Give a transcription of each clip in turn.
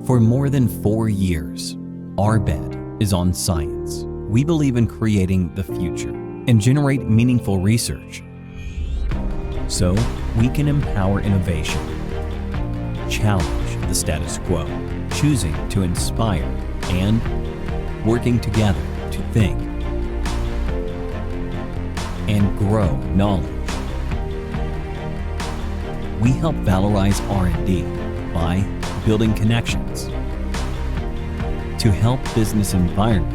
For more than 4 years, our bet is on science. We believe in creating the future and generate meaningful research so we can empower innovation, challenge the status quo, choosing to inspire, and working together to think and grow knowledge. We help valorize R&D by building connections to help business environment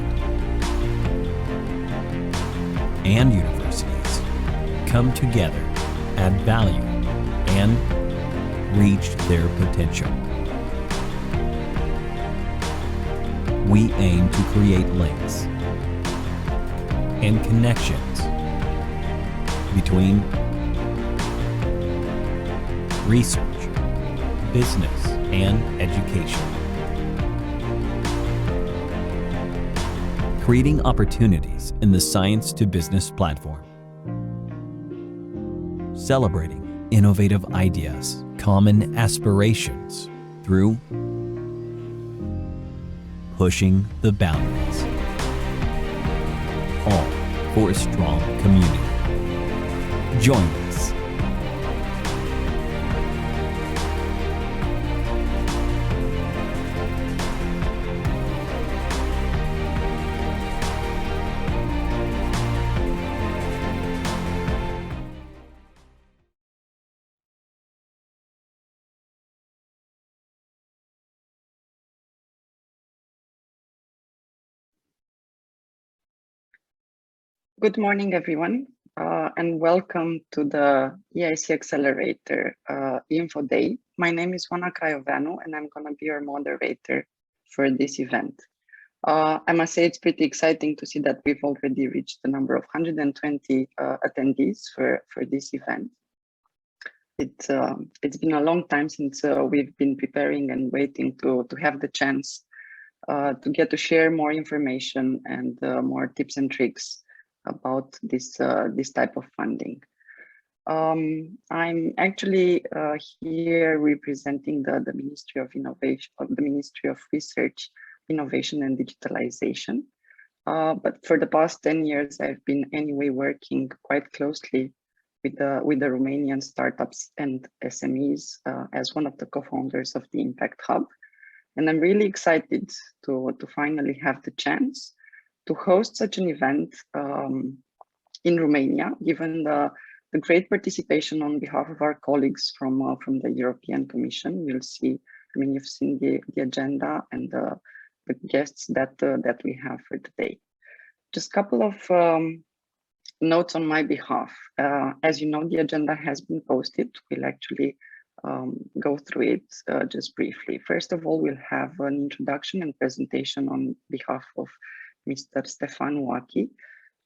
and universities come together, add value, and reach their potential. We aim to create links and connections between research, business, and education, creating opportunities in the science to business platform, celebrating innovative ideas, common aspirations through pushing the boundaries, all for a strong community. Join us. Good morning, everyone, and welcome to the EIC Accelerator Info Day. My name is Oana Craioveanu, and I'm going to be your moderator for this event. I must say it's pretty exciting to see that we've already reached the number of 120 attendees for this event. It's been a long time since we've been preparing and waiting to have the chance to get to share more information and more tips and tricks about this type of funding. I'm actually here representing the Ministry of Innovation, the Ministry of Research, Innovation and Digitalization. But for the past 10 years, I've been anyway working quite closely with the Romanian startups and SMEs as one of the co-founders of the Impact Hub. And I'm really excited to finally have the chance to host such an event in Romania, given the great participation on behalf of our colleagues from the European Commission. You'll see, I mean, you've seen the agenda and the guests that we have for today. Just a couple of notes on my behalf. As you know, the agenda has been posted. We'll actually go through it just briefly. First of all, we'll have an introduction and presentation on behalf of Mr. Stefan Waki,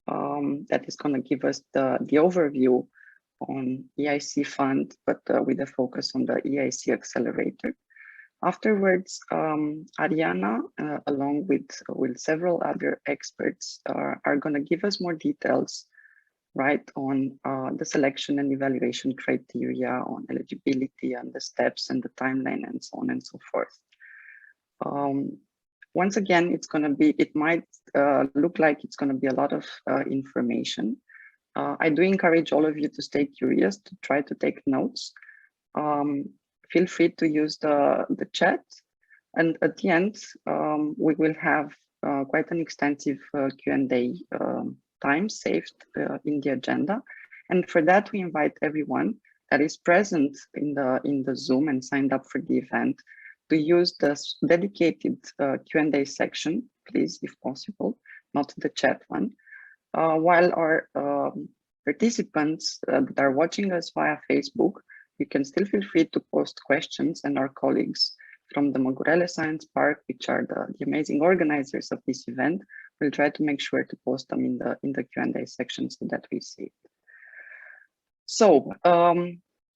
that is going to give us the overview on EIC Fund, but with a focus on the EIC Accelerator. Afterwards, Ariana, along with several other experts, are going to give us more details, right, on the selection and evaluation criteria, on eligibility and the steps and the timeline and so on and so forth. Once again, it might look like it's going to be a lot of information. I do encourage all of you to stay curious, to try to take notes. Feel free to use the chat. And at the end, we will have quite an extensive Q&A time saved in the agenda. And for that, we invite everyone that is present in the Zoom and signed up for the event to use the dedicated Q&A section, please, if possible, not the chat one. While our participants that are watching us via Facebook, you can still feel free to post questions, and our colleagues from the Măgurele Science Park, which are the amazing organizers of this event, will try to make sure to post them in the Q&A section so that we see it. So,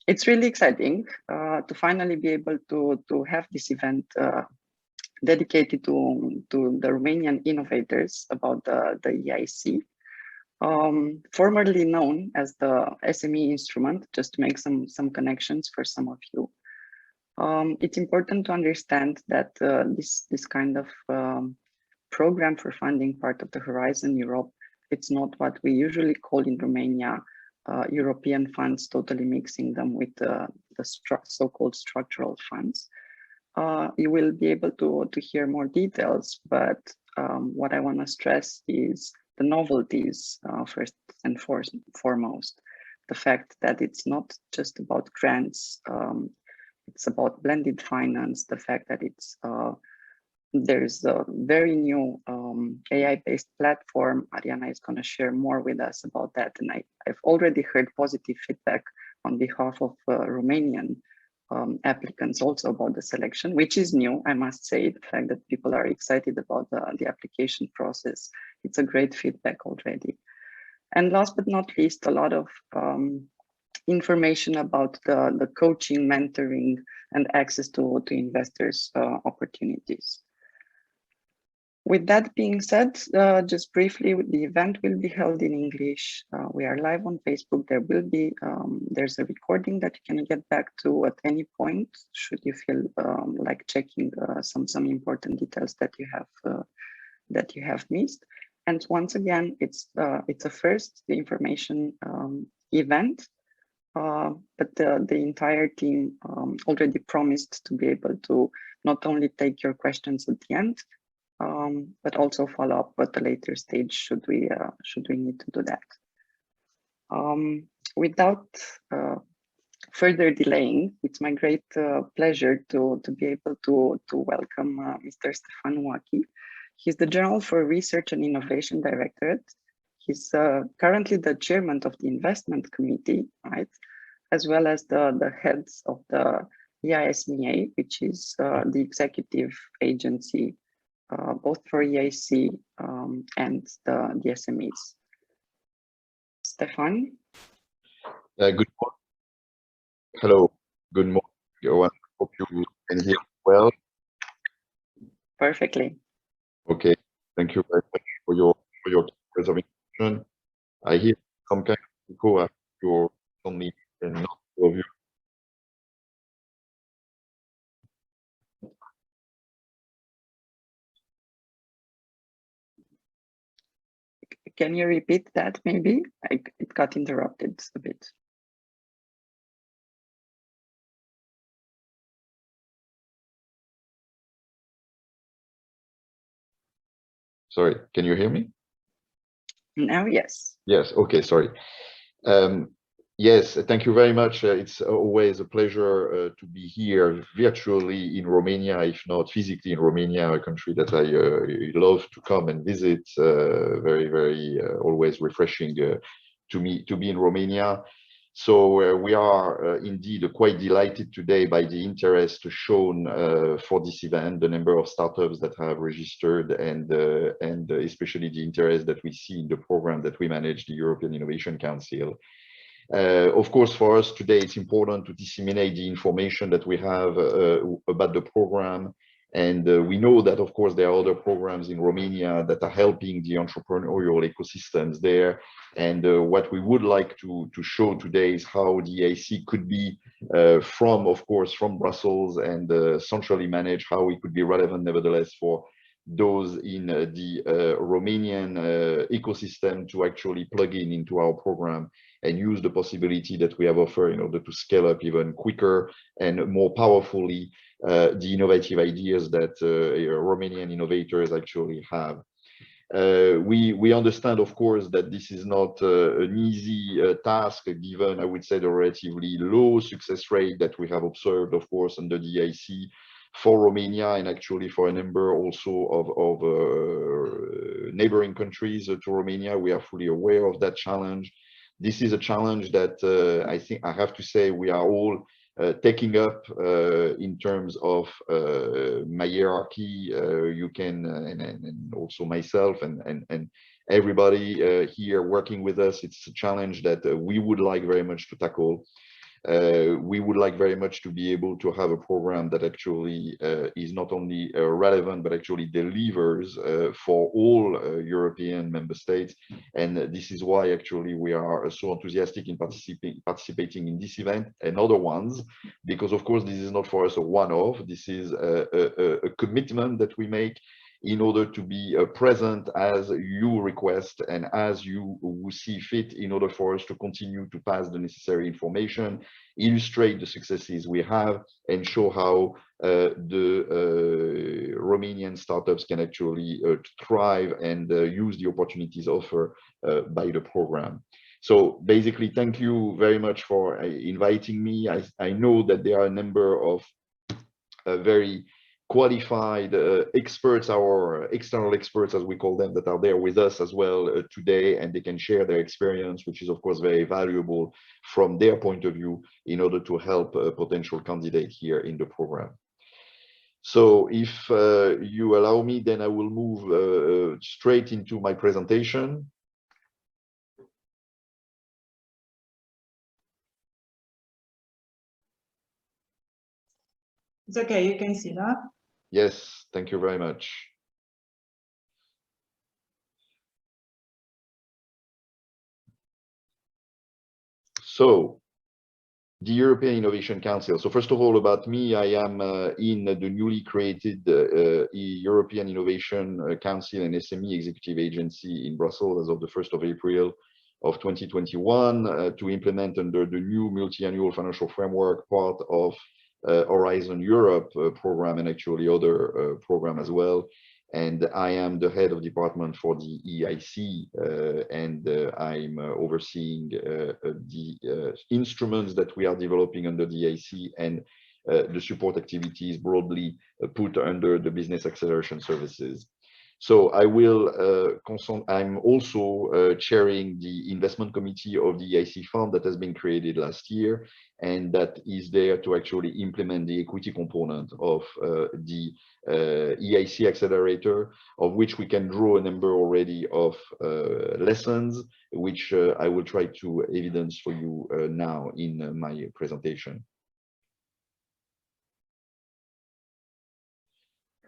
it's really exciting to finally be able to have this event dedicated to the Romanian innovators about the EIC, formerly known as the SME instrument, just to make some connections for some of you. It's important to understand that this kind of program for funding part of the Horizon Europe, it's not what we usually call in Romania European funds, totally mixing them with the so-called structural funds. You will be able to hear more details, but what I want to stress is the novelties first and foremost. The fact that it's not just about grants, it's about blended finance, the fact that there's a very new AI-based platform. Ariana is going to share more with us about that. And I've already heard positive feedback on behalf of Romanian applicants also about the selection, which is new, I must say. The fact that people are excited about the application process, it's a great feedback already. And last but not least, a lot of information about the coaching, mentoring, and access to investors' opportunities. With that being said, just briefly, the event will be held in English. We are live on Facebook. There's a recording that you can get back to at any point, should you feel like checking some important details that you have missed. And once again, it's a first information event, but the entire team already promised to be able to not only take your questions at the end, but also follow up at a later stage should we need to do that. Without further delaying, it's my great pleasure to be able to welcome Mr. Stefan Waki. He's the General for Research and Innovation Directorate. He's currently the chairman of the investment committee, right? As well as the heads of the EISMEA, which is the executive agency both for EIC and the SMEs. Stefan? Good morning. Hello, good morning, everyone. Hope you can hear well. Perfectly. Okay, thank you very much for your presentation. I hear some kind of echo after your only and not all of you. Can you repeat that maybe? It got interrupted a bit. Sorry, can you hear me? Now, yes. Yes, okay, sorry. Yes, thank you very much. It's always a pleasure to be here virtually in Romania, if not physically in Romania, a country that I love to come and visit. Very, always refreshing to me to be in Romania. So we are indeed quite delighted today by the interest shown for this event, the number of startups that have registered, and especially the interest that we see in the program that we manage, the European Innovation Council. Of course, for us today, it's important to disseminate the information that we have about the program. And we know that, of course, there are other programs in Romania that are helping the entrepreneurial ecosystems there. And what we would like to show today is how the EIC could be of course, from Brussels and centrally managed, how it could be relevant nevertheless for those in the Romanian ecosystem to actually plug into our program and use the possibility that we have offered in order to scale up even quicker and more powerfully the innovative ideas that Romanian innovators actually have. We understand, of course, that this is not an easy task, given, I would say, the relatively low success rate that we have observed, of course, under the EIC for Romania, and actually for a number also of neighboring countries to Romania. We are fully aware of that challenge. This is a challenge that I think I have to say we are all taking up in terms of my hierarchy. You can and also myself and everybody here working with us. It's a challenge that we would like very much to tackle. We would like very much to be able to have a program that actually is not only relevant, but actually delivers for all European member states. And this is why actually we are so enthusiastic in participating in this event and other ones, because of course this is not for us a one-off. This is a commitment that we make in order to be present as you request and as you see fit, in order for us to continue to pass the necessary information, illustrate the successes we have, and show how the Romanian startups can actually thrive and use the opportunities offered by the program. So basically, thank you very much for inviting me. I know that there are a number of very qualified experts, our external experts, as we call them, that are there with us as well today, and they can share their experience, which is of course very valuable from their point of view in order to help a potential candidate here in the program. So if you allow me, then I will move straight into my presentation. It's okay, you can see that. Yes, thank you very much. So, the European Innovation Council. So first of all, about me, I am in the newly created European Innovation Council and SME Executive Agency in Brussels as of the 1st of April of 2021 to implement under the new multi-annual financial framework part of Horizon Europe program, and actually other program as well. And I am the head of department for the EIC, and I'm overseeing the instruments that we are developing under the EIC and the support activities broadly put under the business acceleration services. So I will I'm also chairing the investment committee of the EIC Fund that has been created last year, and that is there to actually implement the equity component of the EIC Accelerator, of which we can draw a number already of lessons, which I will try to evidence for you now in my presentation.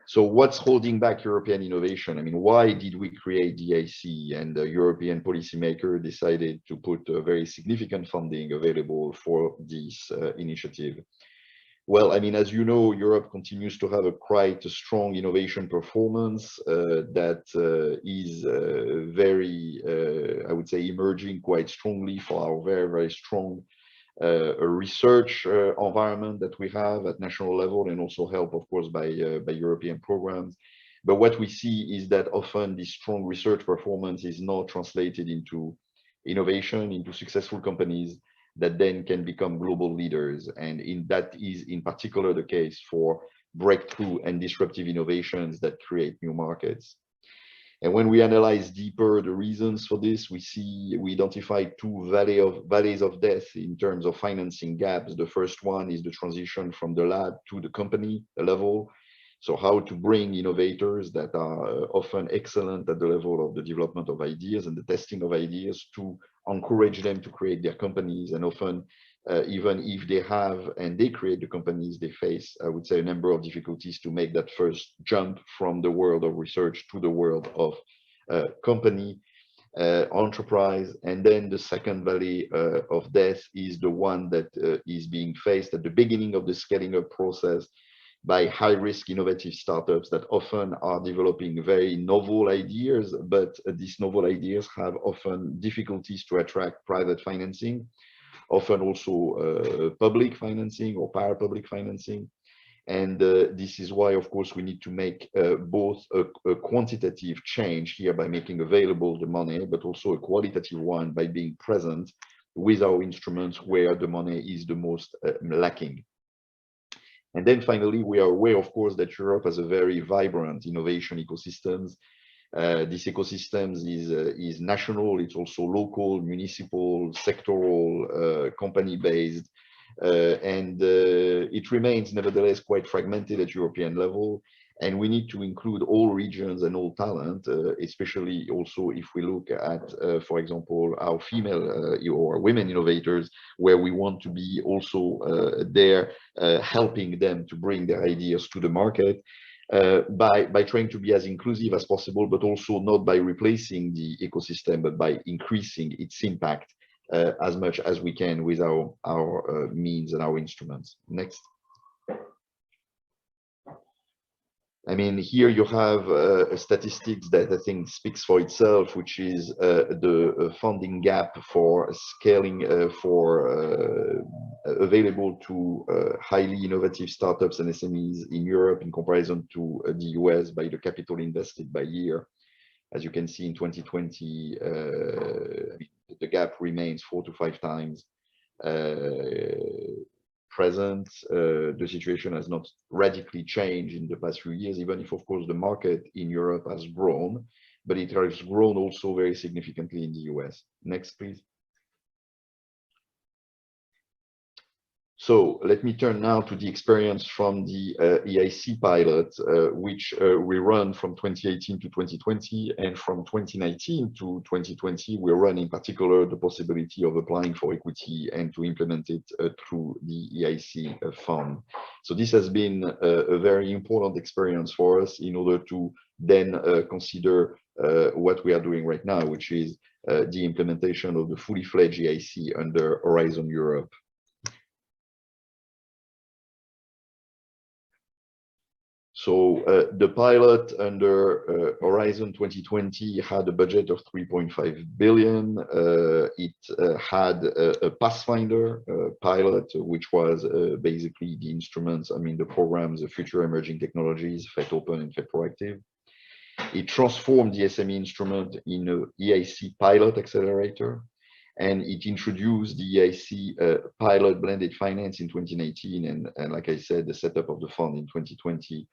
So what's holding back European innovation? I mean, why did we create the EIC? And the European policymaker decided to put a very significant funding available for this initiative. Well, I mean, as you know, Europe continues to have a quite strong innovation performance that is very, I would say, emerging quite strongly for our very, very strong a research environment that we have at national level, and also help, of course, by European programs. But what we see is that often this strong research performance is not translated into innovation, into successful companies that then can become global leaders. And that is in particular the case for breakthrough and disruptive innovations that create new markets. And when we analyze deeper the reasons for this, we identify two valleys of death in terms of financing gaps. The first one is the transition from the lab to the company level. So how to bring innovators that are often excellent at the level of the development of ideas and the testing of ideas to encourage them to create their companies. And often, even if they have and they create the companies, they face, I would say, a number of difficulties to make that first jump from the world of research to the world of company, enterprise. And then the second valley of death is the one that is being faced at the beginning of the scaling up process by high-risk innovative startups that often are developing very novel ideas, but these novel ideas have often difficulties to attract private financing, often also public financing or para-public financing. And this is why, of course, we need to make both a quantitative change here by making available the money, but also a qualitative one by being present with our instruments where the money is the most lacking. And then finally, we are aware, of course, that Europe has a very vibrant innovation ecosystems. This ecosystem is national, it's also local, municipal, sectoral, company-based, and it remains nevertheless quite fragmented at European level. And we need to include all regions and all talent, especially also if we look at, for example, our female or women innovators, where we want to be also there helping them to bring their ideas to the market. By trying to be as inclusive as possible, but also not by replacing the ecosystem, but by increasing its impact as much as we can with our means and our instruments. Next. I mean, here you have statistics that I think speaks for itself, which is the funding gap for scaling available to highly innovative startups and SMEs in Europe in comparison to the US by the capital invested by year. As you can see in 2020, the gap remains 4 to 5 times present. The situation has not radically changed in the past few years, even if, of course, the market in Europe has grown, but it has grown also very significantly in the US. Next, please. So let me turn now to the experience from the EIC pilot, which we run from 2018 to 2020, and from 2019 to 2020, we run in particular the possibility of applying for equity and to implement it through the EIC fund. So this has been a very important experience for us in order to then consider what we are doing right now, which is the implementation of the fully fledged EIC under Horizon Europe. So the pilot under Horizon 2020 had a budget of 3.5 billion. It had a Pathfinder pilot, which was basically the instruments, I mean, the programs, the future emerging technologies, FET Open and FET Proactive. It transformed the SME instrument in an EIC pilot accelerator, and it introduced the EIC pilot blended finance in 2019, and like I said, the setup of the fund in 2020.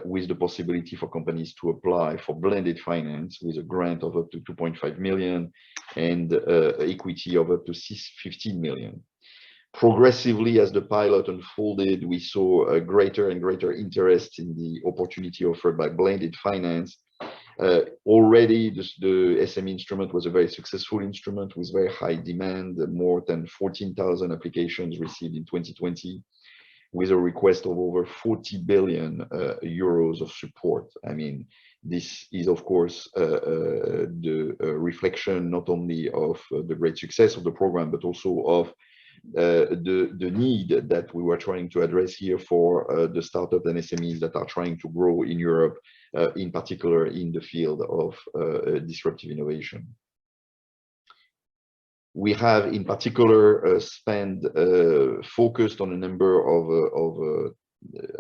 With the possibility for companies to apply for blended finance with a grant of up to 2.5 million and equity of up to 15 million. Progressively, as the pilot unfolded, we saw a greater and greater interest in the opportunity offered by blended finance. Already, the SME instrument was a very successful instrument with very high demand, more than 14,000 applications received in 2020. With a request of over 40 billion euros of support. I mean, this is, of course, the reflection not only of the great success of the program, but also of the need that we were trying to address here for the startup and SMEs that are trying to grow in Europe, in particular in the field of disruptive innovation. We have, in particular, focused on a number of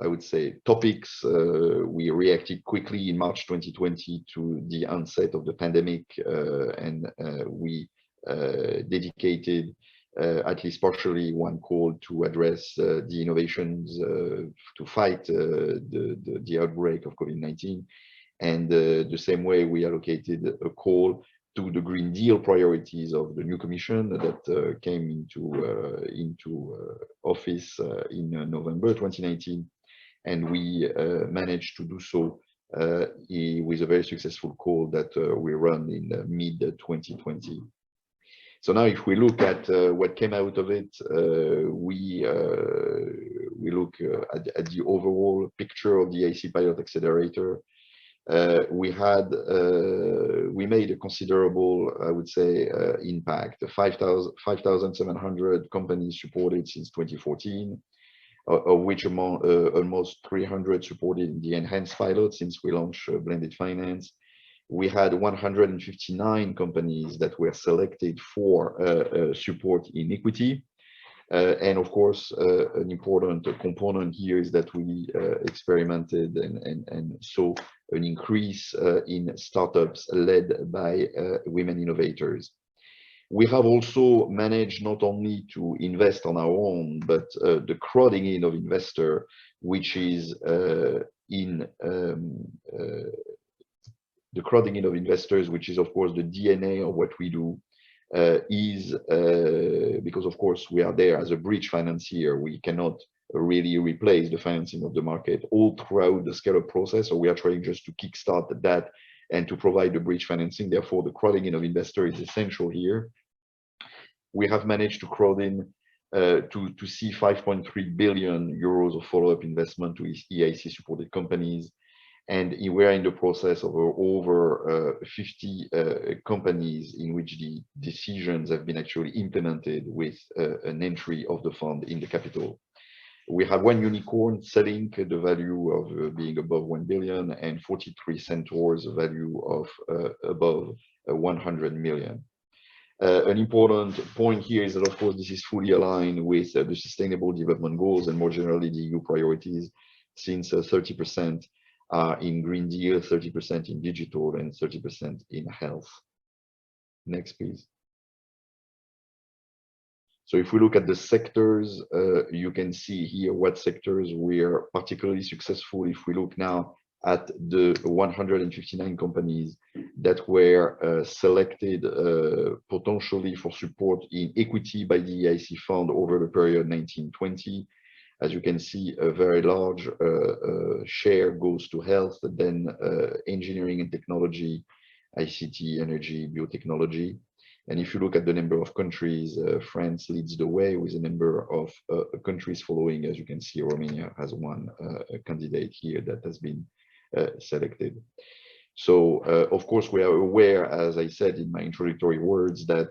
I would say, topics. We reacted quickly in March 2020 to the onset of the pandemic, and we dedicated at least partially one call to address the innovations to fight the outbreak of COVID-19. And the same way we allocated a call to the Green Deal priorities of the new Commission that came into office in November 2019, and we managed to do so with a very successful call that we run in mid-2020. So now, if we look at what came out of it, we look at the overall picture of the EIC Pilot Accelerator. We made a considerable, I would say, impact. 5,700 companies supported since 2014, of which almost 300 supported the enhanced pilot since we launched blended finance. We had 159 companies that were selected for support in equity. And of course, an important component here is that we experimented and saw an increase in startups led by women innovators. We have also managed not only to invest on our own, but the crowding in of investor, which is the crowding in of investors, which is of course the DNA of what we do. Because of course we are there as a bridge financier. We cannot really replace the financing of the market all throughout the scale-up process. So we are trying just to kickstart that and to provide the bridge financing. Therefore, the crowding in of investors is essential here. We have managed to crowd in to see 5.3 billion euros of follow-up investment to EIC supported companies. And we are in the process of over 50 companies in which the decisions have been actually implemented with an entry of the fund in the capital. We have one unicorn selling the value of being above 1 billion and 43 centaurs value of above 100 million. An important point here is that, of course, this is fully aligned with the Sustainable Development Goals and more generally the EU priorities, since 30% are in Green Deal, 30% in digital, and 30% in health. Next, please. So if we look at the sectors, you can see here what sectors we are particularly successful. If we look now at the 159 companies that were selected potentially for support in equity by the EIC Fund over the period 1920, as you can see, a very large share goes to health, then engineering and technology, ICT, energy, biotechnology. And if you look at the number of countries, France leads the way with a number of countries following. As you can see, Romania has one candidate here that has been selected. So, of course, we are aware, as I said in my introductory words, that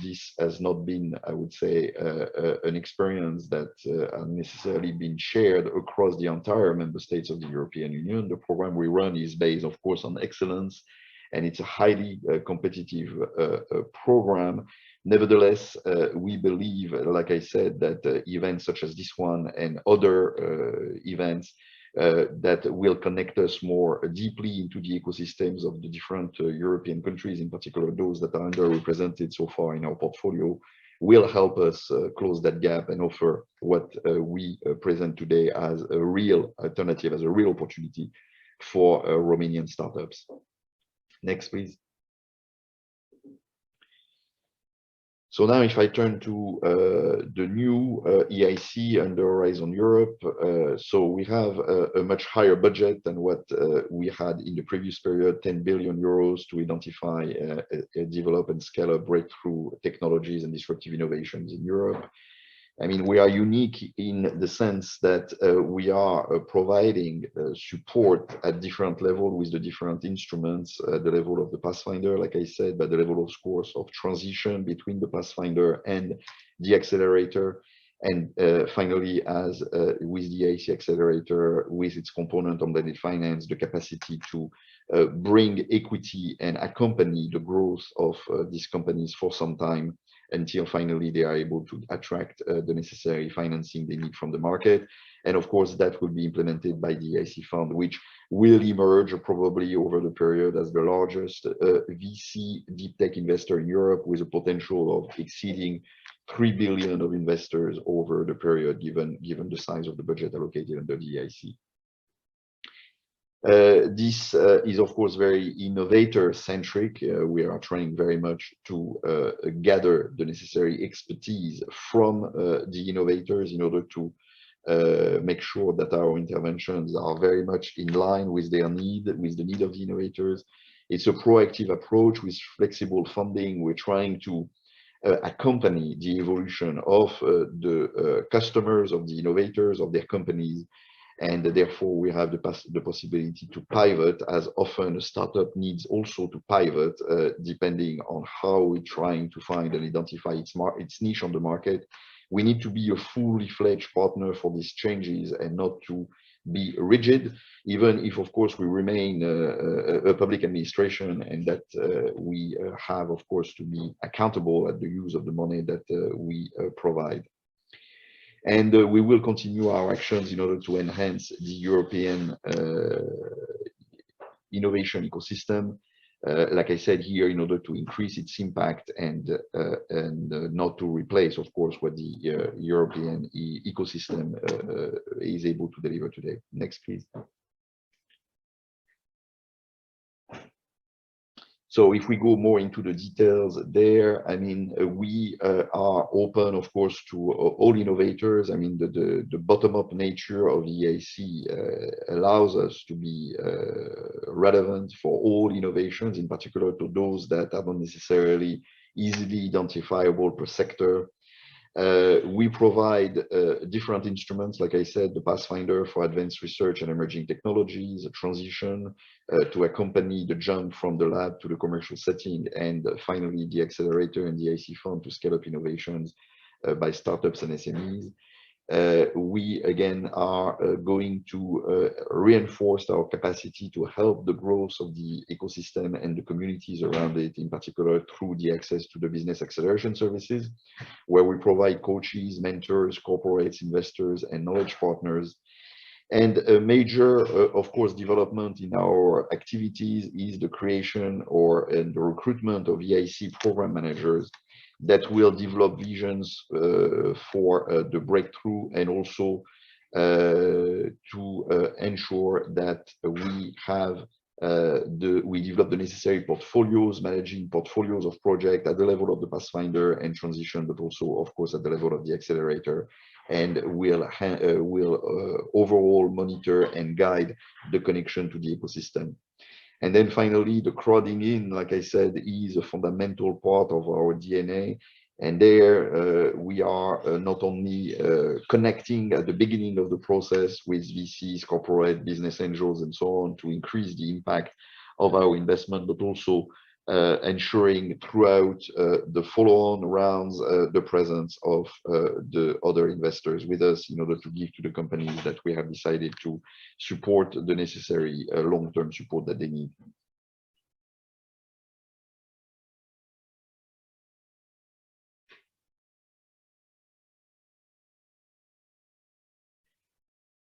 this has not been, I would say, an experience that has necessarily been shared across the entire member states of the European Union. The program we run is based, of course, on excellence, and it's a highly competitive program. Nevertheless, we believe, like I said, that events such as this one and other events that will connect us more deeply into the ecosystems of the different European countries, in particular those that are underrepresented so far in our portfolio, will help us close that gap and offer what we present today as a real alternative, as a real opportunity for Romanian startups. Next, please. So now if I turn to the new EIC under Horizon Europe, so we have a much higher budget than what we had in the previous period, 10 billion euros to identify, develop and scale up breakthrough technologies and disruptive innovations in Europe. I mean, we are unique in the sense that we are providing support at different levels with the different instruments, the level of the Pathfinder, like I said, but the level of course of transition between the Pathfinder and the accelerator. And finally, as with the EIC Accelerator, with its component on blended finance, the capacity to bring equity and accompany the growth of these companies for some time, until finally they are able to attract the necessary financing they need from the market. And of course, that will be implemented by the EIC Fund, which will emerge probably over the period as the largest VC deep tech investor in Europe, with a potential of exceeding 3 billion of investors over the period, given the size of the budget allocated under the EIC. This is, of course, very innovator-centric. We are trying very much to gather the necessary expertise from the innovators in order to make sure that our interventions are very much in line with their need, with the need of the innovators. It's a proactive approach with flexible funding. We're trying to accompany the evolution of the customers, of the innovators, of their companies. And therefore, we have the possibility to pivot, as often a startup needs also to pivot, depending on how we're trying to find and identify its niche on the market. We need to be a fully fledged partner for these changes and not to be rigid, even if, of course, we remain a public administration, and that we have, of course, to be accountable at the use of the money that we provide. And we will continue our actions in order to enhance the European innovation ecosystem, like I said here, in order to increase its impact and not to replace, of course, what the European ecosystem is able to deliver today. Next, please. So if we go more into the details there, I mean, we are open, of course, to all innovators. I mean, the bottom-up nature of the EIC allows us to be relevant for all innovations, in particular to those that are not necessarily easily identifiable per sector. We provide different instruments, like I said, the Pathfinder for advanced research and emerging technologies, a transition to accompany the jump from the lab to the commercial setting, and finally the accelerator and the EIC Fund to scale up innovations by startups and SMEs. We again are going to reinforce our capacity to help the growth of the ecosystem and the communities around it, in particular through the access to the business acceleration services, where we provide coaches, mentors, corporates, investors, and knowledge partners. And a major, of course, development in our activities is the creation and the recruitment of EIC program managers that will develop visions for the breakthrough, and also to ensure that we develop the necessary portfolios, managing portfolios of projects at the level of the Pathfinder and transition, but also, of course, at the level of the accelerator, and will overall monitor and guide the connection to the ecosystem. And then finally, the crowding in, like I said, is a fundamental part of our DNA. And there we are not only connecting at the beginning of the process with VCs, corporate business angels, and so on, to increase the impact of our investment, but also ensuring throughout the follow-on rounds the presence of the other investors with us, in order to give to the companies that we have decided to support the necessary long-term support that they need.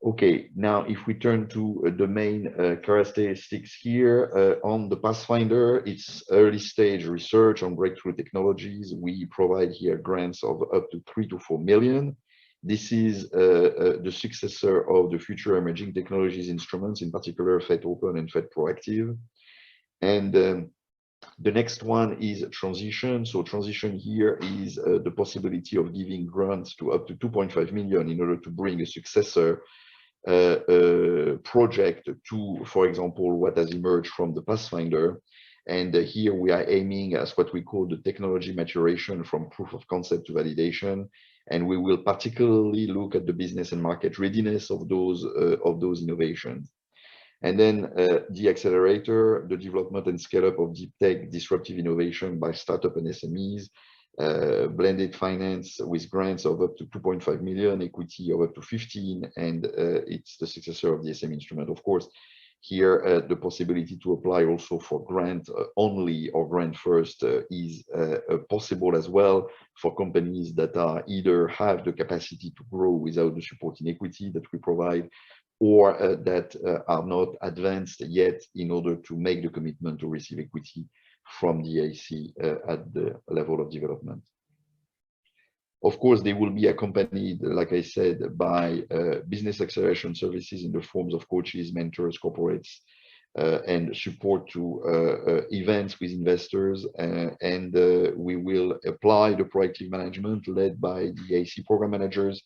Okay, now if we turn to the main characteristics here on the Pathfinder, it's early stage research on breakthrough technologies. We provide here grants of up to 3 to 4 million. This is the successor of the future emerging technologies instruments, in particular FET Open and FET Proactive. And the next one is transition. So transition here is the possibility of giving grants to up to 2.5 million in order to bring a successor project to, for example, what has emerged from the Pathfinder. And here we are aiming as what we call the technology maturation from proof of concept to validation. And we will particularly look at the business and market readiness of those innovations. And then the accelerator, the development and scale up of deep tech disruptive innovation by startup and SMEs, blended finance with grants of up to 2.5 million, equity of up to 15, and it's the successor of the SM instrument. Of course, here the possibility to apply also for grant only or grant first is possible as well for companies that are either have the capacity to grow without the support in equity that we provide, or that are not advanced yet in order to make the commitment to receive equity from the EIC at the level of development. Of course, they will be accompanied, like I said, by business acceleration services in the forms of coaches, mentors, corporates, and support to events with investors. And we will apply the proactive management led by the EIC program managers.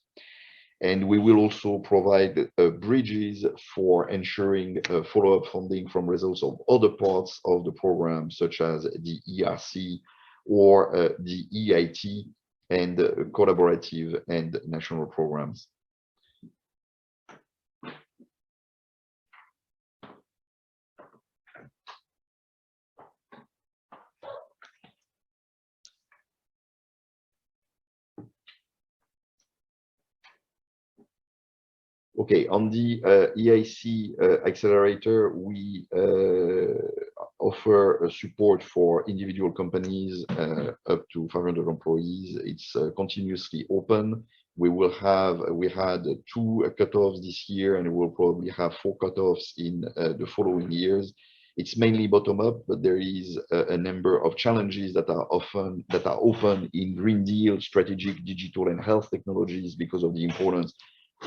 And we will also provide bridges for ensuring follow-up funding from results of other parts of the program, such as the ERC or the EIT and collaborative and national programs. Okay, on the EIC Accelerator, we offer support for individual companies up to 500 employees. It's continuously open. We had 2 cutoffs this year, and we will probably have 4 cutoffs in the following years. It's mainly bottom up, but there is a number of challenges that are open in Green Deal, strategic, digital, and health technologies because of the importance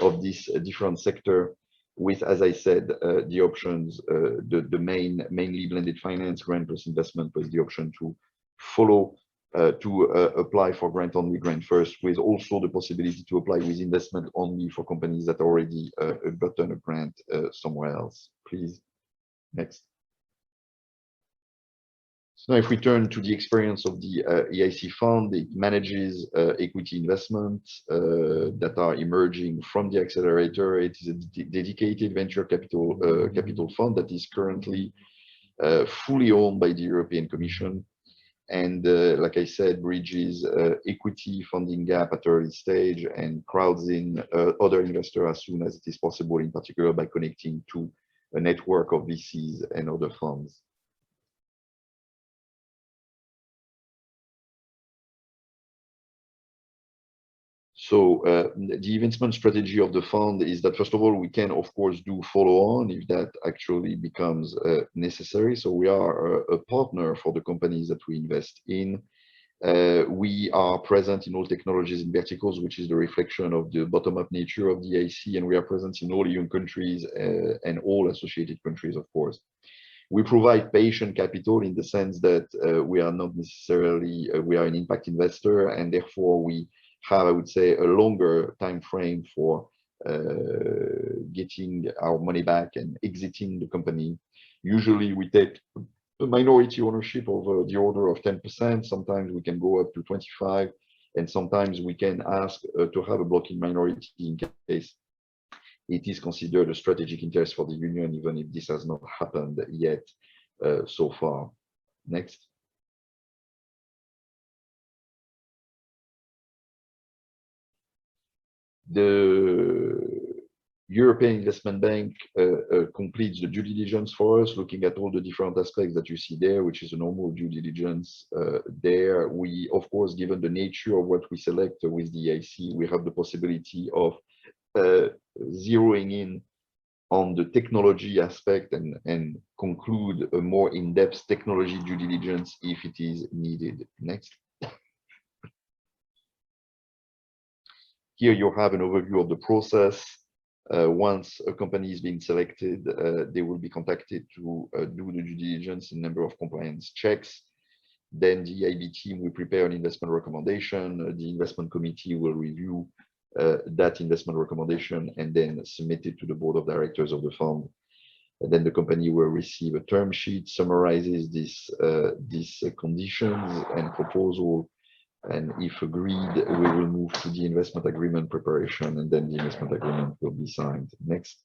of this different sector. with, as I said, the options, the mainly blended finance, grant plus investment, plus the option to follow, to apply for grant only, grant first, with also the possibility to apply with investment only for companies that already gotten a grant somewhere else. Please, next. So now if we turn to the experience of the EIC Fund, it manages equity investments that are emerging from the accelerator. It is a dedicated venture capital fund that is currently fully owned by the European Commission. And like I said, bridges equity funding gap at early stage and crowds in other investors as soon as it is possible, in particular by connecting to a network of VCs and other funds. So the investment strategy of the fund is that, first of all, we can, of course, do follow-on if that actually becomes necessary. So we are a partner for the companies that we invest in. We are present in all technologies and verticals, which is the reflection of the bottom-up nature of the EIC, and we are present in all EU countries and all associated countries, of course. We provide patient capital in the sense that we are not necessarily, we are an impact investor, and therefore we have, I would say, a longer time frame for getting our money back and exiting the company. Usually we take a minority ownership of the order of 10%. Sometimes we can go up to 25%, and sometimes we can ask to have a blocking minority in case it is considered a strategic interest for the union, even if this has not happened yet so far. Next. The European Investment Bank completes the due diligence for us, looking at all the different aspects that you see there, which is a normal due diligence. There, we, of course, given the nature of what we select with the EIC, we have the possibility of zeroing in on the technology aspect and conclude a more in-depth technology due diligence if it is needed. Next. Here you have an overview of the process. Once a company is being selected, they will be contacted to do the due diligence and number of compliance checks. Then the IB team will prepare an investment recommendation. The investment committee will review that investment recommendation and then submit it to the board of directors of the fund. And then the company will receive a term sheet, summarizes these conditions and proposal. And if agreed, we will move to the investment agreement preparation, and then the investment agreement will be signed. Next.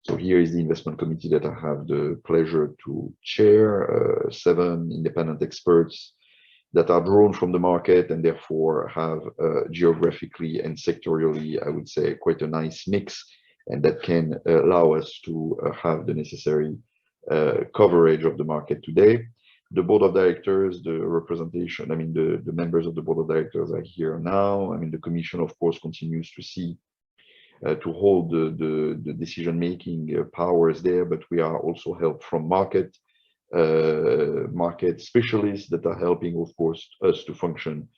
So here is the investment committee that I have the pleasure to chair, 7 independent experts that are drawn from the market and therefore have geographically and sectorially, I would say, quite a nice mix, and that can allow us to have the necessary coverage of the market today. The board of directors, the representation, I mean, the members of the board of directors are here now. I mean, the commission, of course, continues to see, to hold the decision-making powers there, but we are also helped from market specialists that are helping, of course, us to function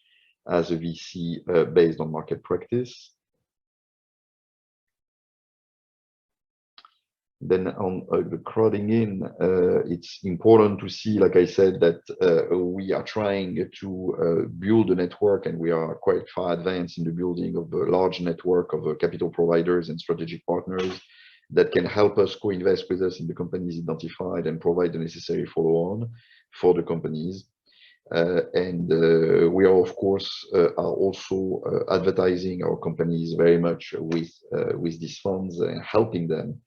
as a VC based on market practice. Then on the crowding in, it's important to see, like I said, that we are trying to build a network, and we are quite far advanced in the building of a large network of capital providers and strategic partners that can help us co-invest with us in the companies identified and provide the necessary follow-on for the companies. We are, of course, are also advertising our companies very much with these funds and helping them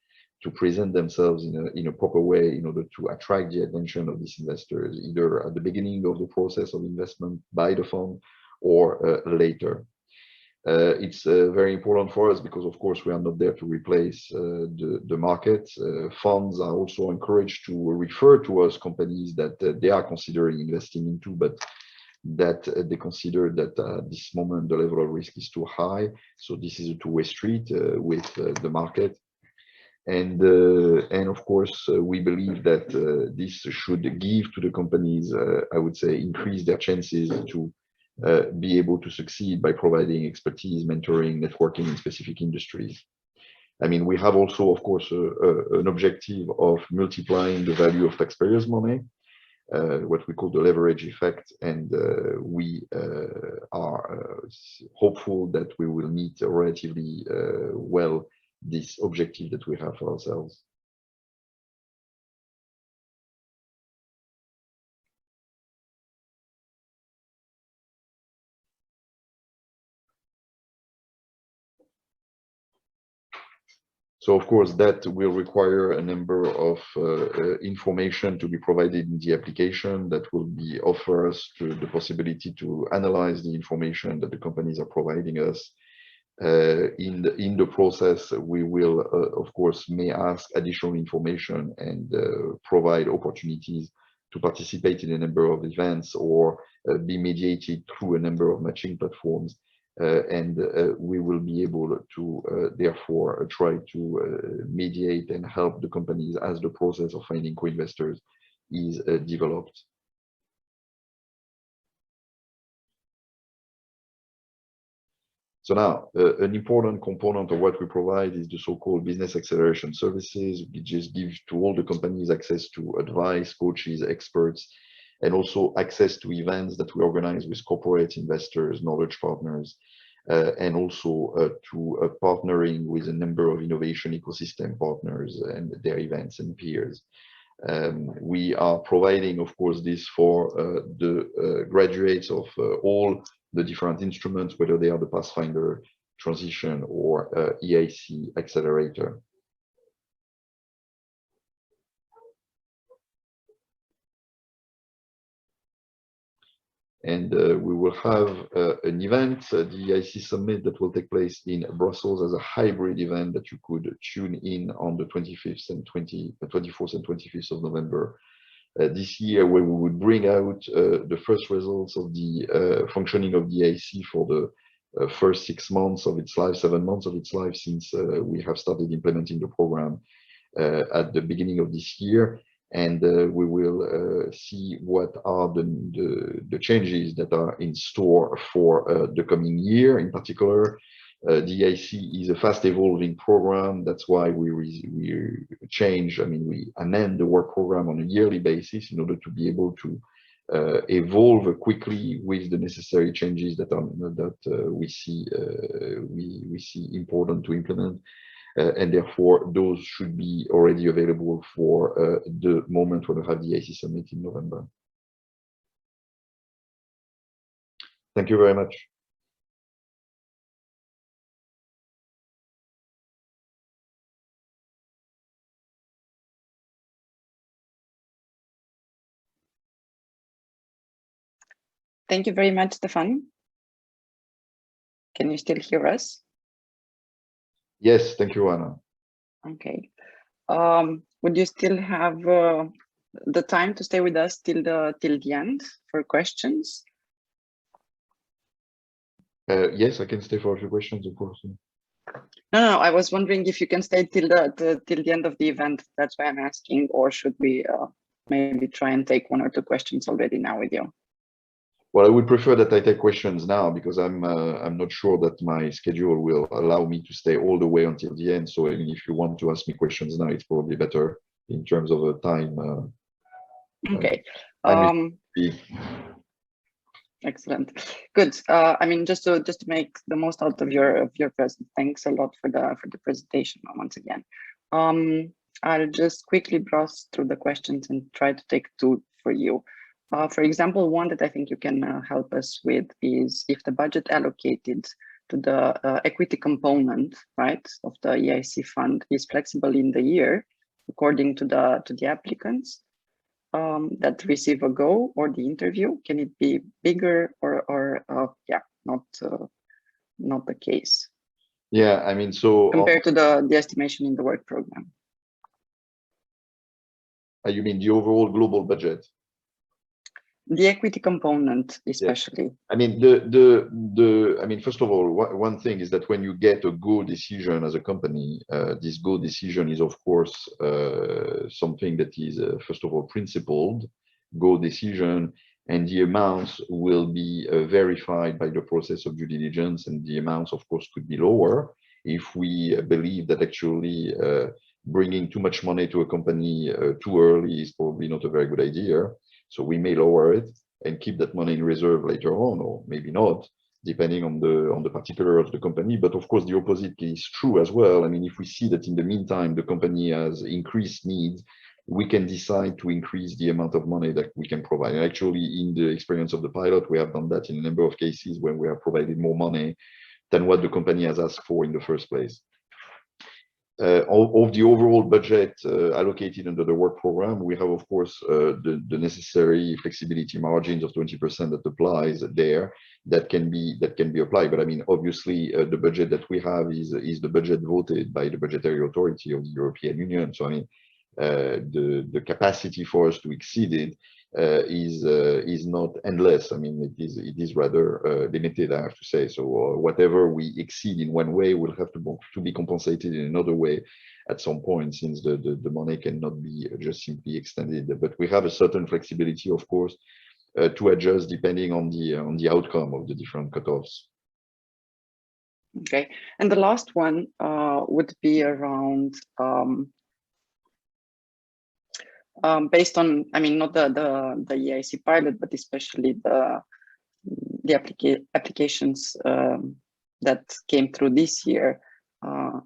to present themselves in a proper way in order to attract the attention of these investors, either at the beginning of the process of investment by the fund or later. It's very important for us because, of course, we are not there to replace the market. Funds are also encouraged to refer to us companies that they are considering investing into, but that they consider that at this moment the level of risk is too high. So this is a two-way street with the market. And of course, we believe that this should give to the companies, I would say, increase their chances to be able to succeed by providing expertise, mentoring, networking in specific industries. I mean, we have also, of course, an objective of multiplying the value of taxpayers' money, what we call the leverage effect, and we are hopeful that we will meet relatively well this objective that we have for ourselves. So, of course, that will require a number of information to be provided in the application that will be offer us to the possibility to analyze the information that the companies are providing us. In the process, we will, of course, may ask additional information and provide opportunities to participate in a number of events or be mediated through a number of matching platforms. And we will be able to therefore try to mediate and help the companies as the process of finding co-investors is developed. So now, an important component of what we provide is the so-called business acceleration services. We just give to all the companies access to advice, coaches, experts, and also access to events that we organize with corporate investors, knowledge partners, and also to partnering with a number of innovation ecosystem partners and their events and peers. We are providing, of course, this for the graduates of all the different instruments, whether they are the Pathfinder, Transition, or EIC Accelerator. And we will have an event, the EIC Summit, that will take place in Brussels as a hybrid event that you could tune in on the 24th and 25th of November this year, where we would bring out the first results of the functioning of the EIC for the first 6 months of its life, 7 months of its life, since we have started implementing the program at the beginning of this year. And we will see what are the changes that are in store for the coming year. In particular, the EIC is a fast evolving program. That's why we change, I mean, we amend the work program on a yearly basis in order to be able to evolve quickly with the necessary changes that we see important to implement. And therefore, those should be already available for the moment when we have the EIC Summit in November. Thank you very much. Thank you very much, Stefan. Can you still hear us? Yes, thank you, Anna. Okay. Would you still have the time to stay with us till the end for questions? Yes, I can stay for a few questions, of course. No, I was wondering if you can stay till the end of the event. That's why I'm asking, or should we maybe try and take 1 or 2 questions already now with you? Well, I would prefer that I take questions now, because I'm not sure that my schedule will allow me to stay all the way until the end. So if you want to ask me questions now, it's probably better in terms of a time. Okay. Excellent. Good. I mean, just to make the most out of your presence. Thanks a lot for the presentation once again. I'll just quickly browse through the questions and try to take 2 for you. For example, one that I think you can help us with is if the budget allocated to the equity component, right, of the EIC fund is flexible in the year according to the applicants that receive a go or the interview. Can it be bigger or yeah, not the case? Yeah, I mean, so compared to the estimation in the work program. You mean the overall global budget? The equity component, especially. Yes. I mean, I mean, first of all, one thing is that when you get a go decision as a company, this go decision is, of course, something that is, first of all, principled go decision, and the amounts will be verified by the process of due diligence, and the amounts, of course, could be lower. if we believe that actually bringing too much money to a company too early is probably not a very good idea. So we may lower it and keep that money in reserve later on, or maybe not, depending on the particular of the company. But of course, the opposite is true as well. I mean, if we see that in the meantime, the company has increased needs, we can decide to increase the amount of money that we can provide. And actually, in the experience of the pilot, we have done that in a number of cases when we have provided more money than what the company has asked for in the first place. Of the overall budget allocated under the work program, we have, of course, the necessary flexibility margins of 20% that applies there, that can be applied. But I mean, obviously, the budget that we have is the budget voted by the budgetary authority of the European Union. So I mean, the capacity for us to exceed it is not endless. I mean, it is rather limited, I have to say. So whatever we exceed in one way will have to be compensated in another way at some point, since the money cannot be just simply extended. But we have a certain flexibility, of course, to adjust depending on the outcome of the different cutoffs. Okay, and the last one would be around based on, I mean, not the EIC pilot, but especially the applications that came through this year.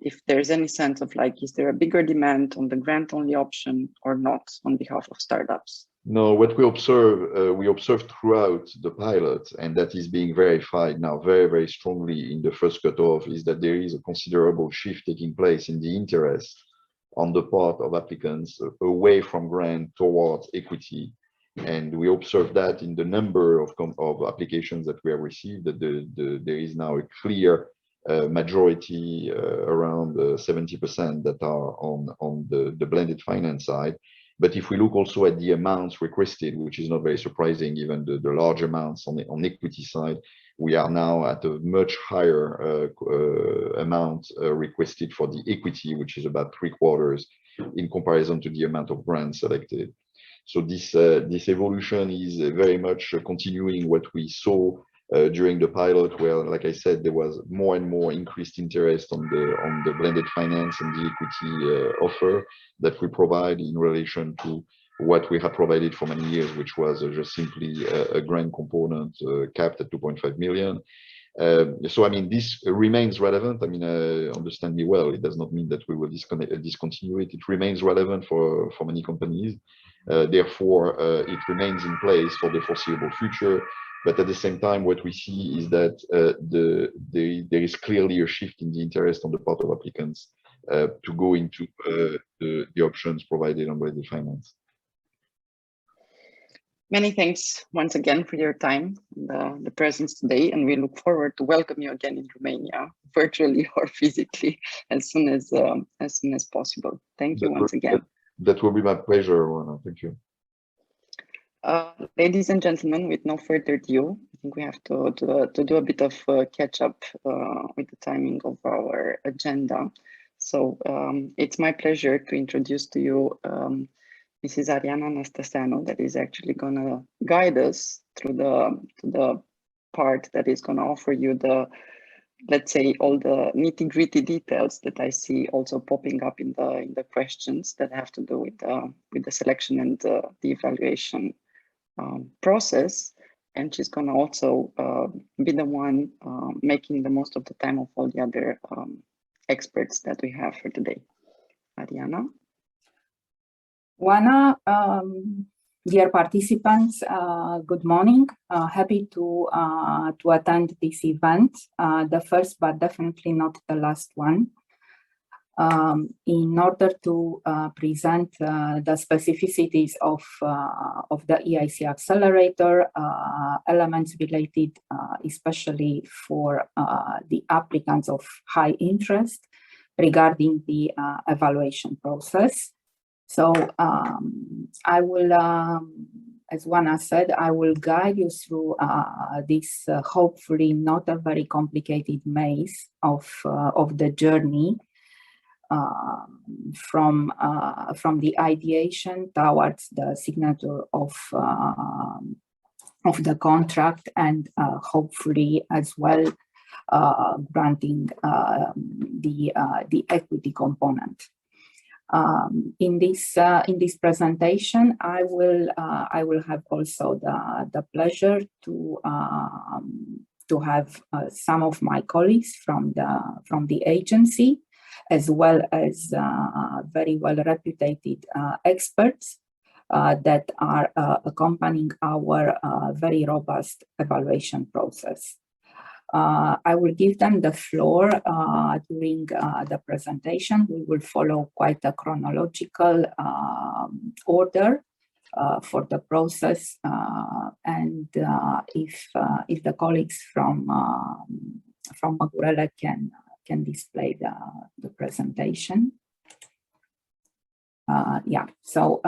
If there's any sense of like, is there a bigger demand on the grant-only option or not on behalf of startups? No, what we observe throughout the pilot, and that is being verified now very, very strongly in the first cutoff, is that there is a considerable shift taking place in the interest on the part of applicants away from grant towards equity. And we observe that in the number of applications that we have received, that there is now a clear majority, around 70%, that are on the blended finance side. But if we look also at the amounts requested, which is not very surprising, given the large amounts on equity side, we are now at a much higher amount requested for the equity, which is about 3/4 in comparison to the amount of grants selected. So this evolution is very much continuing what we saw during the pilot, where, like I said, there was more and more increased interest on the blended finance and the equity offer that we provide in relation to what we have provided for many years, which was just simply a grant component capped at 2.5 million. So I mean, this remains relevant. I mean, understand me well, it does not mean that we will discontinue it. It remains relevant for many companies. Therefore, it remains in place for the foreseeable future. But at the same time, what we see is that there is clearly a shift in the interest on the part of applicants to go into the options provided on blended finance. Many thanks once again for your time, the presence today, and we look forward to welcome you again in Romania, virtually or physically, as soon as possible. Thank you once again. That will be my pleasure, Rona. Thank you. Ladies and gentlemen, with no further ado, I think we have to do a bit of catch up with the timing of our agenda. So it's my pleasure to introduce to you Mrs. Ariana Anastasianu, that is actually going to guide us through the part that is going to offer you the, let's say, all the nitty-gritty details that I see also popping up in the questions that have to do with the selection and the evaluation process. And she's going to also be the one making the most of the time of all the other experts that we have for today. Ariana. Juana, dear participants, good morning. Happy to attend this event, the first but definitely not the last one. In order to present the specificities of the EIC Accelerator, elements related especially for the applicants of high interest regarding the evaluation process. So I will, as Juana said, I will guide you through this hopefully not a very complicated maze of the journey from the ideation towards the signature of the contract, and hopefully as well granting the equity component. In this presentation, I will have also the pleasure to have some of my colleagues from the agency, as well as very well reputed experts that are accompanying our very robust evaluation process. I will give them the floor during the presentation. We will follow quite a chronological order for the process, and if the colleagues from Măgurele can display the presentation. Yeah, so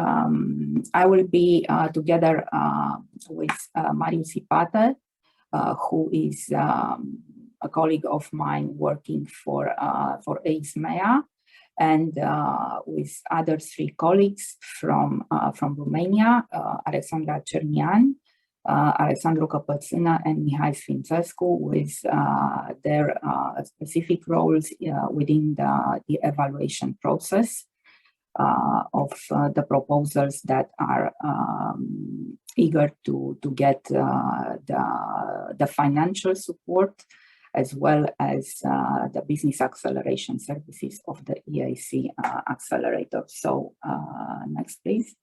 I will be together with Marius Ipate, who is a colleague of mine working for EIC, and with other three colleagues from Romania, Alexandra Cernian, Alexandru Căpățână, and Mihai Sfințescu, with their specific roles within the evaluation process of the proposals that are eager to get the financial support, as well as the business acceleration services of the EIC Accelerator. So next, please.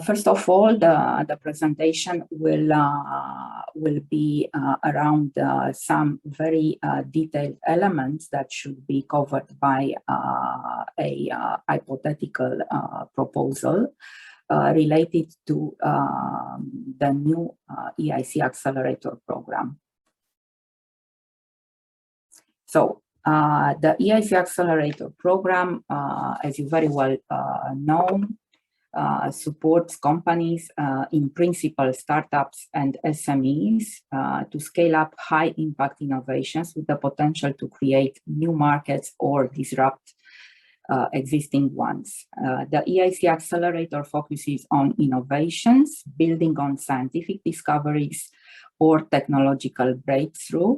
First of all, the presentation will be around some very detailed elements that should be covered by a hypothetical proposal related to the new EIC Accelerator program. So the EIC Accelerator program, as you very well know, supports companies, in principle startups and SMEs, to scale up high impact innovations with the potential to create new markets or disrupt existing ones. The EIC Accelerator focuses on innovations, building on scientific discoveries or technological breakthrough,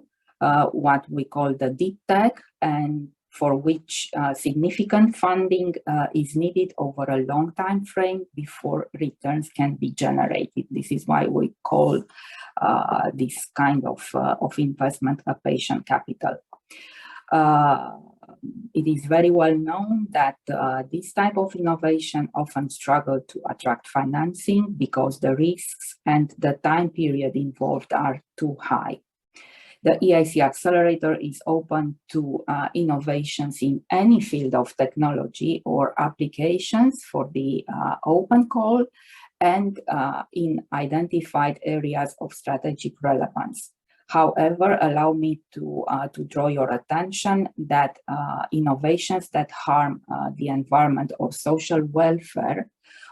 what we call the deep tech, and for which significant funding is needed over a long time frame before returns can be generated. This is why we call this kind of investment a patient capital. It is very well known that this type of innovation often struggle to attract financing because the risks and the time period involved are too high. The EIC Accelerator is open to innovations in any field of technology or applications for the open call and in identified areas of strategic relevance. However, allow me to draw your attention that innovations that harm the environment or social welfare,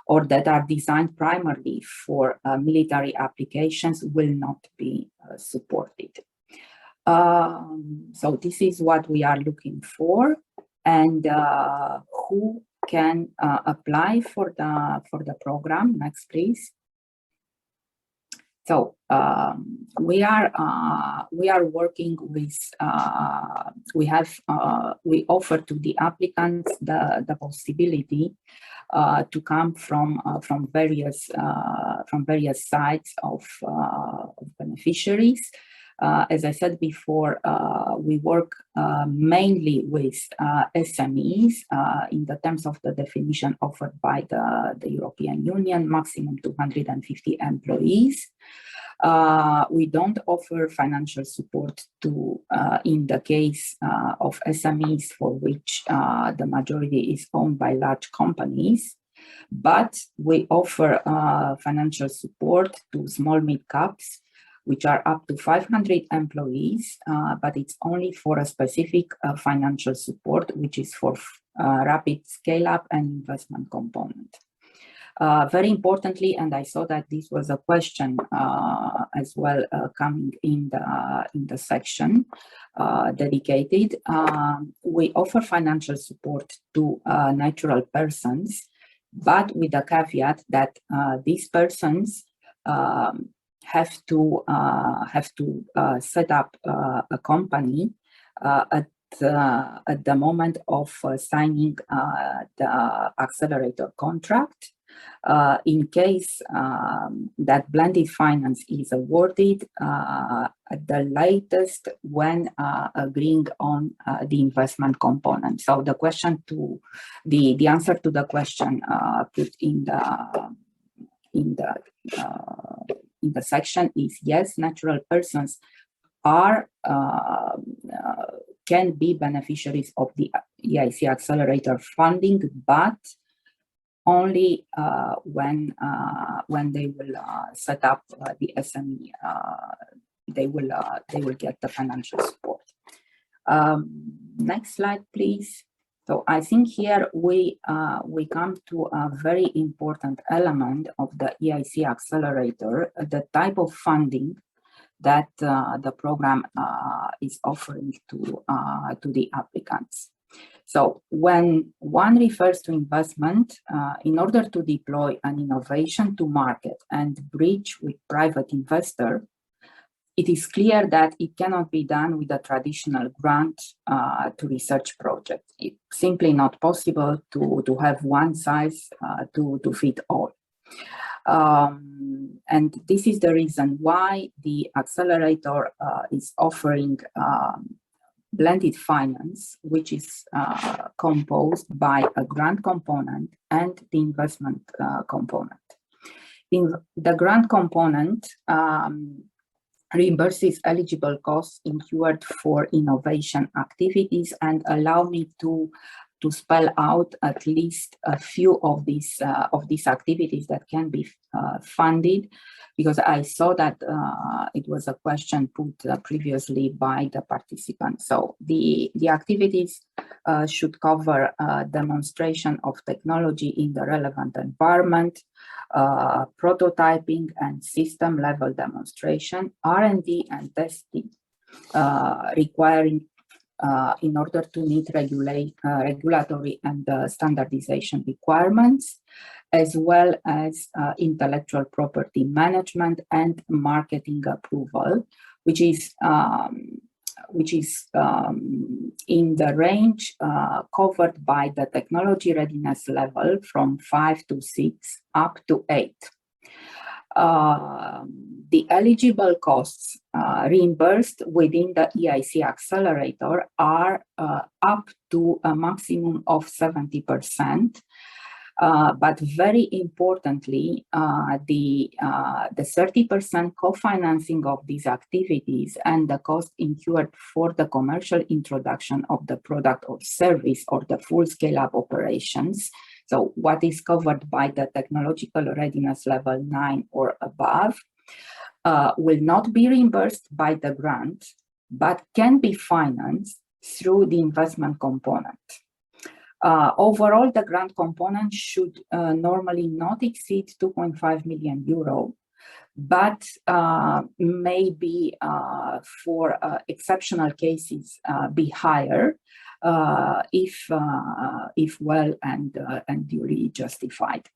or that are designed primarily for military applications, will not be supported. So this is what we are looking for, and who can apply for the program. Next, please. So we are working with we offer to the applicants the possibility to come from various sides of beneficiaries. As I said before, we work mainly with SMEs in the terms of the definition offered by the European Union, maximum 250 employees. We don't offer financial support to, in the case of SMEs for which the majority is owned by large companies, but we offer financial support to small mid-caps, which are up to 500 employees, but it's only for a specific financial support, which is for rapid scale-up and investment component. Very importantly, and I saw that this was a question as well coming in the section dedicated, we offer financial support to natural persons, but with the caveat that these persons have to set up a company at the moment of signing the accelerator contract. In case that blended finance is awarded at the latest when agreeing on the investment component. So the question to the answer to the question put in the section is yes, natural persons are can be beneficiaries of the EIC Accelerator funding, but only when they will set up the SME, they will get the financial support. Next slide, please. So I think here we come to a very important element of the EIC Accelerator, the type of funding that the program is offering to the applicants. So when one refers to investment, in order to deploy an innovation to market and bridge with private investor, it is clear that it cannot be done with a traditional grant to research project. It's simply not possible to have one size to fit all. And this is the reason why the accelerator is offering blended finance, which is composed by a grant component and the investment component. In the grant component, reimburses eligible costs incurred for innovation activities, and allow me to spell out at least a few of these activities that can be funded, because I saw that it was a question put previously by the participants. So the activities should cover demonstration of technology in the relevant environment, prototyping and system level demonstration, R&D and testing requiring in order to meet regulatory and standardization requirements, as well as intellectual property management and marketing approval, which is in the range covered by the technology readiness level from 5 to 6 up to 8. The eligible costs reimbursed within the EIC Accelerator are up to a maximum of 70%. But very importantly, the 30% co-financing of these activities and the cost incurred for the commercial introduction of the product or service or the full scale-up operations, so what is covered by the technological readiness level 9 or above, will not be reimbursed by the grant, but can be financed through the investment component. Overall, the grant component should normally not exceed 2.5 million euro, but maybe for exceptional cases be higher if well and duly justified.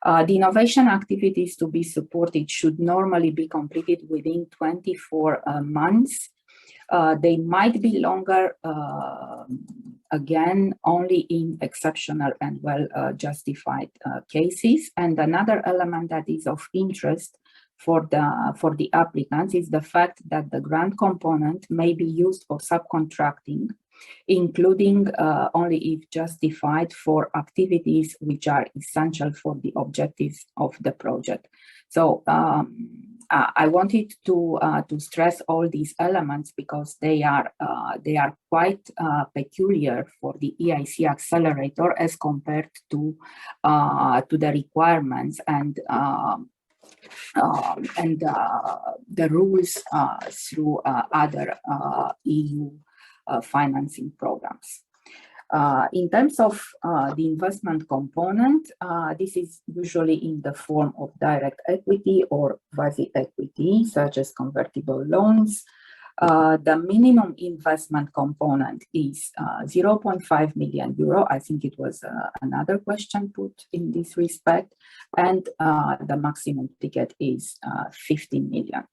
The innovation activities to be supported should normally be completed within 24 months. They might be longer, again, only in exceptional and well justified cases. And another element that is of interest for the applicants is the fact that the grant component may be used for subcontracting, including only if justified for activities which are essential for the objectives of the project. So I wanted to stress all these elements because they are quite peculiar for the EIC Accelerator as compared to the requirements and the rules through other EU financing programs. In terms of the investment component, this is usually in the form of direct equity or quasi-equity, such as convertible loans, The minimum investment component is 0.5 million euro. I think it was another question put in this respect. And the maximum ticket is 15 million.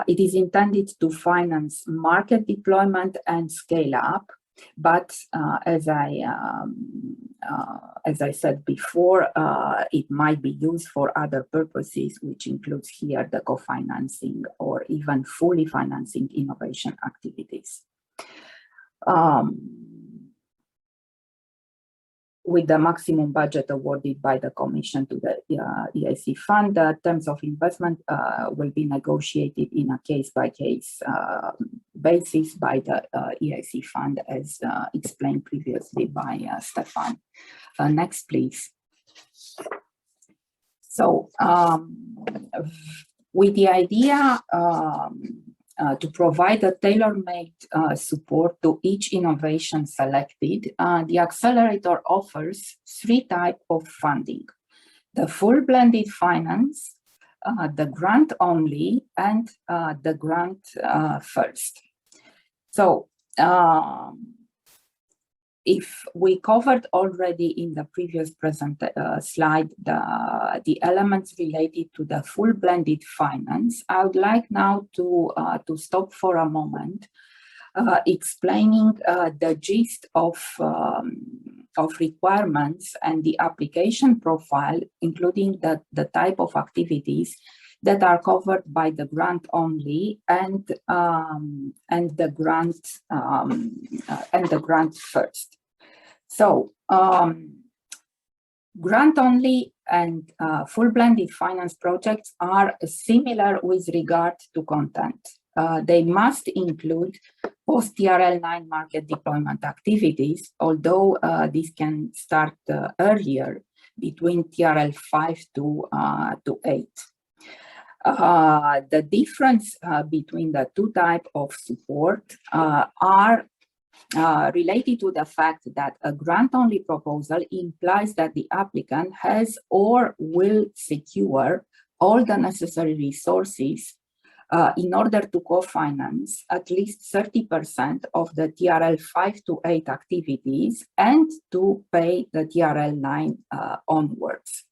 It is intended to finance market deployment and scale up. But as I said before, it might be used for other purposes, which includes here the co-financing or even fully financing innovation activities. With the maximum budget awarded by the Commission to the EIC Fund, the terms of investment will be negotiated in a case-by-case basis by the EIC Fund, as explained previously by Stefan. Next, please. So, with the idea to provide a tailor-made support to each innovation selected, the accelerator offers 3 types of funding: the full blended finance, the grant only, and the grant first. So if we covered already in the previous slide the elements related to the full blended finance, I would like now to stop for a moment explaining the gist of requirements and the application profile, including the type of activities that are covered by the grant only and the grant first. So grant only and full blended finance projects are similar with regard to content. They must include post-TRL9 market deployment activities, although this can start earlier, between TRL5 to 8. The difference between the 2 types of support are related to the fact that a grant-only proposal implies that the applicant has or will secure all the necessary resources in order to co-finance at least 30% of the TRL5 to 8 activities and to pay the TRL9 onwards.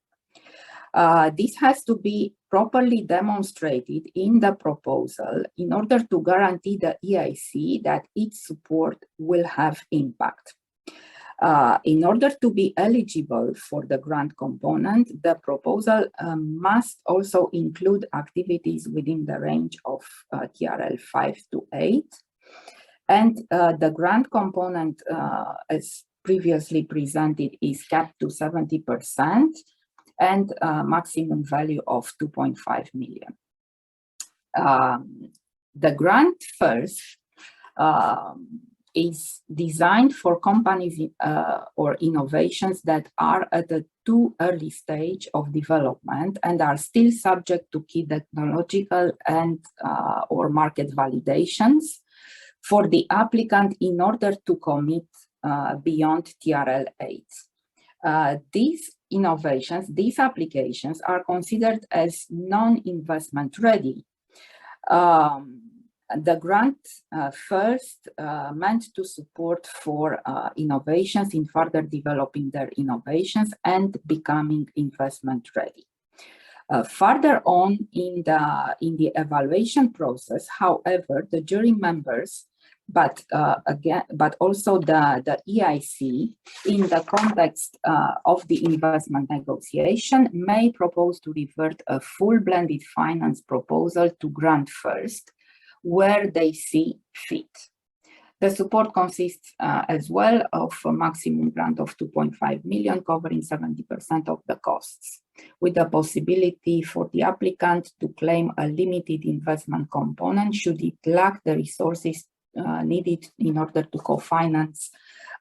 This has to be properly demonstrated in the proposal in order to guarantee the EIC that its support will have impact. In order to be eligible for the grant component, the proposal must also include activities within the range of TRL5 to 8. And the grant component, as previously presented, is capped to 70%. And maximum value of 2.5 million. The grant first is designed for companies or innovations that are at a too early stage of development and are still subject to key technological and or market validations for the applicant in order to commit beyond TRL8. These innovations, these applications are considered as non-investment ready. The grant first meant to support for innovations in further developing their innovations and becoming investment ready. Further on in the evaluation process, however, the jury members, but also the EIC, in the context of the investment negotiation, may propose to revert a full blended finance proposal to grant first, where they see fit. The support consists as well of a maximum grant of 2.5 million, covering 70% of the costs, with the possibility for the applicant to claim a limited investment component should it lack the resources needed in order to co-finance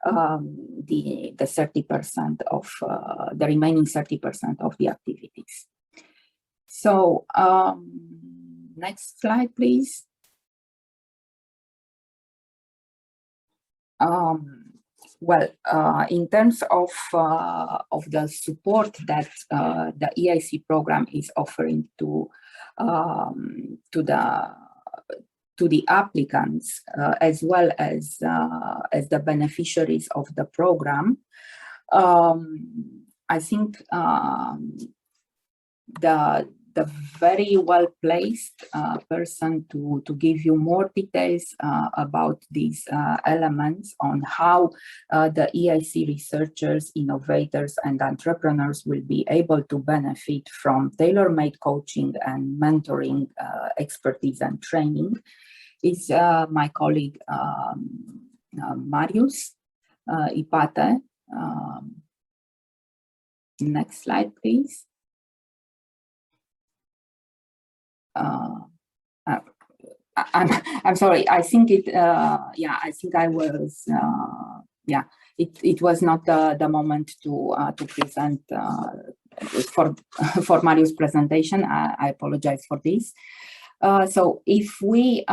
the 30% of the remaining 30% of the activities. So next slide, please. In terms of the support that the EIC program is offering to to the applicants as well as the beneficiaries of the program. I think the very well-placed person to give you more details about these elements on how the EIC researchers, innovators, and entrepreneurs will be able to benefit from tailor-made coaching and mentoring expertise and training is my colleague Marius Ipate. Next slide, please. I'm sorry. I think it. Yeah, I think I was. Yeah, it was not the moment to present for Marius' presentation. I apologize for this. So if we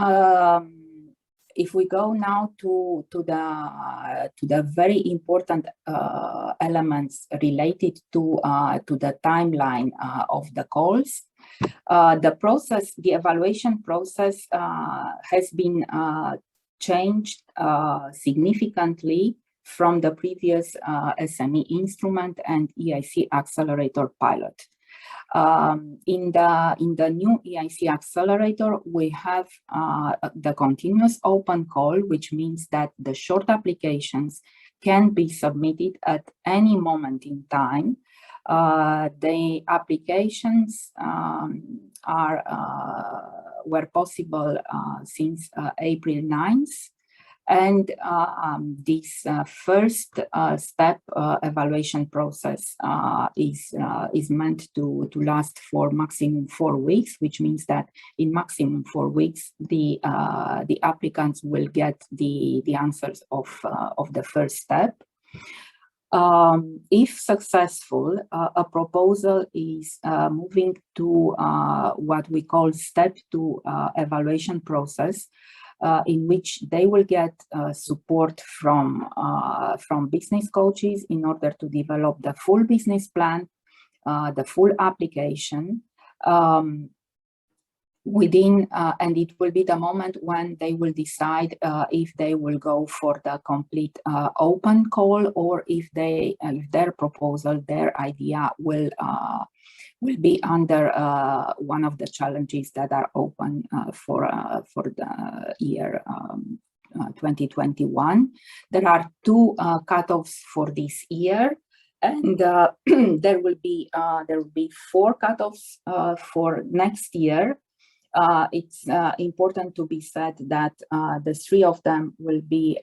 go now to the very important elements related to the timeline of the calls. The evaluation process has been changed significantly from the previous SME instrument and EIC Accelerator pilot. In the new EIC Accelerator, we have the continuous open call, which means that the short applications can be submitted at any moment in time. The applications were possible since April 9th, and this first step evaluation process is meant to last for maximum 4 weeks, which means that in maximum 4 weeks the applicants will get the answers of the first step. If successful, a proposal is moving to what we call step 2 evaluation process, in which they will get support from business coaches in order to develop the full business plan, the full application, and it will be the moment when they will decide if they will go for the complete open call, or if their proposal, their idea will be under one of the challenges that are open for the year 2021. There are 2 cutoffs for this year, and there will be 4 cutoffs for next year. It's important to be said that the 3 of them will be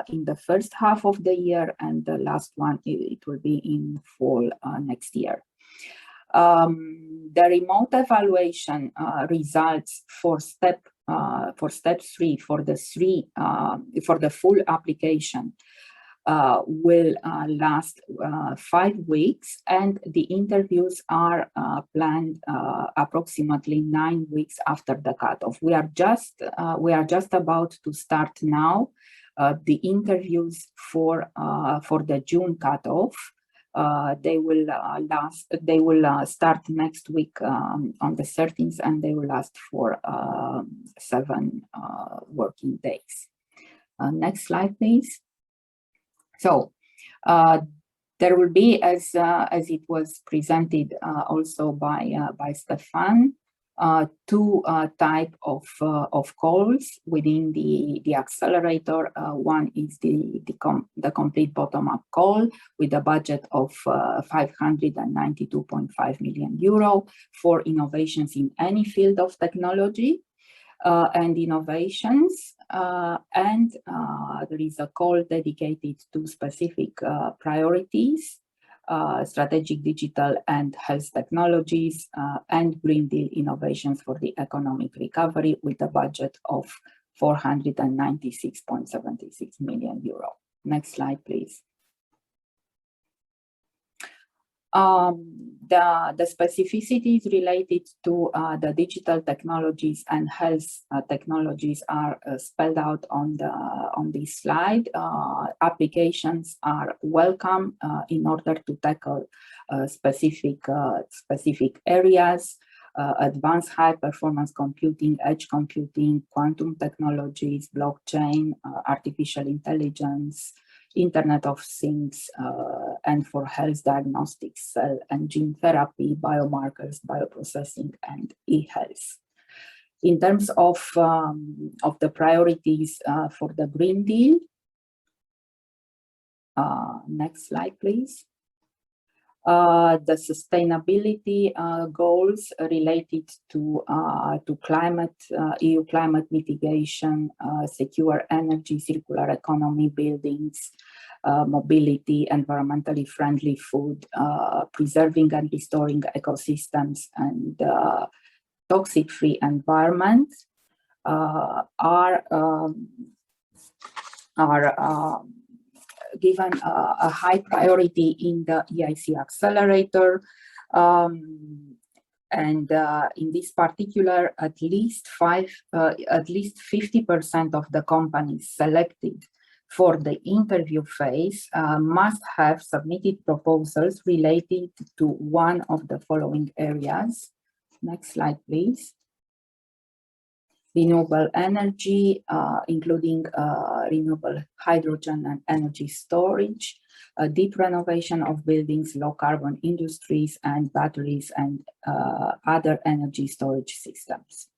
in the first half of the year, and the last one, it will be in fall next year. The remote evaluation results for step 3 for the full application will last 5 weeks, and the interviews are planned approximately 9 weeks after the cutoff. We are just about to start now the interviews for the June cutoff. They will start next week on the 13th, and they will last for 7 working days. Next slide, please. So there will be, as it was presented also by Stefan, 2 type of calls within the accelerator. One is the complete bottom-up call with a budget of 592.5 million euro for innovations in any field of technology and innovations, and there is a call dedicated to specific priorities, strategic digital and health technologies, and Green Deal innovations for the economic recovery, with a budget of 496.76 million euro. Next slide, please. The specificities related to the digital technologies and health technologies are spelled out on this slide. Applications are welcome in order to tackle specific areas. advanced high-performance computing, edge computing, quantum technologies, blockchain, artificial intelligence, Internet of Things, and for health diagnostics, cell and gene therapy, biomarkers, bioprocessing, and e-health. In terms of the priorities for the Green Deal, next slide, please. The sustainability goals related to climate, EU climate mitigation, secure energy, circular economy, buildings, mobility, environmentally friendly food, preserving and restoring ecosystems, and toxic-free environment are given a high priority in the EIC Accelerator, and in this particular, at least 50% of the companies selected for the interview phase must have submitted proposals related to one of the following areas. Next slide, please. Renewable energy, including renewable hydrogen and energy storage, deep renovation of buildings, low carbon industries, and batteries and other energy storage systems.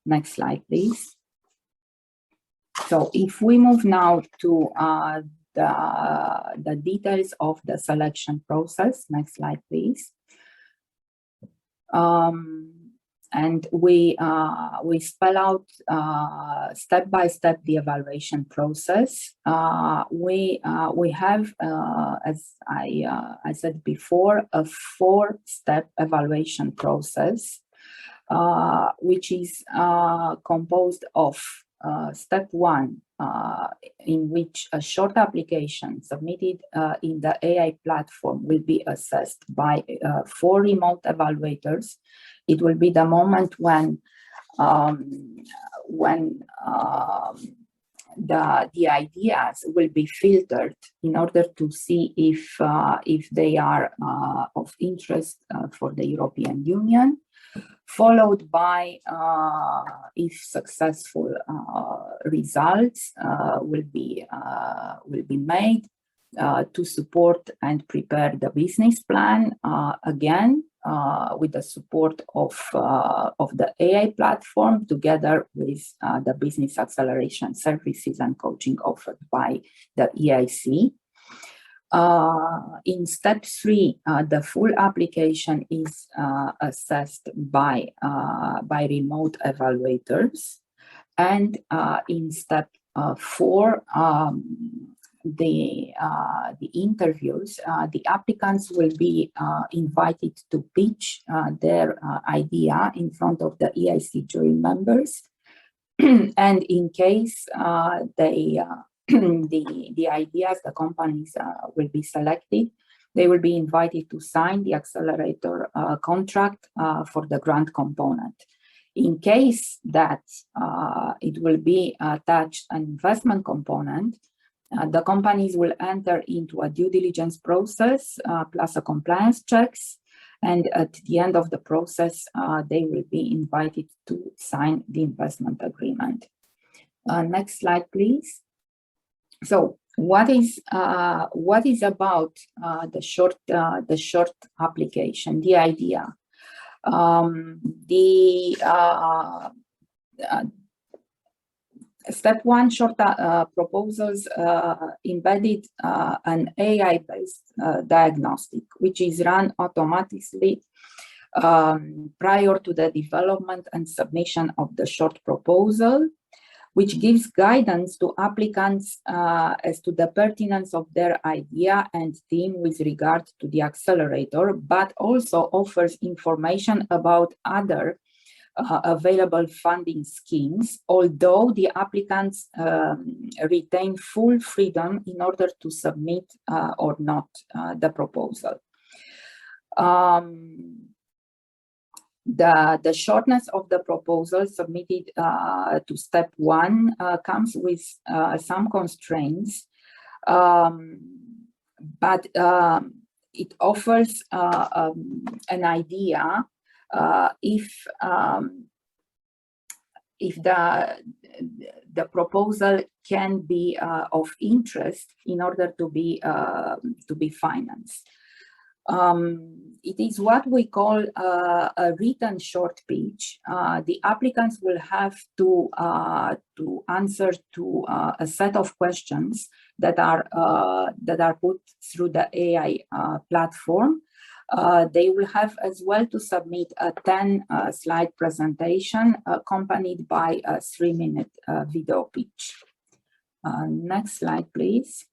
Next slide, please. So if we move now to the details of the selection process, next slide, please. And we spell out step by step the evaluation process. We have, as I said before, a 4-step evaluation process, which is composed of step 1, in which a short application submitted in the AI platform will be assessed by 4 remote evaluators. It will be the moment when the ideas will be filtered in order to see if they are of interest for the European Union, followed by, if successful, results will be made to support and prepare the business plan, again with the support of the AI platform, together with the business acceleration services and coaching offered by the EIC. In step 3, the full application is assessed by remote evaluators, and in step 4, the interviews, the applicants will be invited to pitch their idea in front of the EIC jury members, and in case the ideas, the companies will be selected, they will be invited to sign the accelerator contract for the grant component. In case that it will be attached an investment component, the companies will enter into a due diligence process plus a compliance checks, and at the end of the process, they will be invited to sign the investment agreement. Next slide, please. So, what is about the short application? The idea. Step 1, short proposals embedded an AI-based diagnostic, which is run automatically prior to the development and submission of the short proposal, which gives guidance to applicants as to the pertinence of their idea and theme with regard to the accelerator, but also offers information about other available funding schemes, although the applicants retain full freedom in order to submit or not the proposal. The shortness of the proposal submitted to step 1 comes with some constraints, but it offers an idea if the proposal can be of interest in order to be financed. It is what we call a written short pitch. The applicants will have to answer to a set of questions that are put through the AI platform. They will have as well to submit a 10-slide presentation accompanied by a 3-minute video pitch. Next slide, please.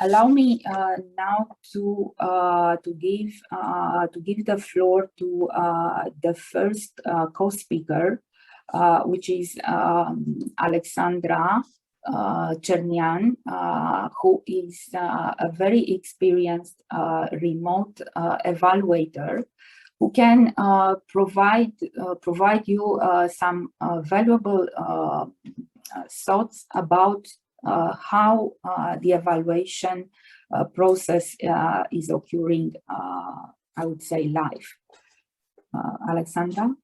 Allow me now to give the floor to the first co-speaker, which is Alexandra Cernian, who is a very experienced remote evaluator, who can provide you some valuable thoughts about how the evaluation process is occurring, I would say, live. Alexandra?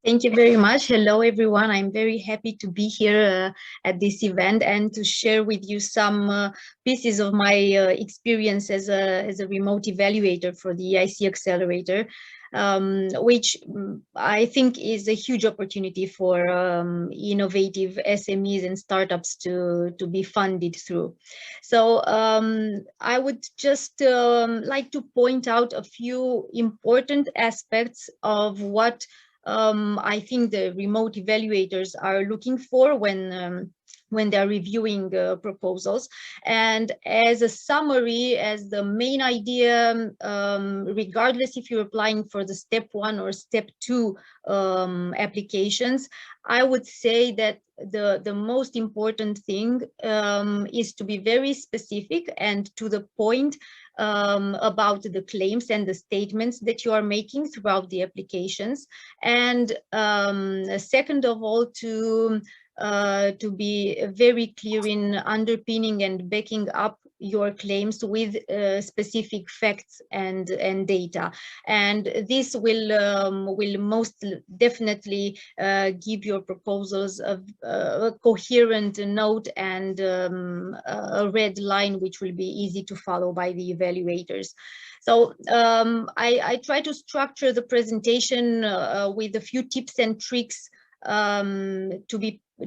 Thank you very much. Hello, everyone. I'm very happy to be here at this event and to share with you some pieces of my experience as a remote evaluator for the EIC Accelerator, which I think is a huge opportunity for innovative SMEs and startups to be funded through. So I would just like to point out a few important aspects of what I think the remote evaluators are looking for when they're reviewing proposals. And as a summary, as the main idea, regardless if you're applying for the step 1 or step 2 applications, I would say that the most important thing is to be very specific and to the point about the claims and the statements that you are making throughout the applications. And second of all, to be very clear in underpinning and backing up your claims with specific facts and data, and this will most definitely give your proposals a coherent note and a red line which will be easy to follow by the evaluators. So I try to structure the presentation with a few tips and tricks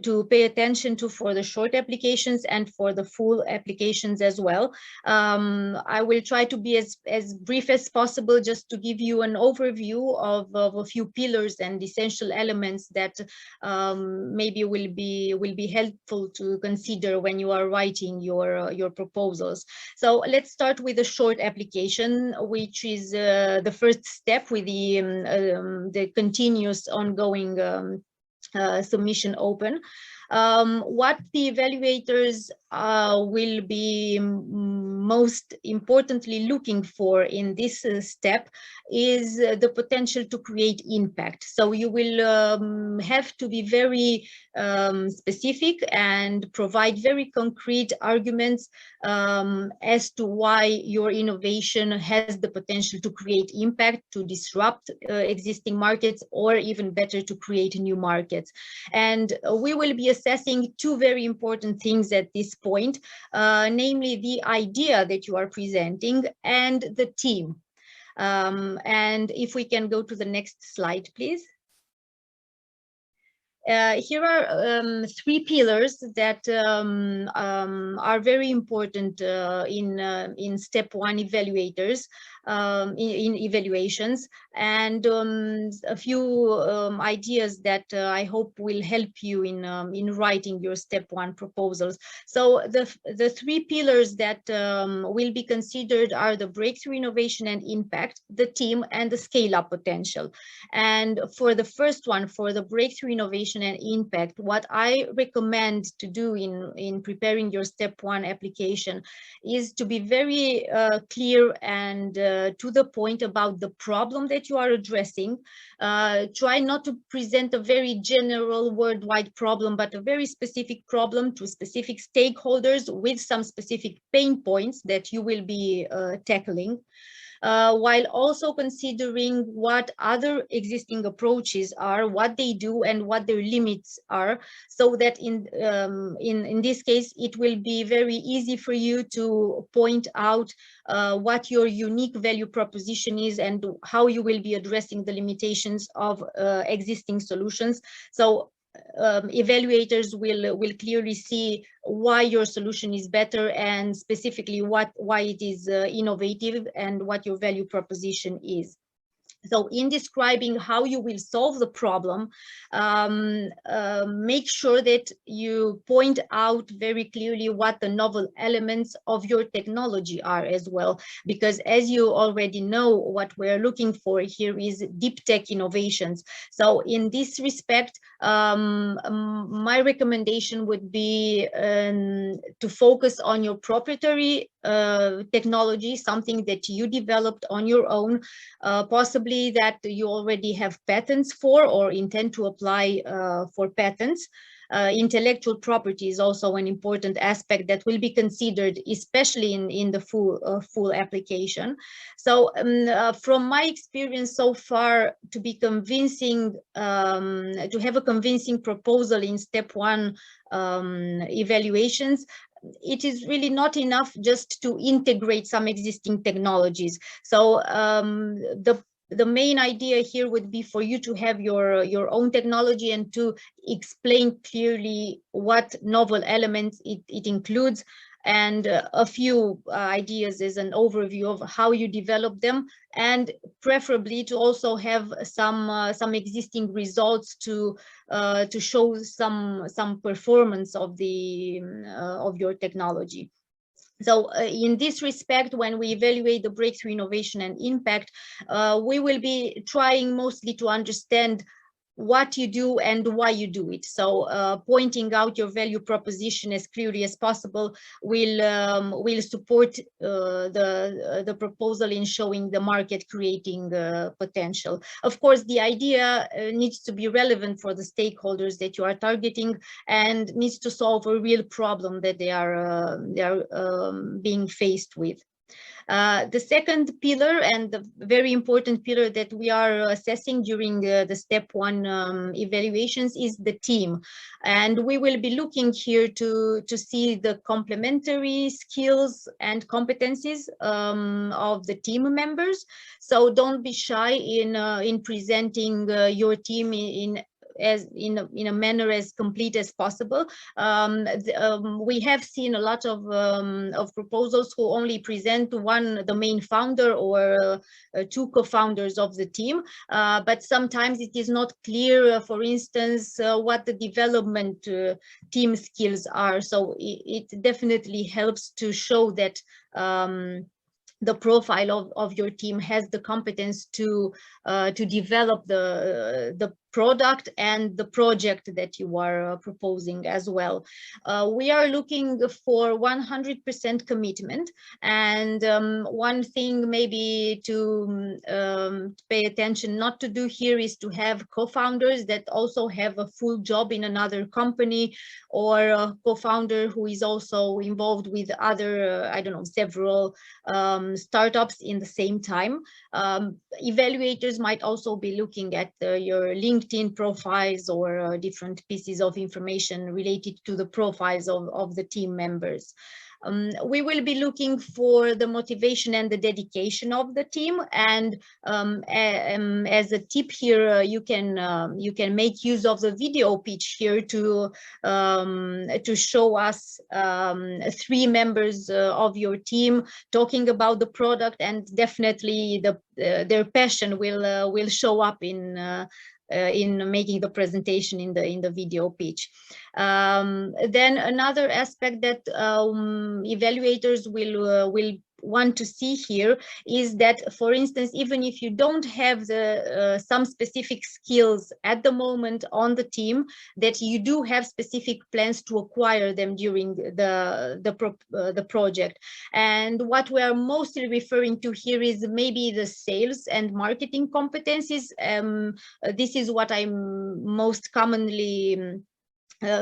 to pay attention to for the short applications and for the full applications as well. I will try to be as brief as possible, just to give you an overview of a few pillars and essential elements that maybe will be helpful to consider when you are writing your proposals. So let's start with a short application, which is the first step with the continuous ongoing submission open. What the evaluators will be most importantly looking for in this step is the potential to create impact. So you will have to be very specific and provide very concrete arguments as to why your innovation has the potential to create impact, to disrupt existing markets, or even better, to create new markets. And we will be assessing two very important things at this point, namely the idea that you are presenting and the team. And if we can go to the next slide, please. Here are three pillars that are very important in step 1 evaluators, in evaluations, and a few ideas that I hope will help you in writing your step 1 proposals. So the three pillars that will be considered are the breakthrough innovation and impact, the team, and the scale-up potential. And for the first one, for the breakthrough innovation and impact, what I recommend to do in preparing your step 1 application is to be very clear and to the point about the problem that you are addressing. Try not to present a very general worldwide problem, but a very specific problem to specific stakeholders with some specific pain points that you will be tackling. while also considering what other existing approaches are, what they do, and what their limits are, so that in this case, it will be very easy for you to point out what your unique value proposition is and how you will be addressing the limitations of existing solutions. So evaluators will clearly see why your solution is better, and specifically why it is innovative and what your value proposition is. So in describing how you will solve the problem, make sure that you point out very clearly what the novel elements of your technology are as well, because as you already know, what we're looking for here is deep tech innovations. So in this respect, my recommendation would be to focus on your proprietary technology, something that you developed on your own, possibly that you already have patents for or intend to apply for patents. Intellectual property is also an important aspect that will be considered, especially in the full application. So from my experience so far, to be convincing, to have a convincing proposal in step 1 evaluations, it is really not enough just to integrate some existing technologies. So the main idea here would be for you to have your own technology and to explain clearly what novel elements it includes, and a few ideas as an overview of how you develop them, and preferably to also have some existing results to show some performance of your technology. So in this respect, when we evaluate the breakthrough innovation and impact, we will be trying mostly to understand what you do and why you do it. So pointing out your value proposition as clearly as possible will support the proposal in showing the market creating potential. Of course, the idea needs to be relevant for the stakeholders that you are targeting and needs to solve a real problem that they are being faced with. The second pillar, and the very important pillar that we are assessing during the step 1 evaluations, is the team. And we will be looking here to see the complementary skills and competencies of the team members. So don't be shy in presenting your team in a manner as complete as possible. We have seen a lot of proposals who only present the main founder or 2 co-founders of the team, but sometimes it is not clear, for instance, what the development team skills are. So it definitely helps to show that the profile of your team has the competence to develop the product and the project that you are proposing as well. We are looking for 100% commitment, and one thing maybe to pay attention not to do here is to have co-founders that also have a full job in another company, or a co-founder who is also involved with other, I don't know, several startups in the same time. Evaluators might also be looking at your LinkedIn profiles or different pieces of information related to the profiles of the team members. We will be looking for the motivation and the dedication of the team, and as a tip here, you can make use of the video pitch here to show us 3 members of your team talking about the product, and definitely their passion will show up in making the presentation in the video pitch. Then another aspect that evaluators will want to see here is that, for instance, even if you don't have some specific skills at the moment on the team, that you do have specific plans to acquire them during the project. And what we are mostly referring to here is maybe the sales and marketing competencies. This is what I'm most commonly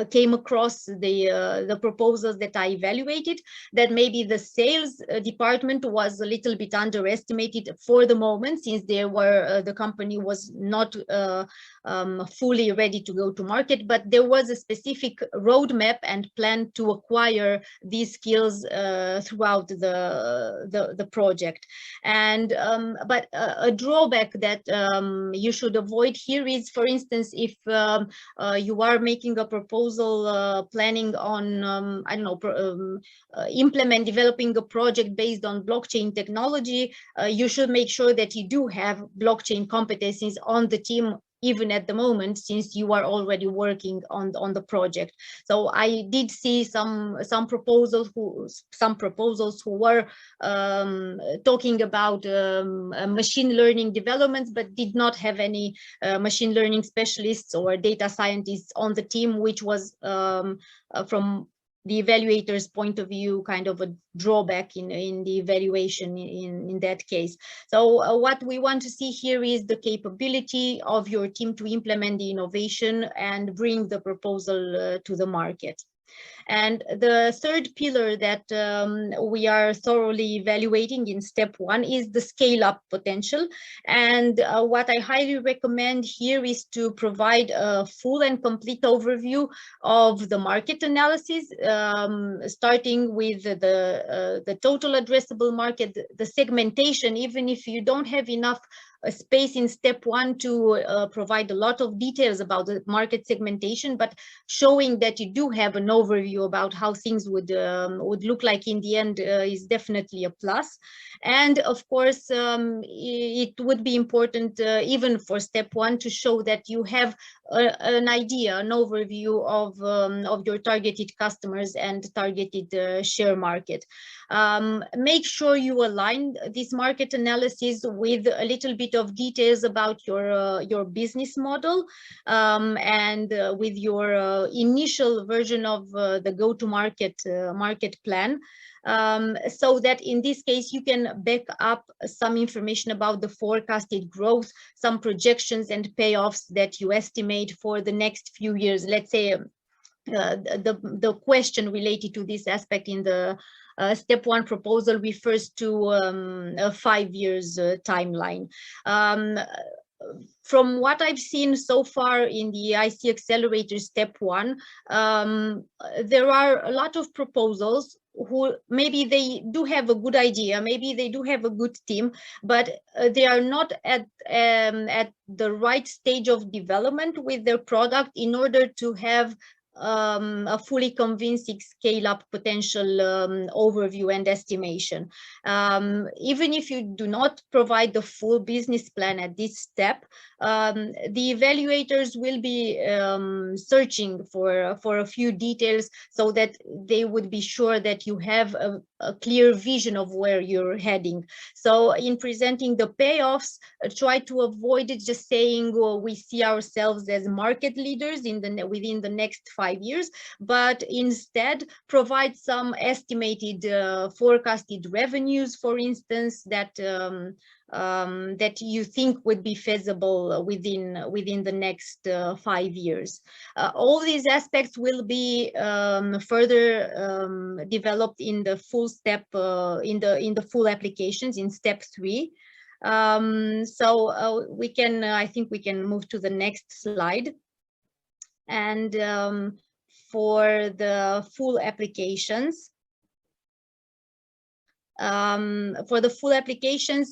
came across the proposals that I evaluated, that maybe the sales department was a little bit underestimated for the moment, since the company was not fully ready to go to market, but there was a specific roadmap and plan to acquire these skills throughout the project. And but a drawback that you should avoid here is, for instance, if you are making a proposal planning on, I don't know, developing a project based on blockchain technology, you should make sure that you do have blockchain competencies on the team, even at the moment, since you are already working on the project. So I did see some proposals who were talking about machine learning developments, but did not have any machine learning specialists or data scientists on the team, which was from the evaluator's point of view kind of a drawback in the evaluation in that case. So what we want to see here is the capability of your team to implement the innovation and bring the proposal to the market. And the third pillar that we are thoroughly evaluating in step 1 is the scale-up potential. And what I highly recommend here is to provide a full and complete overview of the market analysis, starting with the total addressable market, the segmentation, even if you don't have enough space in step 1 to provide a lot of details about the market segmentation, but showing that you do have an overview about how things would look like in the end is definitely a plus. And of course, it would be important even for step 1 to show that you have an idea, an overview of your targeted customers and targeted share market. Make sure you align this market analysis with a little bit of details about your business model and with your initial version of the go-to-market market plan. So that in this case you can back up some information about the forecasted growth, some projections and payoffs that you estimate for the next few years. Let's say the question related to this aspect in the step 1 proposal refers to a 5 years timeline. From what I've seen so far in the EIC Accelerator step 1, there are a lot of proposals who maybe they do have a good idea, maybe they do have a good team, but they are not at the right stage of development with their product in order to have a fully convincing scale-up potential overview and estimation. Even if you do not provide the full business plan at this step, the evaluators will be searching for a few details so that they would be sure that you have a clear vision of where you're heading. So in presenting the payoffs, try to avoid it just saying, well, we see ourselves as market leaders within the next 5 years, but instead provide some estimated forecasted revenues, for instance, that that you think would be feasible within the next 5 years. All these aspects will be further developed in the full step in the full applications in step 3. So we can, I think we can move to the next slide. And for the full applications,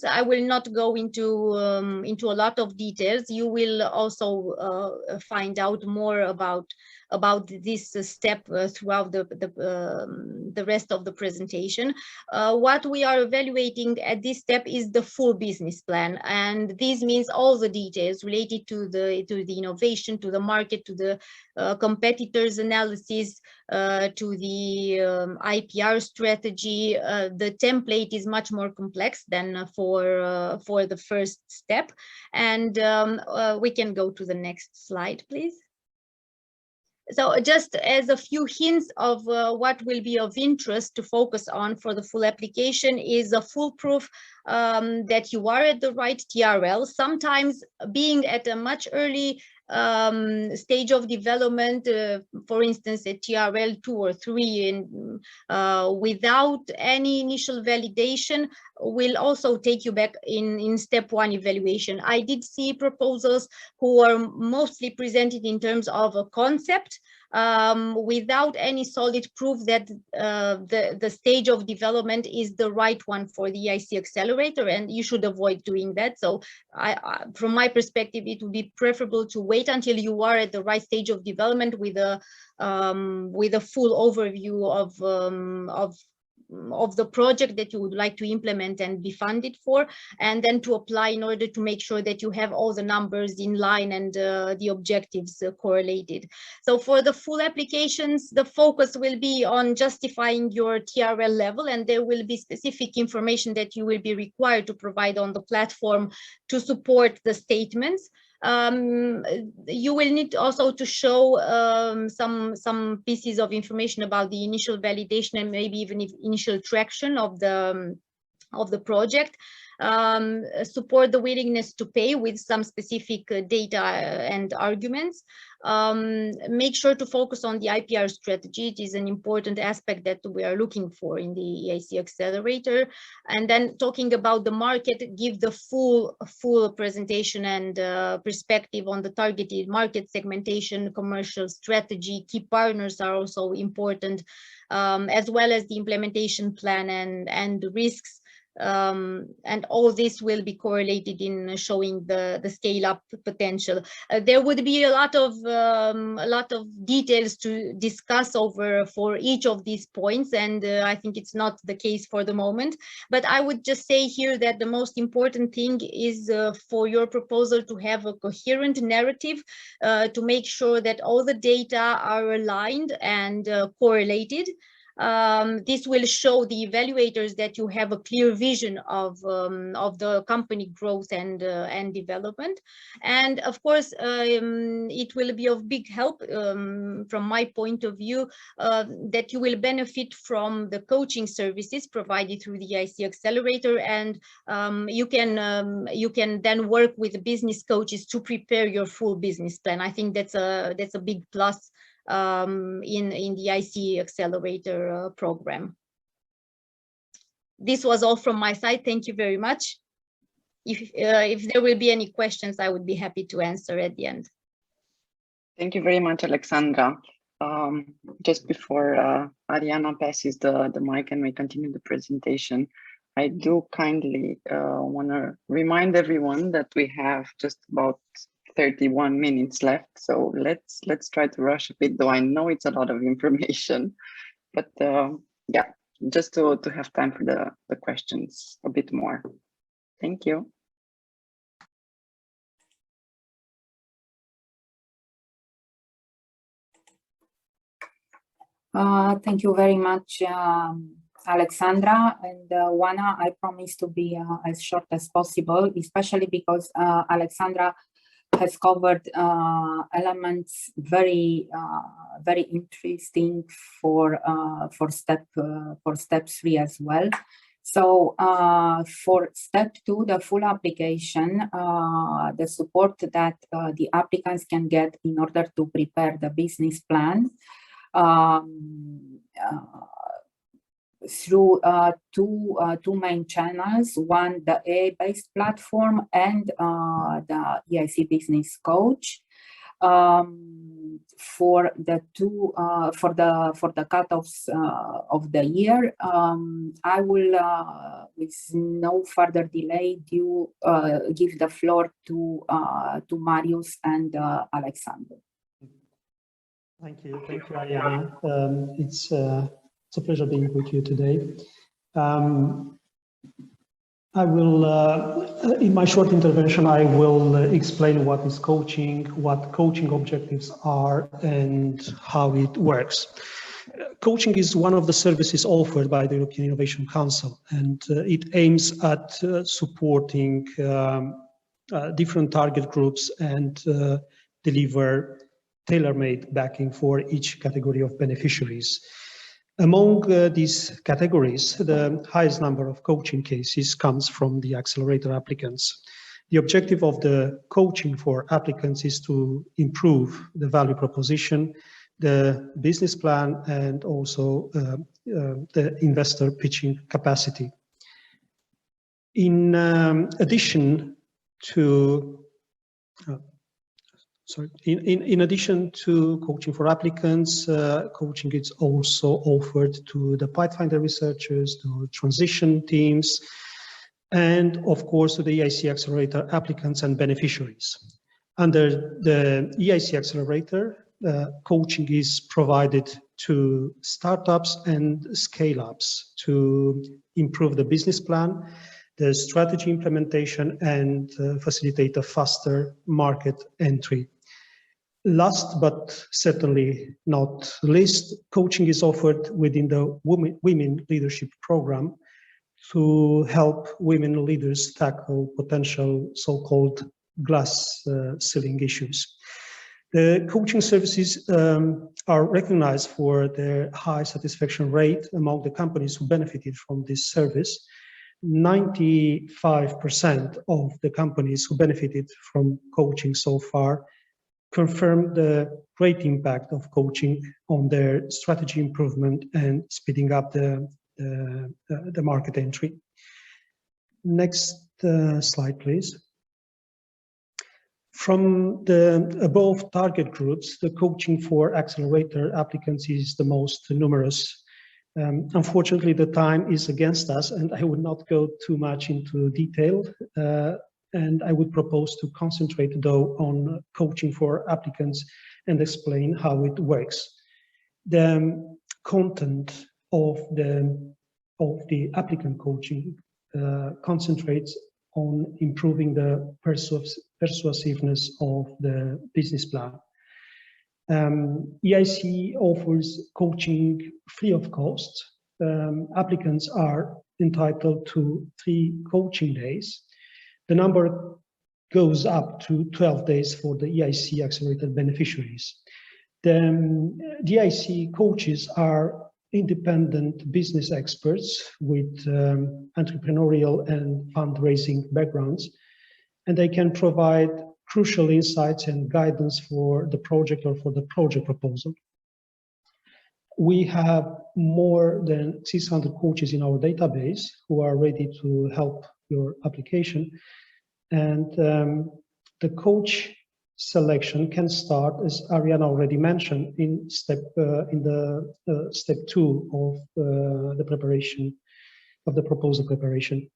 I will not go into a lot of details. You will also find out more about this step throughout the rest of the presentation. What we are evaluating at this step is the full business plan, and this means all the details related to the innovation, to the market, to the competitors analysis, to the IPR strategy. The template is much more complex than for the first step, and we can go to the next slide, please. So just as a few hints of what will be of interest to focus on for the full application is a full proof that you are at the right TRL. Sometimes being at a much early stage of development, for instance, at TRL 2 or 3, and without any initial validation, will also take you back in step 1 evaluation. I did see proposals who are mostly presented in terms of a concept, without any solid proof that the stage of development is the right one for the EIC Accelerator, and you should avoid doing that. So from my perspective, it would be preferable to wait until you are at the right stage of development with a full overview of the project that you would like to implement and be funded for, and then to apply in order to make sure that you have all the numbers in line and the objectives correlated. So for the full applications, the focus will be on justifying your TRL level, and there will be specific information that you will be required to provide on the platform to support the statements. You will need also to show some pieces of information about the initial validation and maybe even initial traction of the project. Support the willingness to pay with some specific data and arguments. Make sure to focus on the IPR strategy. It is an important aspect that we are looking for in the EIC Accelerator. And then talking about the market, give the full presentation and perspective on the targeted market segmentation, commercial strategy. Key partners are also important, as well as the implementation plan and the risks. And all this will be correlated in showing the scale-up potential. There would be a lot of details to discuss over for each of these points, and I think it's not the case for the moment. But I would just say here that the most important thing is for your proposal to have a coherent narrative, to make sure that all the data are aligned and correlated. This will show the evaluators that you have a clear vision of the company growth and development. And of course, it will be of big help from my point of view that you will benefit from the coaching services provided through the EIC Accelerator, and you can then work with the business coaches to prepare your full business plan. I think that's a big plus in the EIC Accelerator program. This was all from my side. Thank you very much. If there will be any questions, I would be happy to answer at the end. Thank you very much, Alexandra. Just before Ariana passes the mic and we continue the presentation, I do kindly want to remind everyone that we have just about 31 minutes left, so let's try to rush a bit, though I know it's a lot of information, but yeah, just to have time for the questions a bit more. Thank you. Thank you very much, Alexandra and Oana. I promise to be as short as possible, especially because Alexandra has covered elements very interesting for step 3 as well. So for step 2, the full application, the support that the applicants can get in order to prepare the business plan through two main channels, one the AI-based platform and the EIC Business Coach. For the cutoffs of the year, I will, with no further delay, give the floor to Marius and Alexander. Thank you, Ariana. It's a pleasure being with you today. I will, in my short intervention, I will explain what is coaching, what coaching objectives are, and how it works. Coaching is one of the services offered by the European Innovation Council, and it aims at supporting different target groups and deliver tailor-made backing for each category of beneficiaries. Among these categories, the highest number of coaching cases comes from the accelerator applicants. The objective of the coaching for applicants is to improve the value proposition, the business plan, and also the investor pitching capacity. In addition to in addition to coaching for applicants, coaching is also offered to the Pathfinder researchers, to transition teams, and of course to the EIC Accelerator applicants and beneficiaries. Under the EIC Accelerator, coaching is provided to startups and scale-ups to improve the business plan, the strategy implementation, and facilitate a faster market entry. Last but certainly not least, coaching is offered within the Women Leadership Program to help women leaders tackle potential so-called glass ceiling issues. The coaching services are recognized for their high satisfaction rate among the companies who benefited from this service. 95% of the companies who benefited from coaching so far confirmed the great impact of coaching on their strategy improvement and speeding up the market entry. Next slide, please. From the above target groups, the coaching for accelerator applicants is the most numerous. Unfortunately, the time is against us, and I would not go too much into detail. And I would propose to concentrate, though, on coaching for applicants and explain how it works. The content of the applicant coaching concentrates on improving the persuasiveness of the business plan. EIC offers coaching free of cost. Applicants are entitled to 3 coaching days. The number goes up to 12 days for the EIC Accelerator beneficiaries. The EIC coaches are independent business experts with entrepreneurial and fundraising backgrounds, and they can provide crucial insights and guidance for the project or for the project proposal. We have more than 600 coaches in our database who are ready to help your application, and the coach selection can start, as Ariana already mentioned, in step 2 of the preparation of the proposal preparation.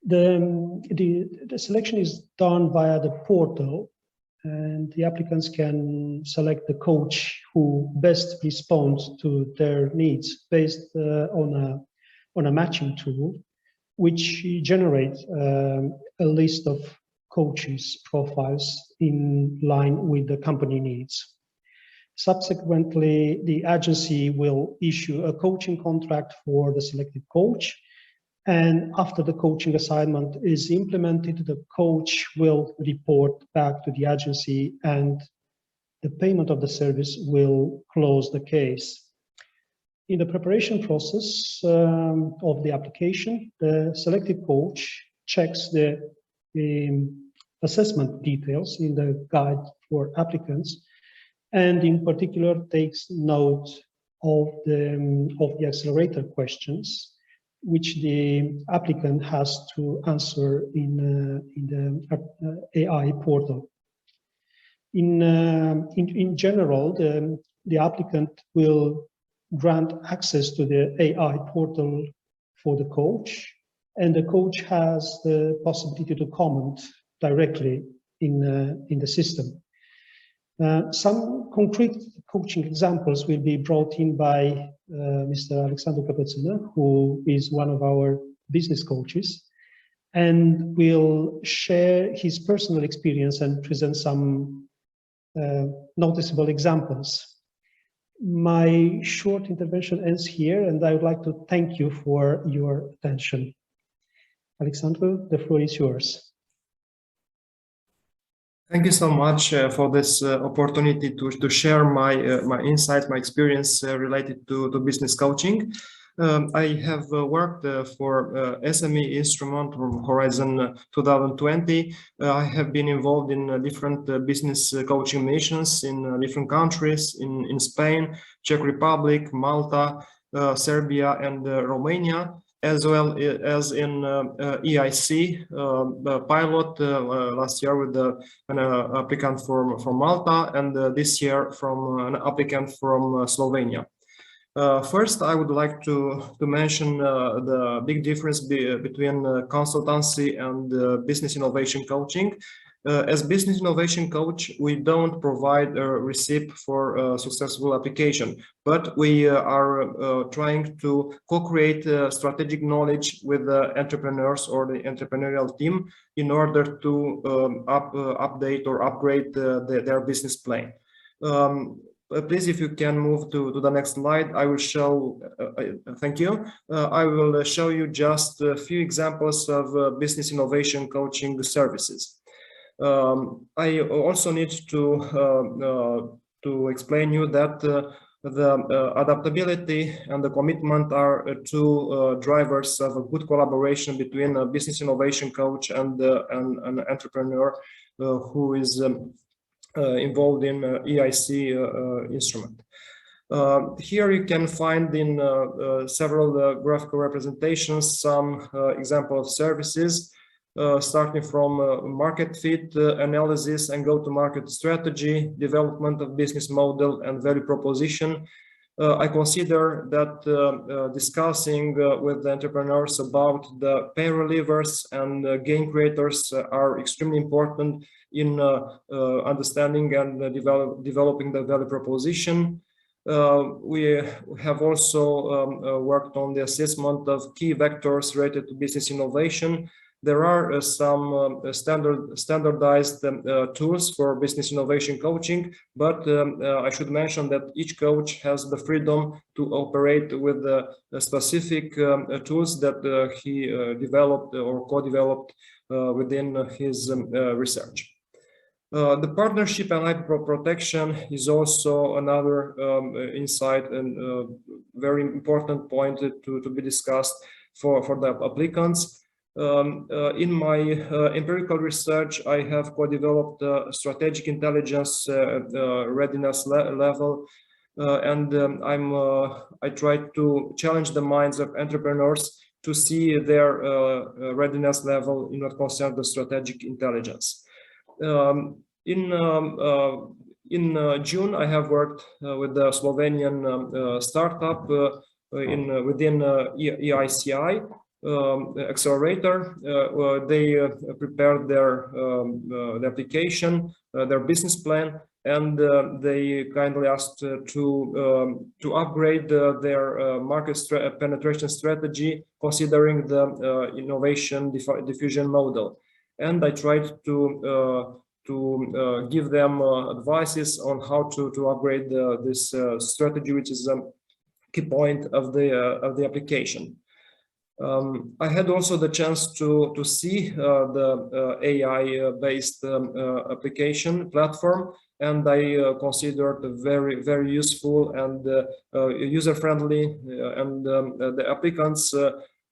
The selection is done via the portal, and the applicants can select the coach who best responds to their needs based on a matching tool, which generates a list of coaches' profiles in line with the company needs. Subsequently, the agency will issue a coaching contract for the selected coach, and after the coaching assignment is implemented, the coach will report back to the agency, and the payment of the service will close the case. In the preparation process of the application, the selected coach checks the assessment details in the guide for applicants, and in particular takes note of the accelerator questions, which the applicant has to answer in the AI portal. In general, the applicant will grant access to the AI portal for the coach, and the coach has the possibility to comment directly in the system. Some concrete coaching examples will be brought in by Mr. Alexandru Căpățână, who is one of our business coaches, and will share his personal experience and present some noticeable examples. My short intervention ends here, and I would like to thank you for your attention. Alexandru, the floor is yours. Thank you so much for this opportunity to share my insights, my experience related to business coaching. I have worked for SME instrument from Horizon 2020. I have been involved in different business coaching missions in different countries, in Spain, Czech Republic, Malta, Serbia, and Romania, as well as in EIC pilot last year with an applicant from Malta, and this year from an applicant from Slovenia. First, I would like to mention the big difference between consultancy and business innovation coaching. As business innovation coach, we don't provide a receipt for a successful application, but we are trying to co-create strategic knowledge with the entrepreneurs or the entrepreneurial team in order to update or upgrade their business plan. Please, if you can move to the next slide, I will show, thank you. I will show you just a few examples of business innovation coaching services. I also need to explain you that the adaptability and the commitment are two drivers of a good collaboration between a business innovation coach and an entrepreneur who is involved in EIC instrument. Here you can find in several graphical representations some example of services, starting from market fit analysis and go-to-market strategy, development of business model and value proposition. I consider that discussing with the entrepreneurs about the pain relievers and gain creators are extremely important in understanding and developing the value proposition. We have also worked on the assessment of key vectors related to business innovation. There are some standardized tools for business innovation coaching, but I should mention that each coach has the freedom to operate with the specific tools that he developed or co-developed within his research. The partnership and IP protection is also another insight and very important point to be discussed for the applicants. In my empirical research, I have co-developed strategic intelligence readiness level, and I try to challenge the minds of entrepreneurs to see their readiness level in what concerns the strategic intelligence. In June, I have worked with the Slovenian startup within EIC Accelerator. They prepared their application, their business plan, and they kindly asked to upgrade their market penetration strategy, considering the innovation diffusion model. And I tried to give them advices on how to upgrade this strategy, which is a key point of the application. I had also the chance to see the AI-based application platform, and I considered it very useful and user-friendly, and the applicants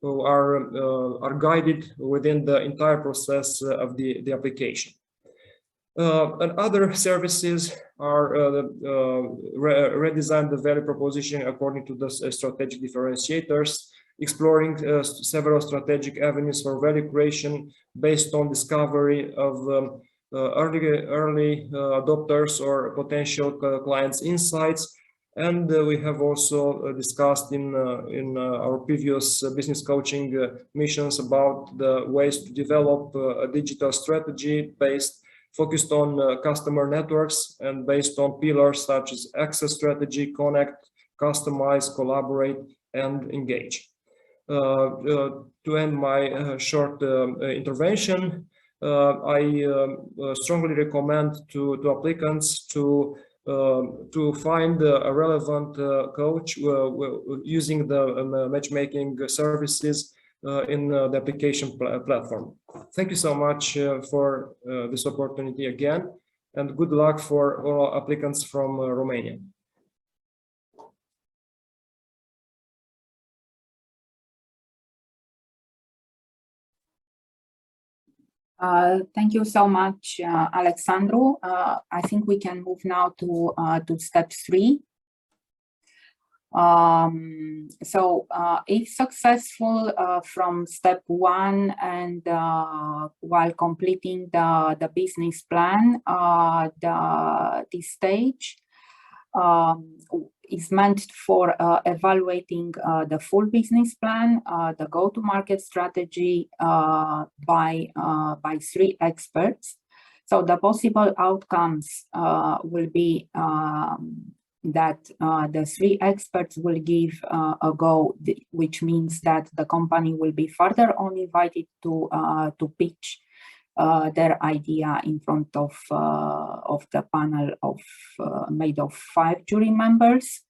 who are guided within the entire process of the application. And other services are redesign the value proposition according to the strategic differentiators, exploring several strategic avenues for value creation based on discovery of early adopters or potential clients' insights. And we have also discussed in our previous business coaching missions about the ways to develop a digital strategy focused on customer networks and based on pillars such as access strategy, connect, customize, collaborate, and engage. To end my short intervention, I strongly recommend to applicants to find a relevant coach using the matchmaking services in the application platform. Thank you so much for this opportunity again, and good luck for all applicants from Romania. Thank you so much, Alexandru. I think we can move now to step 3. If successful from step 1 and while completing the business plan, this stage is meant for evaluating the full business plan, the go-to-market strategy by 3 experts. So the possible outcomes will be that the 3 experts will give a go, which means that the company will be further on invited to pitch their idea in front of the panel made of 5 jury members,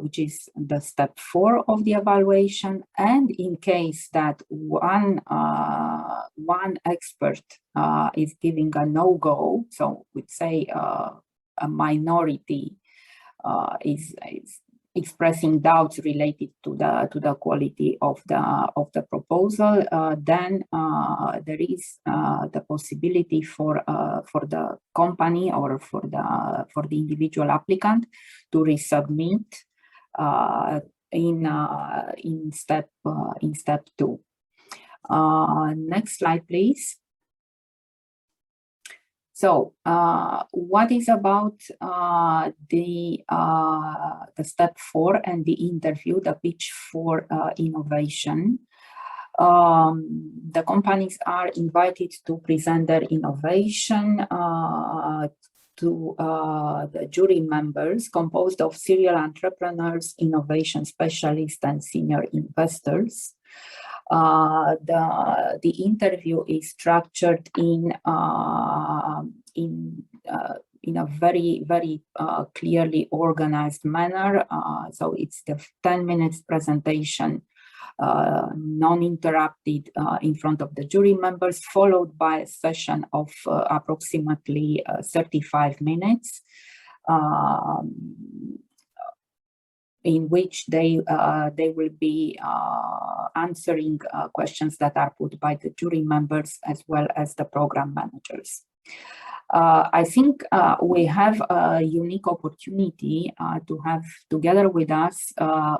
which is the step 4 of the evaluation. And in case that one expert is giving a no-go, so we'd say a minority is expressing doubts related to the quality of the proposal, then there is the possibility for the company or for the individual applicant to resubmit in step 2. Next slide, please. So, what is about the step 4 and the interview, the pitch for innovation? The companies are invited to present their innovation to the jury members composed of serial entrepreneurs, innovation specialists, and senior investors. The interview is structured in a very clearly organized manner. So it's the 10 minutes presentation, non-interrupted, in front of the jury members, followed by a session of approximately 35 minutes. In which they will be answering questions that are put by the jury members as well as the program managers. I think we have a unique opportunity to have together with us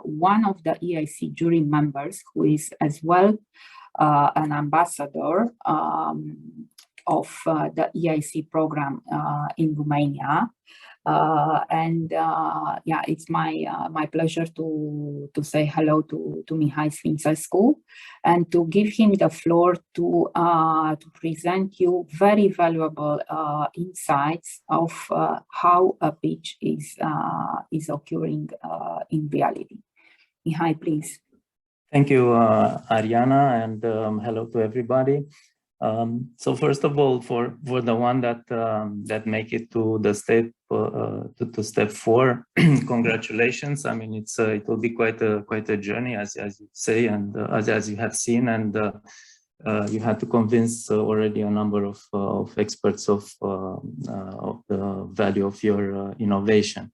one of the EIC jury members who is as well an ambassador of the EIC program in Romania. Yeah, it's my pleasure to say hello to Mihai Sfințescu and to give him the floor to present you very valuable insights of how a pitch is occurring in reality. Mihai, please. Thank you, Ariana, and hello to everybody. So first of all, for the one that make it to the step to step 4, congratulations. I mean, it will be quite a journey, as you say, and as you have seen, and you had to convince already a number of experts of the value of your innovation.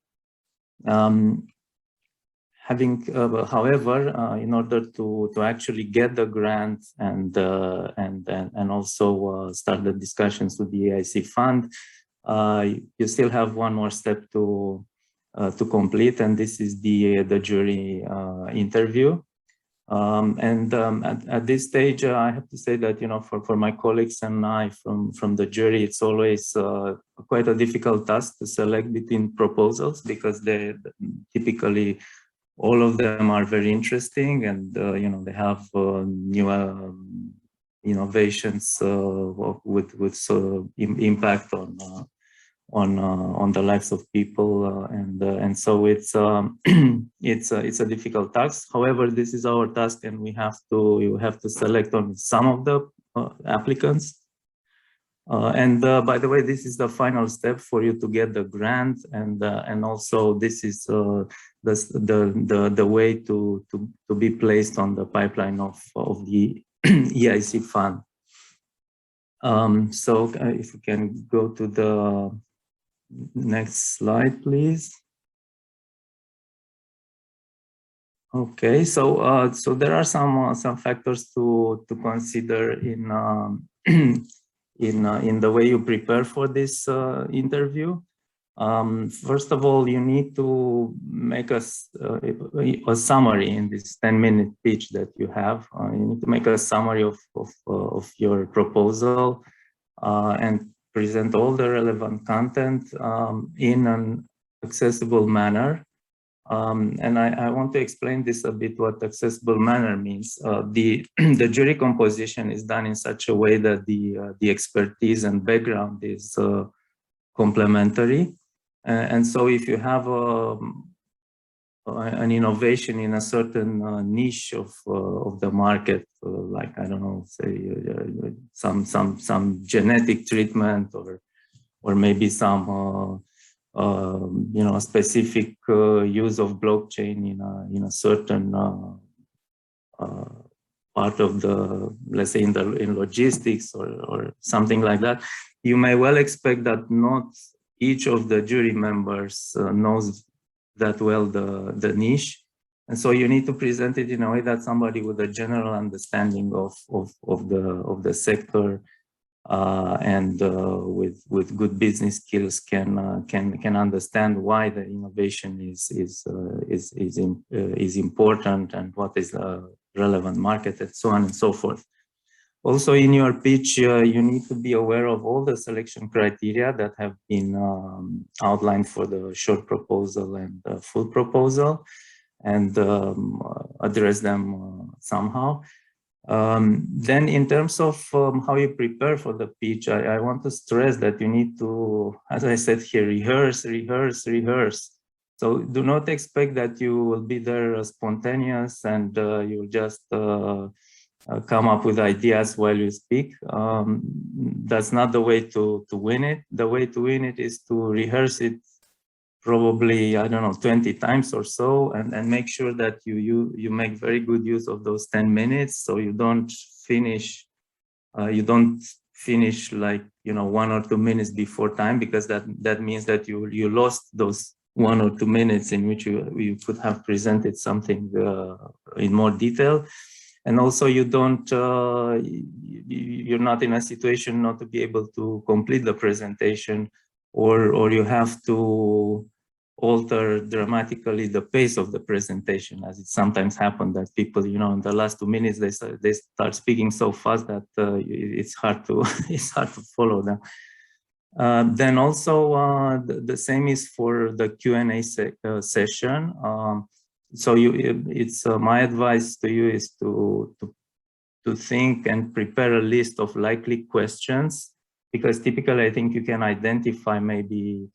However, in order to actually get the grant and also start the discussions with the EIC Fund, you still have one more step to complete, and this is the jury interview. At this stage, I have to say that, you know, for my colleagues and I from the jury, it's always quite a difficult task to select between proposals, because they typically all of them are very interesting, and you know, they have new innovations with impact on the lives of people, and so it's a difficult task. However, this is our task, and you have to select on some of the applicants. By the way, this is the final step for you to get the grant, and also this is the way to be placed on the pipeline of the EIC Fund. So if we can go to the next slide, please. Okay, so so there are some factors to consider in the way you prepare for this interview. First of all, you need to make a summary in this 10-minute pitch that you have. You need to make a summary of your proposal and present all the relevant content in an accessible manner. And I want to explain this a bit, what accessible manner means. The jury composition is done in such a way that the expertise and background is complementary. And so if you have an innovation in a certain niche of the market, like, I don't know, say some genetic treatment or maybe some specific use of blockchain in a certain part of the, let's say, in logistics or something like that, you may well expect that not each of the jury members knows that well the niche. And so you need to present it in a way that somebody with a general understanding of the sector and with good business skills can understand why the innovation is important and what is the relevant market, and so on and so forth. Also, in your pitch, you need to be aware of all the selection criteria that have been outlined for the short proposal and the full proposal, and address them somehow. Then in terms of how you prepare for the pitch, I want to stress that you need to, as I said here, rehearse. So do not expect that you will be there spontaneous and you'll just come up with ideas while you speak. That's not the way to win it. The way to win it is to rehearse it probably, I don't know, 20 times or so, and make sure that you make very good use of those 10 minutes, so you don't finish like, 1 or 2 minutes before time, because that means that you lost those 1 or 2 minutes in which you could have presented something in more detail. And also you're not in a situation not to be able to complete the presentation, or you have to alter dramatically the pace of the presentation, as it sometimes happens that people, in the last 2 minutes, they start speaking so fast that it's hard to follow them. Then also the same is for the Q&A session. So it's my advice to you is to think and prepare a list of likely questions, because typically I think you can identify maybe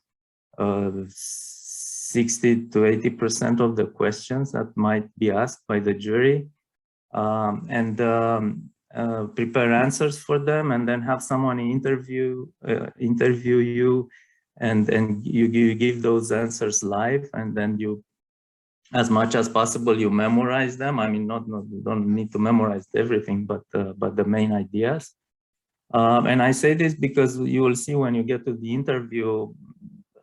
60 to 80% of the questions that might be asked by the jury, and prepare answers for them, and then have someone interview you, and you give those answers live, and then you, as much as possible, you memorize them. I mean, you don't need to memorize everything, but the main ideas. And I say this because you will see when you get to the interview,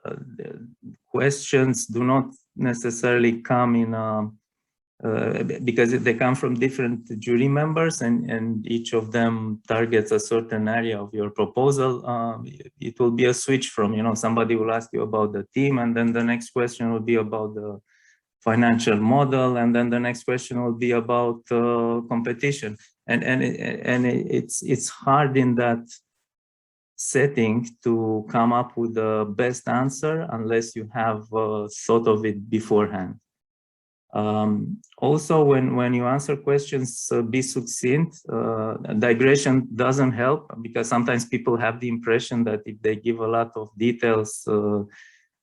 the questions do not necessarily come in because they come from different jury members, and each of them targets a certain area of your proposal. It will be a switch from, somebody will ask you about the team, and then the next question will be about the financial model, and then the next question will be about competition, and it's hard in that setting to come up with the best answer unless you have thought of it beforehand. Also, when you answer questions, be succinct. Digression doesn't help, because sometimes people have the impression that if they give a lot of details,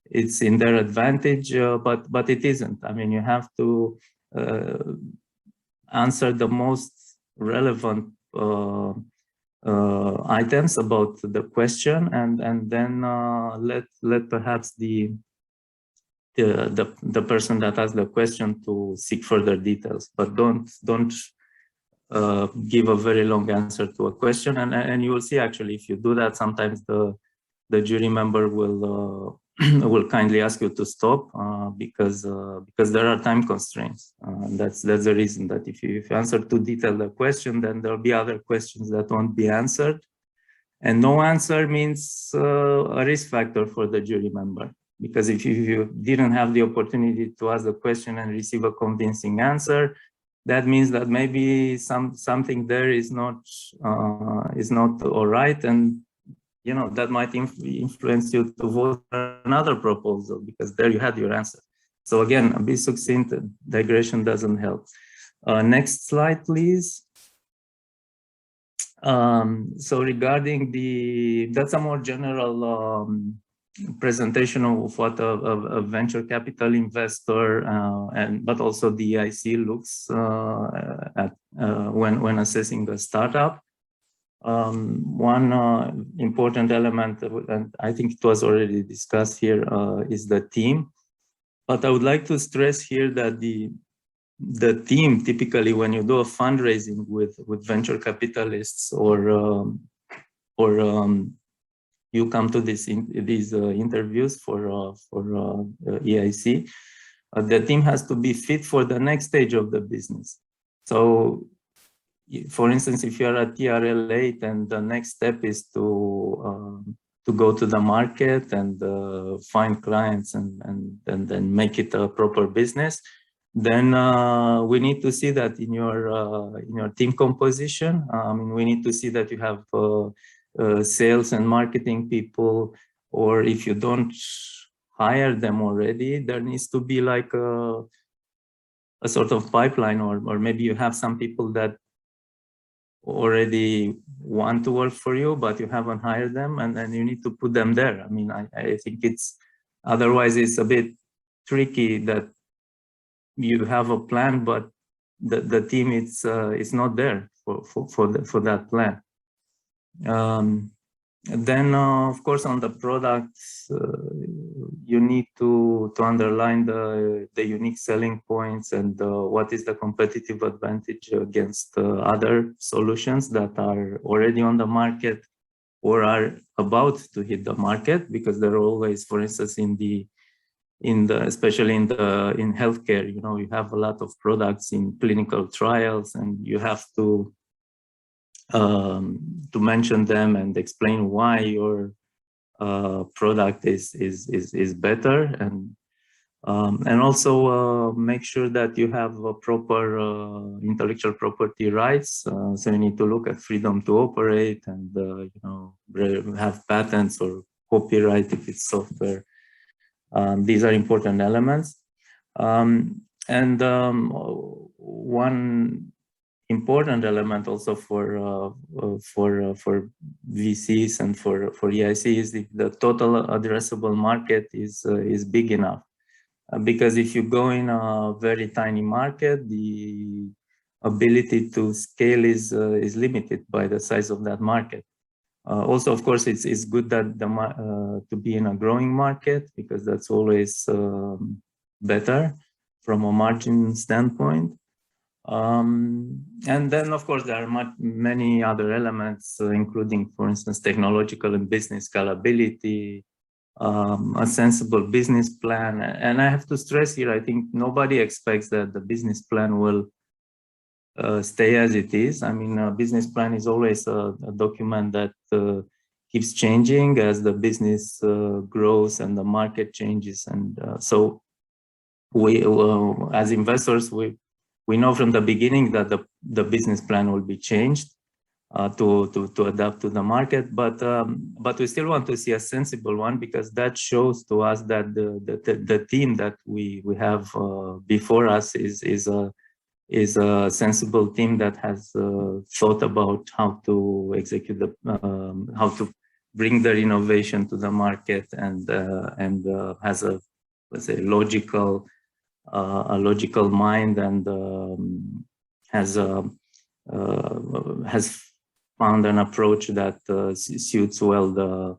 it's in their advantage, but it isn't. I mean, you have to answer the most relevant items about the question, and then let perhaps the person that asked the question to seek further details, but don't give a very long answer to a question, and you will see, actually, if you do that, sometimes the jury member will will kindly ask you to stop because there are time constraints. That's the reason that if you answer too detailed a question, then there'll be other questions that won't be answered. And no answer means a risk factor for the jury member, because if you didn't have the opportunity to ask the question and receive a convincing answer, that means that maybe something there is not all right, and that might influence you to vote for another proposal, because there you had your answer. So again, be succinct, digression doesn't help. Next slide, please. So regarding that's a more general presentation of what a venture capital investor but also the EIC looks at when assessing a startup. One important element, and I think it was already discussed here, is the team. But I would like to stress here that the team, typically when you do a fundraising with venture capitalists or you come to these interviews for EIC, the team has to be fit for the next stage of the business. So, for instance, if you are at TRL 8 and the next step is to go to the market and find clients and then make it a proper business, then we need to see that in your team composition. We need to see that you have sales and marketing people, or if you don't hire them already, there needs to be like a sort of pipeline, or maybe you have some people that already want to work for you, but you haven't hired them, and you need to put them there. I think otherwise it's a bit tricky that you have a plan, but the team is not there for that plan. Then of course on the products, you need to underline the unique selling points and what is the competitive advantage against other solutions that are already on the market or are about to hit the market, because they're always, for instance, especially in healthcare, you have a lot of products in clinical trials, and you have to mention them and explain why your product is better, and also make sure that you have a proper intellectual property rights. So you need to look at freedom to operate and have patents or copyright if it's software. These are important elements. One important element also for VCs and for EIC is if the total addressable market is big enough. Because if you go in a very tiny market, the ability to scale is limited by the size of that market. Also, of course, it's good that to be in a growing market, because that's always better from a margin standpoint. And then, of course, there are many other elements, including, for instance, technological and business scalability, a sensible business plan. And I have to stress here, I think nobody expects that the business plan will stay as it is. A business plan is always a document that keeps changing as the business grows and the market changes. And so we, as investors, we know from the beginning that the business plan will be changed to adapt to the market, but we still want to see a sensible one, because that shows to us that the team that we have before us is a sensible team that has thought about how to execute how to bring their innovation to the market, and has a, let's say, logical mind, and has found an approach that suits well the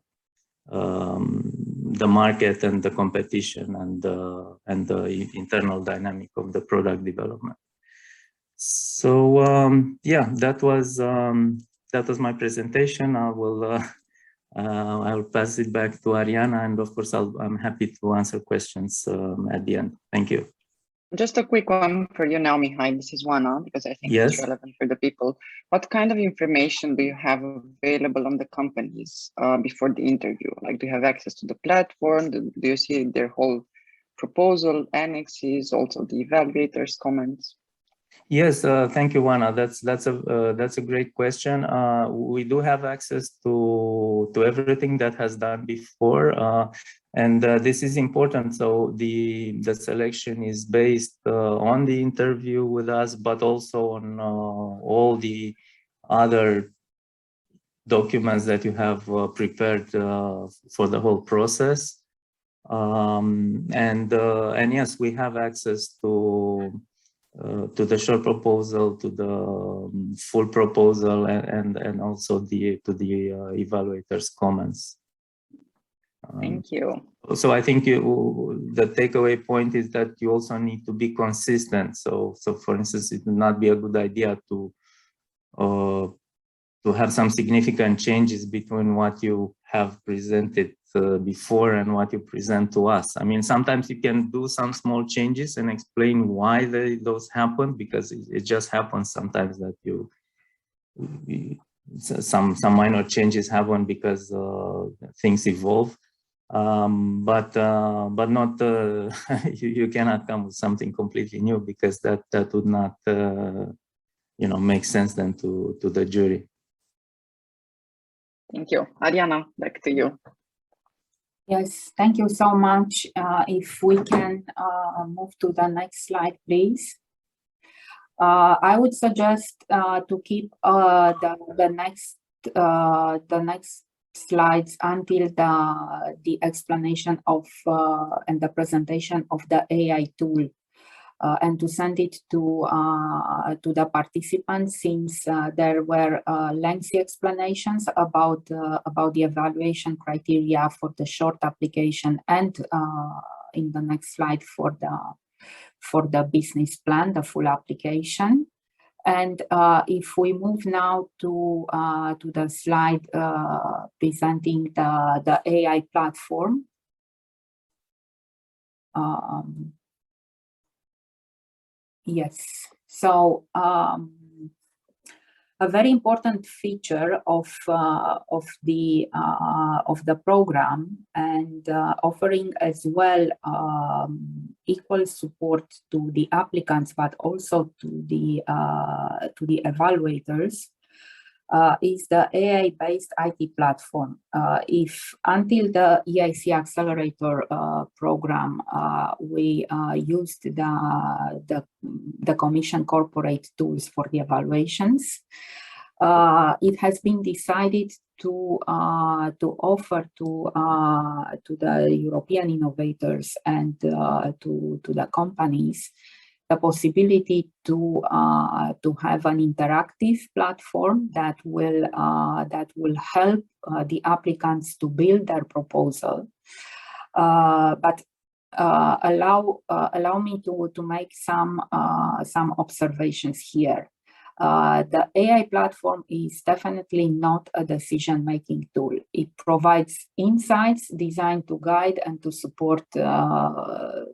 market and the competition and the internal dynamic of the product development. So yeah, that was my presentation. I will I will pass it back to Ariana, and of course, I'm happy to answer questions at the end. Thank you. Just a quick one for you now, Mihai. This is one, because I think it's relevant for the people. What kind of information do you have available on the companies before the interview? Like, do you have access to the platform? Do you see their whole proposal, annexes, also the evaluators' comments? Yes, thank you, Wana. That's a great question. We do have access to everything that has done before, and this is important. So the selection is based on the interview with us, but also on all the other documents that you have prepared for the whole process. And yes, we have access to the short proposal, to the full proposal, and also to the evaluators' comments. Thank you. So I think the takeaway point is that you also need to be consistent. So for instance, it would not be a good idea to have some significant changes between what you have presented before and what you present to us. I mean, sometimes you can do some small changes and explain why those happen, because it just happens sometimes that some minor changes happen because things evolve. But not you cannot come with something completely new, because that would not make sense then to the jury. Thank you. Ariana, back to you. Yes, thank you so much. If we can move to the next slide, please. I would suggest to keep the next slides until the explanation of and the presentation of the AI tool, and to send it to the participants, since there were lengthy explanations about the evaluation criteria for the short application, and in the next slide for the business plan, the full application. And if we move now to the slide presenting the AI platform. Yes, so a very important feature of the program, and offering as well equal support to the applicants, but also to the evaluators, is the AI-based IT platform. If until the EIC Accelerator program, we used the Commission corporate tools for the evaluations, it has been decided to offer to the European innovators and to the companies the possibility to have an interactive platform that will help the applicants to build their proposal, but allow me to make some observations here. The AI platform is definitely not a decision-making tool. It provides insights designed to guide and to support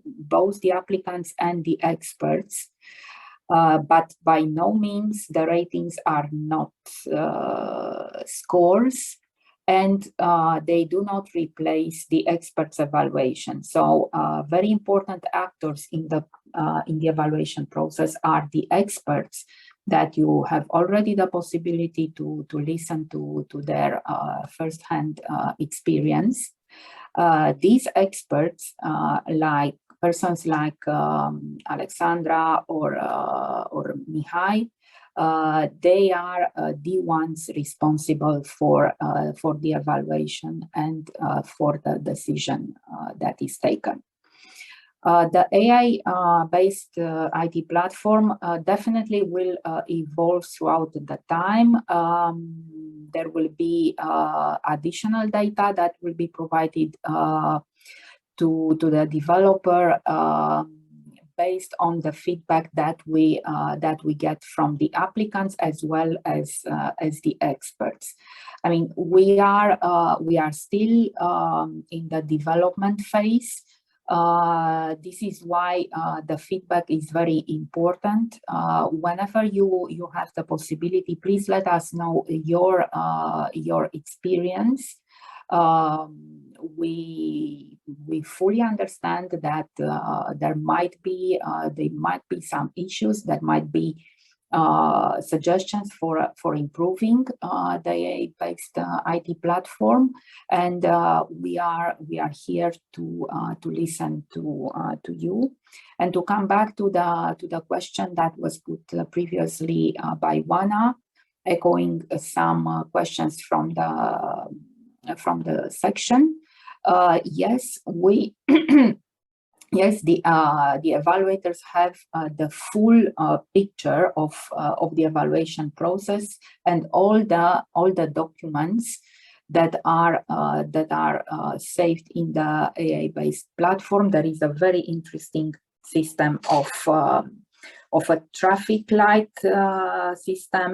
both the applicants and the experts, but by no means the ratings are not scores, and they do not replace the experts' evaluation. So very important actors in the evaluation process are the experts, that you have already the possibility to listen to their first-hand experience. These experts, like persons like Alexandra or Mihai, they are the ones responsible for the evaluation and for the decision that is taken. The AI-based IT platform definitely will evolve throughout the time. There will be additional data that will be provided to the developer based on the feedback that we get from the applicants as well as the experts. I mean, we are still in the development phase. This is why the feedback is very important. Whenever you have the possibility, please let us know your experience. We fully understand that there might be some issues, that might be suggestions for improving the AI-based IT platform, and we are here to listen to you. And to come back to the question that was put previously by Wana, echoing some questions from the section. Yes, we yes, the evaluators have the full picture of the evaluation process and all the documents that are saved in the AI-based platform. There is a very interesting system of a traffic light system,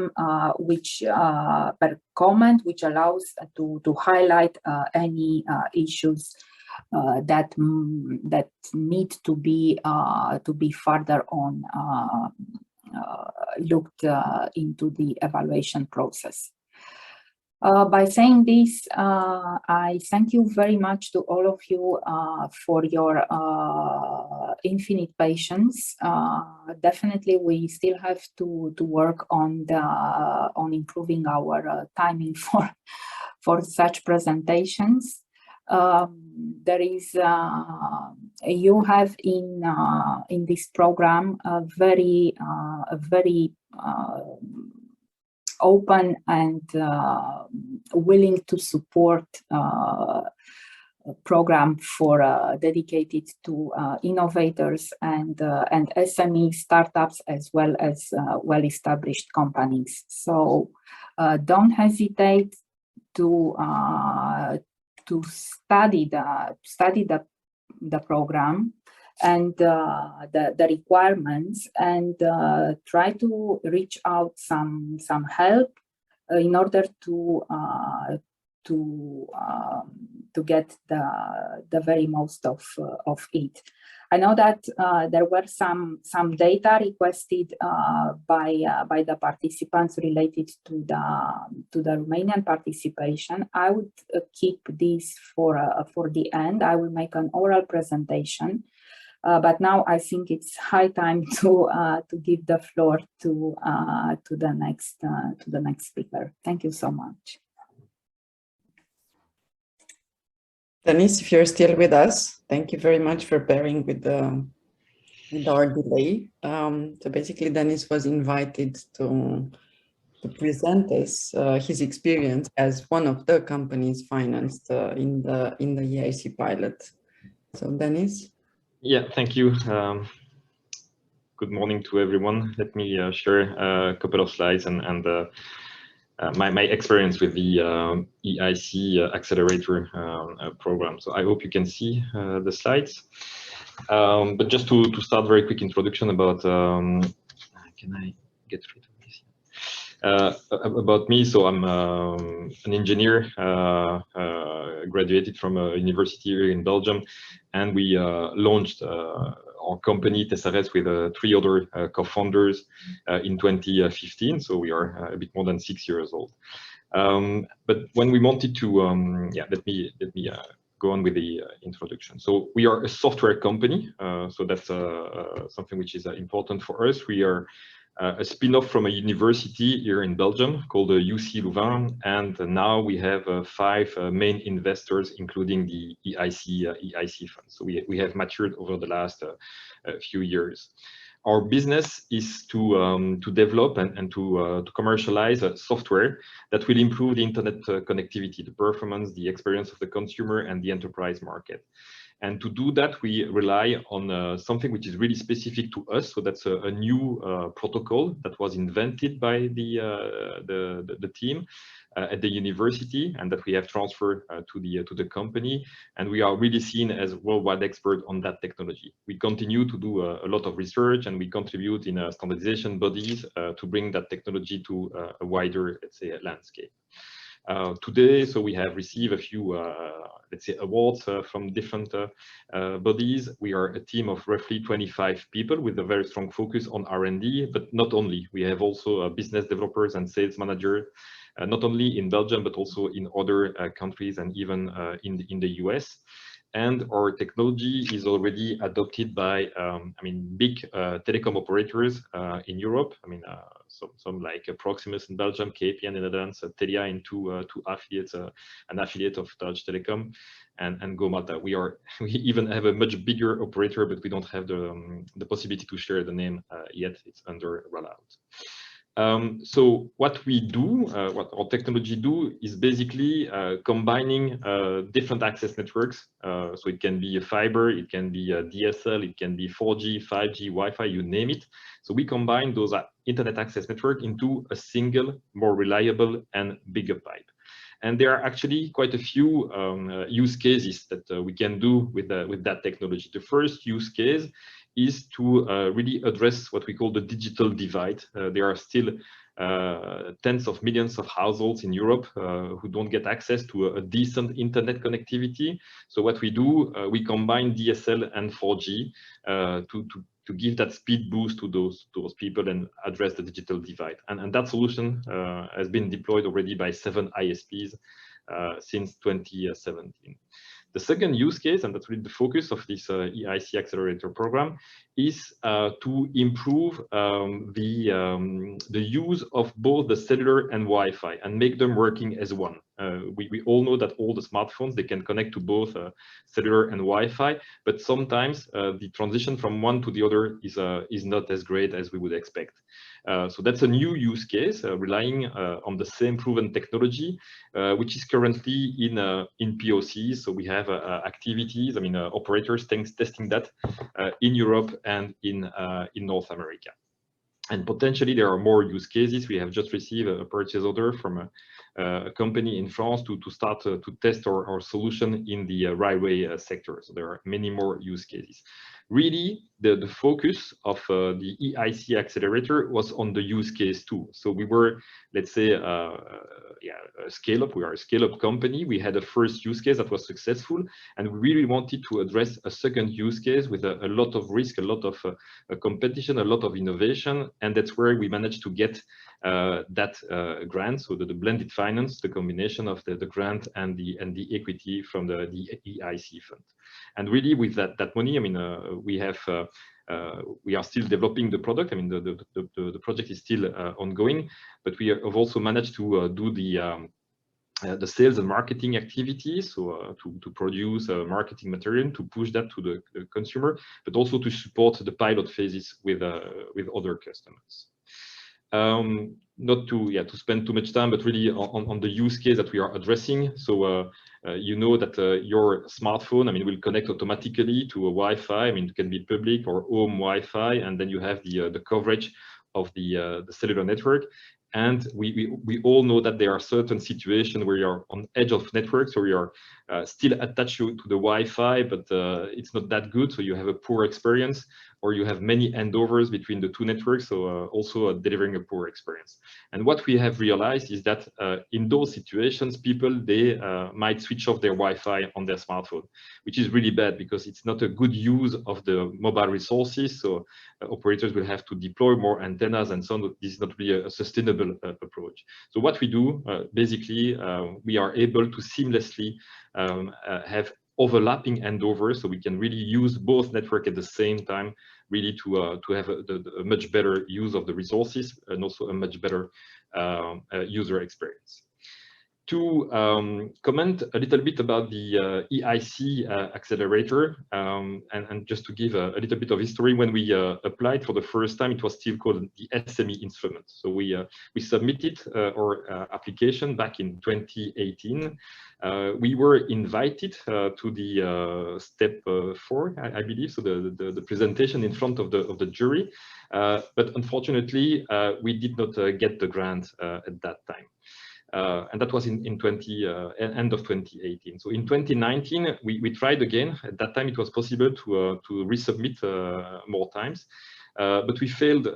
which per comment, which allows to highlight any issues that need to be further on looked into the evaluation process. By saying this, I thank you very much to all of you for your infinite patience. Definitely, we still have to work on improving our timing for such presentations. There is you have in this program a very open and willing to support program for dedicated to innovators and SME startups, as well as well-established companies. So don't hesitate to study the program and the requirements, and try to reach out some help in order to get the very most of it. I know that there were some data requested by the participants related to the Romanian participation. I would keep this for the end. I will make an oral presentation, but now I think it's high time to give the floor to the next speaker. Thank you so much. Dennis, if you're still with us, thank you very much for bearing with our delay. So basically, Dennis was invited to present us his experience as one of the companies financed in the EIC pilot. So Dennis? Yeah, thank you. Good morning to everyone. Let me share a couple of slides and my experience with the EIC Accelerator program. So I hope you can see the slides. But just to start, very quick introduction about, can I get rid of this? About me, so I'm an engineer, graduated from a university here in Belgium, and we launched our company Tessares with 3 other co-founders in 2015. So we are a bit more than 6 years old. But when we wanted to, yeah, let me go on with the introduction. So we are a software company. So that's something which is important for us. We are a spin-off from a university here in Belgium called UC Louvain, and now we have 5 main investors, including the EIC Fund. So we have matured over the last few years. Our business is to develop and to commercialize software that will improve the internet connectivity, the performance, the experience of the consumer, and the enterprise market. And to do that, we rely on something which is really specific to us. So that's a new protocol that was invented by the team, at the university, and that we have transferred to the company, and we are really seen as worldwide expert on that technology. We continue to do a lot of research, and we contribute in standardization bodies to bring that technology to a wider, let's say, landscape. Today, so we have received a few, let's say, awards from different bodies. We are a team of roughly 25 people with a very strong focus on R&D, but not only. We have also business developers and sales managers, not only in Belgium, but also in other countries and even in the US. And our technology is already adopted by, I mean, big telecom operators in Europe. I mean, some like Proximus in Belgium, KPN in the Netherlands, Telia in two affiliates, an affiliate of Dutch Telecom, and Gomata. We even have a much bigger operator, but we don't have the possibility to share the name yet. It's under rollout. So what we do, what our technology do, is basically combining different access networks. So it can be a fiber, it can be a DSL, it can be 4G, 5G, Wi-Fi, you name it. So we combine those internet access network into a single, more reliable and bigger pipe. And there are actually quite a few use cases that we can do with that technology. The first use case is to really address what we call the digital divide. There are still tens of millions of households in Europe who don't get access to a decent internet connectivity. So what we do, we combine DSL and 4G to give that speed boost to those people and address the digital divide. And that solution has been deployed already by 7 ISPs since 2017. The second use case, and that's really the focus of this EIC Accelerator program, is to improve the use of both the cellular and Wi-Fi and make them working as one. We all know that all the smartphones, they can connect to both cellular and Wi-Fi, but sometimes the transition from one to the other is not as great as we would expect. So that's a new use case relying on the same proven technology, which is currently in POCs. So we have activities, I mean, operators testing that in Europe and in North America. And potentially there are more use cases. We have just received a purchase order from a company in France to start to test our solution in the railway sector. So there are many more use cases. Really, the focus of the EIC Accelerator was on the use case too. So we were, let's say, a scale-up. We are a scale-up company. We had a first use case that was successful, and we really wanted to address a second use case with a lot of risk, a lot of competition, a lot of innovation, and that's where we managed to get that grant. So the blended finance, the combination of the grant and the equity from the EIC Fund. And really, with that money, I mean, we are still developing the product. I mean, the project is still ongoing, but we have also managed to do the sales and marketing activities, so to produce marketing material, to push that to the consumer, but also to support the pilot phases with other customers. Not to spend too much time, but really on the use case that we are addressing. So you know that your smartphone, I mean, will connect automatically to a Wi-Fi. I mean, it can be public or home Wi-Fi, and then you have the coverage of the cellular network. And we all know that there are certain situations where you're on edge of networks, or you're still attached to the Wi-Fi, but it's not that good, so you have a poor experience, or you have many handovers between the two networks, so also delivering a poor experience. And what we have realized is that in those situations, people, they might switch off their Wi-Fi on their smartphone, which is really bad because it's not a good use of the mobile resources. So operators will have to deploy more antennas and so on. This is not really a sustainable approach. So what we do, basically, we are able to seamlessly have overlapping handovers, so we can really use both networks at the same time, really to have a much better use of the resources and also a much better user experience. To comment a little bit about the EIC Accelerator, and just to give a little bit of history, when we applied for the first time, it was still called the SME instrument. So we submitted our application back in 2018. We were invited to the step 4, I believe, so the presentation in front of the jury, but unfortunately, we did not get the grant at that time. and that was in end of 2018. So in 2019, we tried again. At that time, it was possible to resubmit more times, but we failed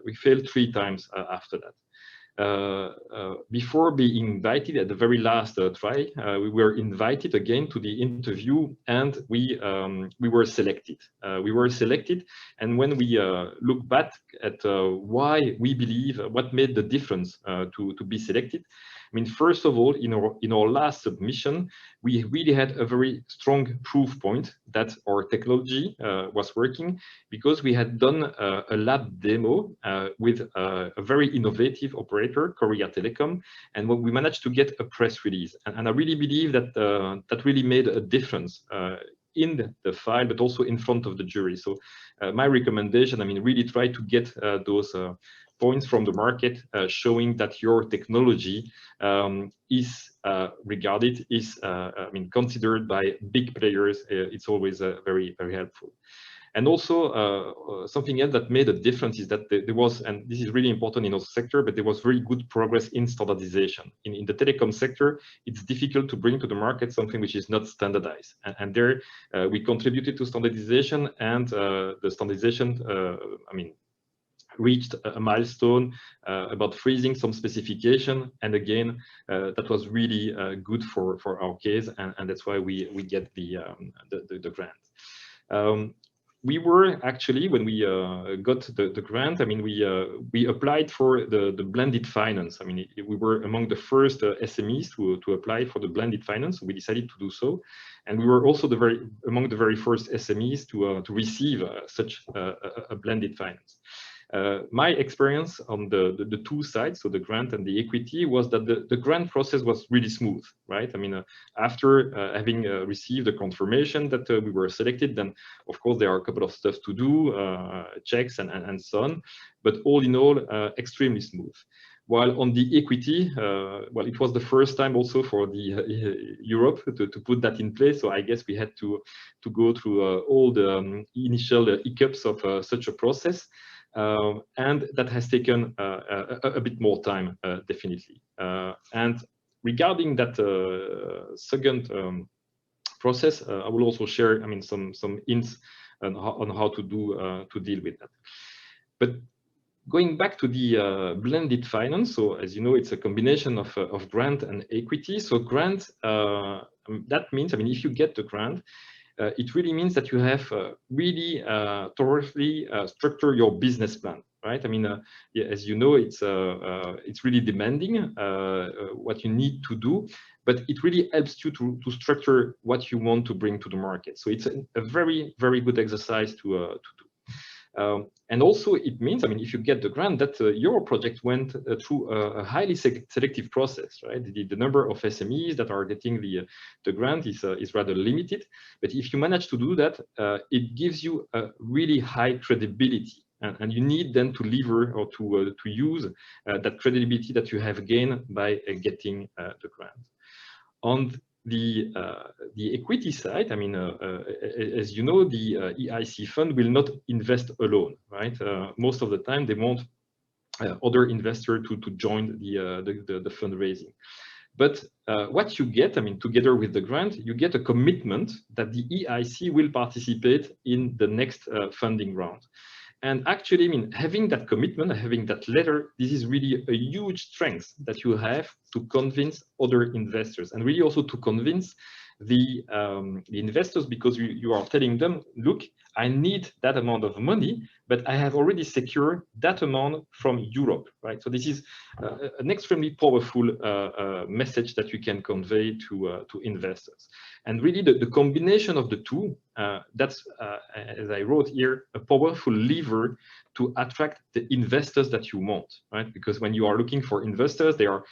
3 times after that. Before being invited at the very last try, we were invited again to the interview, and we were selected. And when we look back at why we believe, what made the difference to be selected, I mean, first of all, in our last submission, we really had a very strong proof point that our technology was working, because we had done a lab demo with a very innovative operator, Korea Telecom, and we managed to get a press release. And I really believe that that really made a difference in the file, but also in front of the jury. So my recommendation, I mean, really try to get those points from the market showing that your technology is regarded, is I mean, considered by big players. It's always very, very helpful. And also something else that made a difference is that there was, and this is really important in our sector, but there was very good progress in standardization. In the telecom sector, it's difficult to bring to the market something which is not standardized. And there we contributed to standardization, and the standardization, I mean, reached a milestone about freezing some specification, and again that was really good for our case, and that's why we get the grant. We were actually, when we got the grant, I mean, we applied for the blended finance. I mean, we were among the first SMEs to apply for the blended finance. So we decided to do so, and we were also among the very first SMEs to receive such a blended finance. My experience on the 2 sides, so the grant and the equity, was that the grant process was really smooth, right? I mean, after having received the confirmation that we were selected, then of course there are a couple of stuff to do, checks and so on, but all in all, extremely smooth. While on the equity, well, it was the first time also for the Europe to put that in place. So I guess we had to go through all the initial hiccups of such a process. And that has taken a bit more time, definitely. And regarding that second process, I will also share, I mean, some hints on how to deal with that. But going back to the blended finance, so as you know, it's a combination of grant and equity. So grant, that means, I mean, if you get the grant, it really means that you have really thoroughly structured your business plan, right? I mean, yeah, as you know, it's really demanding what you need to do, but it really helps you to structure what you want to bring to the market. So it's a very, very good exercise to do. And also it means, I mean, if you get the grant, that your project went through a highly selective process, right? The number of SMEs that are getting the grant is rather limited. But if you manage to do that, it gives you a really high credibility. And you need then to lever or to use that credibility that you have gained by getting the grant. On the equity side, I mean, as you know, the EIC Fund will not invest alone, right? Most of the time, they want other investors to join the fundraising. But what you get, I mean, together with the grant, you get a commitment that the EIC will participate in the next funding round. And actually, I mean, having that commitment, having that letter, this is really a huge strength that you have to convince other investors, and really also to convince the investors, because you are telling them, look, I need that amount of money, but I have already secured that amount from Europe, right? So this is an extremely powerful message that you can convey to investors. And really the combination of the two, that's, as I wrote here, a powerful lever to attract the investors that you want, right? Because when you are looking for investors, they are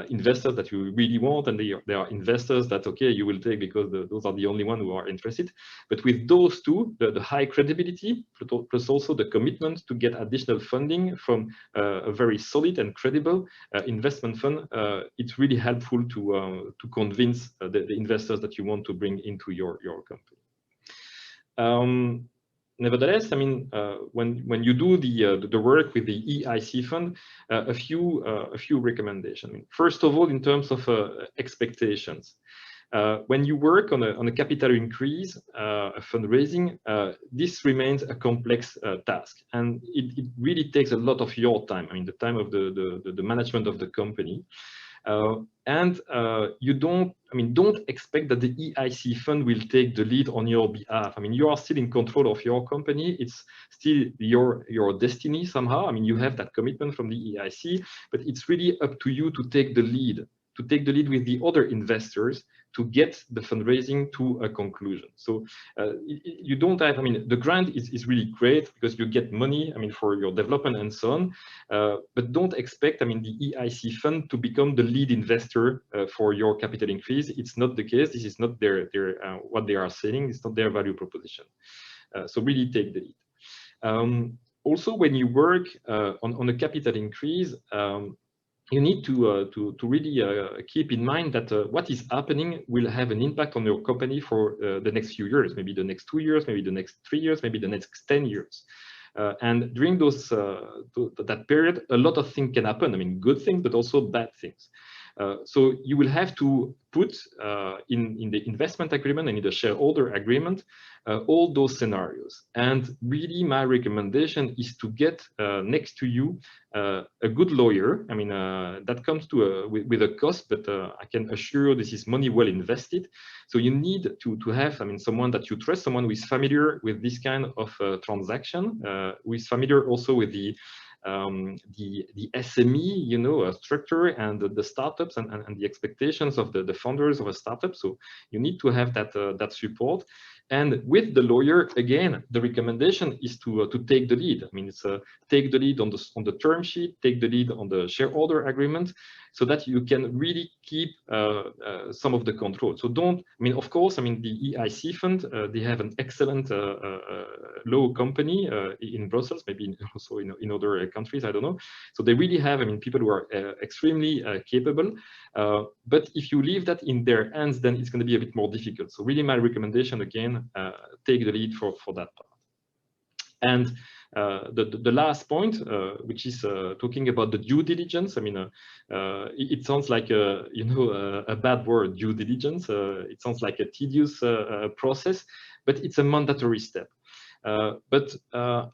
investors that you really want, and they are investors that, okay, you will take because those are the only ones who are interested. But with those two, the high credibility, plus also the commitment to get additional funding from a very solid and credible investment fund, it's really helpful to convince the investors that you want to bring into your company. Nevertheless, I mean, when you do the work with the EIC Fund, a few recommendations. I mean, first of all, in terms of expectations, when you work on a capital increase, fundraising, this remains a complex task, and it really takes a lot of your time. I mean, the time of the management of the company. You don't expect that the EIC Fund will take the lead on your behalf. I mean, you are still in control of your company. It's still your destiny somehow. I mean, you have that commitment from the EIC, but it's really up to you to take the lead with the other investors to get the fundraising to a conclusion. So you don't have, I mean, the grant is really great because you get money, I mean, for your development and so on, but don't expect, I mean, the EIC Fund to become the lead investor for your capital increase. It's not the case. This is not their what they are saying. It's not their value proposition. So really take the lead. Also, when you work on a capital increase, you need to really keep in mind that what is happening will have an impact on your company for the next few years, maybe the next 2 years, maybe the next 3 years, maybe the next 10 years. And during that period, a lot of things can happen. I mean, good things, but also bad things. So you will have to put in the investment agreement and in the shareholder agreement all those scenarios. And really, my recommendation is to get next to you a good lawyer. I mean, that comes with a cost, but I can assure you this is money well invested. So you need to have, I mean, someone that you trust, someone who is familiar with this kind of transaction, who is familiar also with the SME, you know, structure and the startups and the expectations of the founders of a startup. So you need to have that support. And with the lawyer, again, the recommendation is to take the lead. I mean, it's take the lead on the term sheet, take the lead on the shareholder agreement, so that you can really keep some of the control. So don't, I mean, of course, I mean, the EIC Fund, they have an excellent law company in Brussels, maybe also in other countries, I don't know. So they really have, I mean, people who are extremely capable. But if you leave that in their hands, then it's going to be a bit more difficult. So really, my recommendation again, take the lead for that part. And the last point, which is talking about the due diligence. I mean, it sounds like a bad word, due diligence. It sounds like a tedious process, but it's a mandatory step. But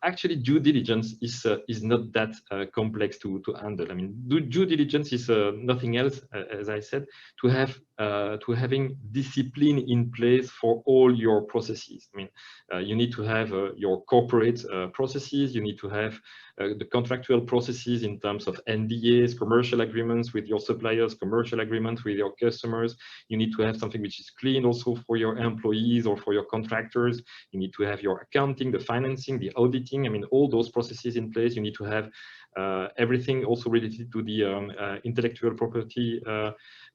actually, due diligence is not that complex to handle. I mean, due diligence is nothing else, as I said, to having discipline in place for all your processes. I mean, you need to have your corporate processes. You need to have the contractual processes in terms of NDAs, commercial agreements with your suppliers, commercial agreements with your customers. You need to have something which is clean also for your employees or for your contractors. You need to have your accounting, the financing, the auditing. I mean, all those processes in place. You need to have everything also related to the intellectual property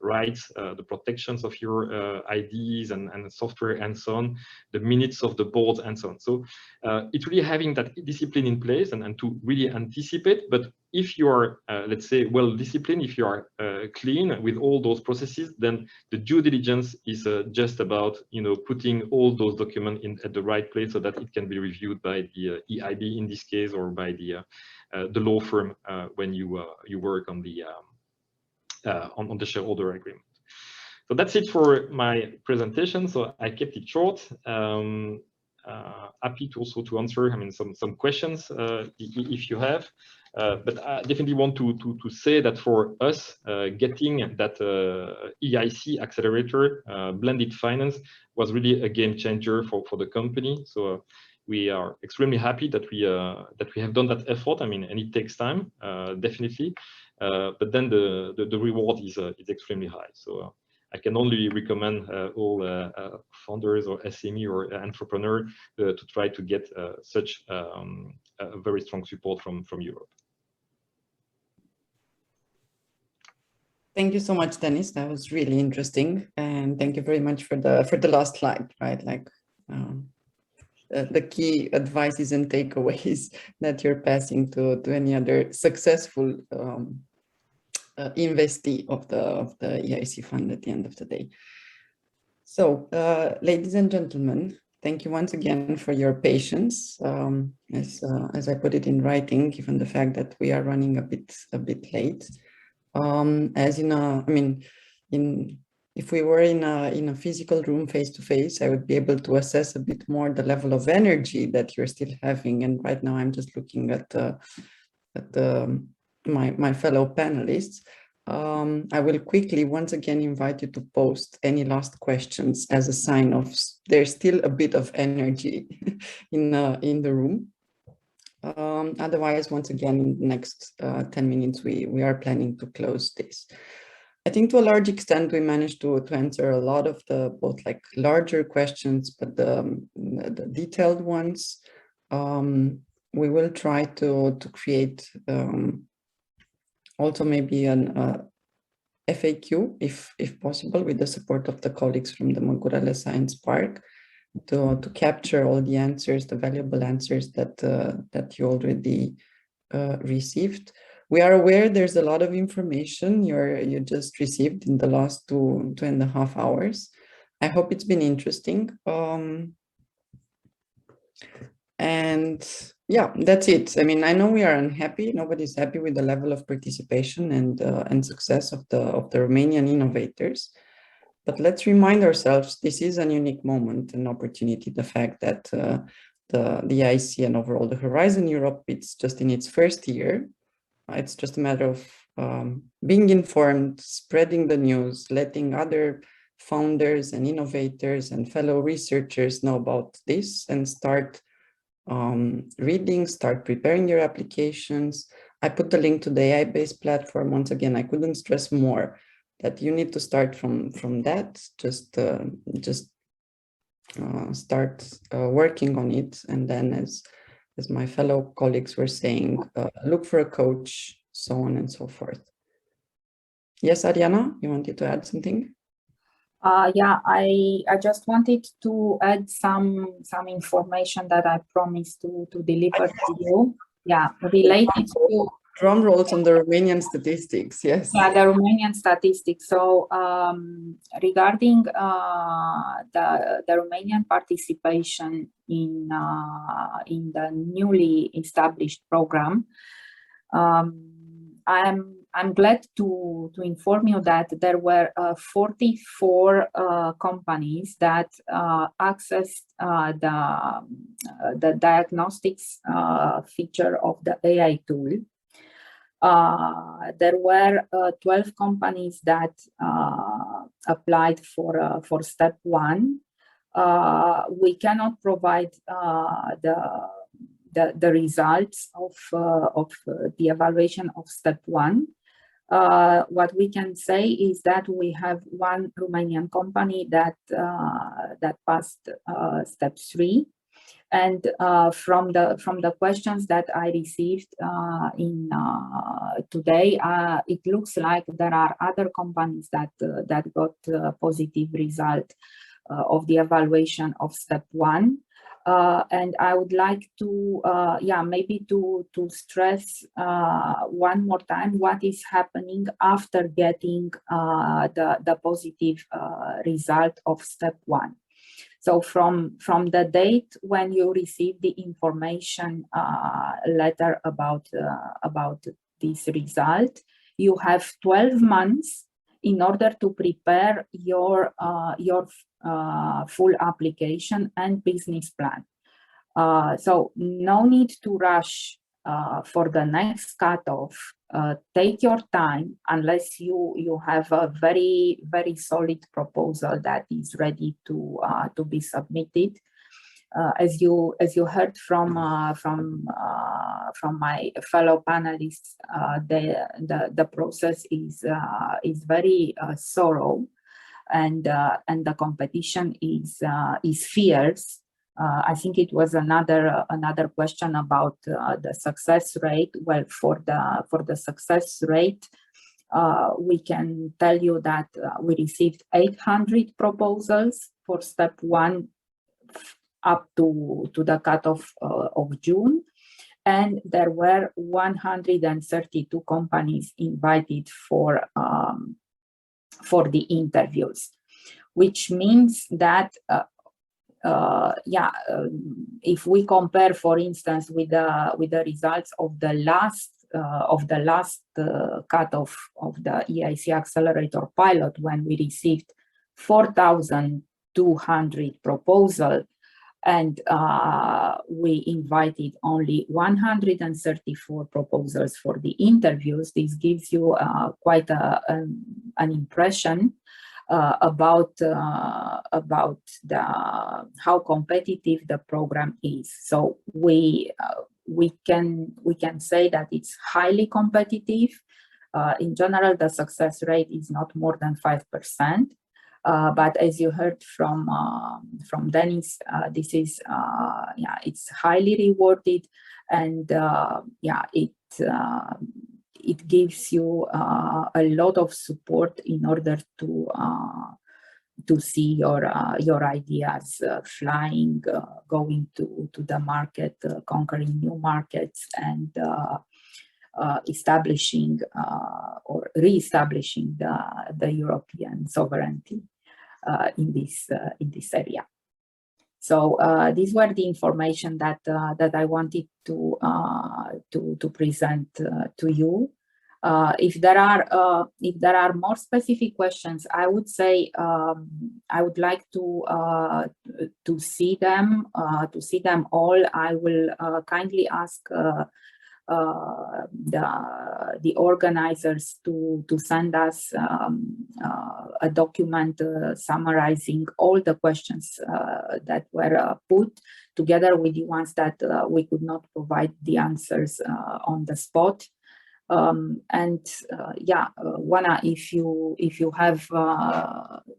rights, the protections of your IDs and software and so on, the minutes of the board and so on. So it's really having that discipline in place and to really anticipate. But if you are, let's say, well disciplined, if you are clean with all those processes, then the due diligence is just about, you know, putting all those documents at the right place so that it can be reviewed by the EIB in this case, or by the law firm when you work on the shareholder agreement. So that's it for my presentation. So I kept it short. Happy to also to answer, I mean, some questions if you have. But I definitely want to say that for us, getting that EIC Accelerator blended finance was really a game changer for the company. So we are extremely happy that we have done that effort. I mean, and it takes time, definitely. But then the reward is extremely high. So I can only recommend all founders or SME or entrepreneur to try to get such a very strong support from Europe. Thank you so much, Dennis. That was really interesting, and thank you very much for the last slide. Right, like the key advices and takeaways that you're passing to any other successful investee of the EIC fund at the end of the day. So, ladies and gentlemen, Thank you once again for your patience. As I put it in writing, given the fact that we are running a bit late. If we were in a physical room face to face, I would be able to assess a bit more the level of energy that you're still having. And right now, I'm just looking at my fellow panelists. I will quickly once again invite you to post any last questions as a sign of there's still a bit of energy in the room. Otherwise, once again, in the next 10 minutes, we are planning to close this. I think to a large extent, we managed to answer a lot of the both like larger questions, but the detailed ones. We will try to create also maybe an FAQ, if possible, with the support of the colleagues from the Măgurele Science Park, to capture all the answers, the valuable answers that you already received. We are aware there's a lot of information you just received in the last 2.5 hours. I hope it's been interesting. And yeah, that's it. I mean, I know we are unhappy. Nobody's happy with the level of participation and success of the Romanian innovators. But let's remind ourselves, this is a unique moment, an opportunity, the fact that the EIC and overall the Horizon Europe, it's just in its first year. It's just a matter of being informed, spreading the news, letting other founders and innovators and fellow researchers know about this, and start reading, start preparing your applications. I put the link to the AI-based platform. Once again, I couldn't stress more that you need to start from that. Just start working on it, and then as my fellow colleagues were saying, look for a coach, so on and so forth. Yes, Ariana, you wanted to add something? Yeah, I just wanted to add some information that I promised to deliver to you. Yeah, related to drum rolls on the Romanian statistics. Yes. Yeah, the Romanian statistics. So regarding the Romanian participation in the newly established program, I'm glad to inform you that there were 44 companies that accessed the diagnostics feature of the AI tool. There were 12 companies that applied for step 1. We cannot provide the results of the evaluation of step 1. What we can say is that we have one Romanian company that passed step 3, and from the questions that I received today, it looks like there are other companies that got a positive result of the evaluation of step 1. And I would like to, maybe to stress one more time what is happening after getting the positive result of step 1. So from the date when you receive the information letter about this result, you have 12 months in order to prepare your full application and business plan. So no need to rush for the next cutoff. Take your time unless you have a very, very solid proposal that is ready to be submitted. As you heard from my fellow panelists, the process is very thorough, and the competition is fierce. I think it was another question about the success rate. Well, for the success rate, we can tell you that we received 800 proposals for step 1 up to the cutoff of June, and there were 132 companies invited for the interviews, which means that if we compare, for instance, with the results of the last cutoff of the EIC Accelerator pilot, when we received 4,200 proposals, and we invited only 134 proposals for the interviews. This gives you quite an impression about how competitive the program is. So we can say that it's highly competitive. In general, the success rate is not more than 5%. But as you heard from Dennis, this is it's highly rewarded, and it gives you a lot of support in order to see your ideas flying, going to the market, conquering new markets, and establishing or re-establishing the European sovereignty in this area. So these were the information that I wanted to present to you. If there are more specific questions, I would say I would like to see them all. I will kindly ask the organizers to send us a document summarizing all the questions that were put, together with the ones that we could not provide the answers on the spot. Juana, if you have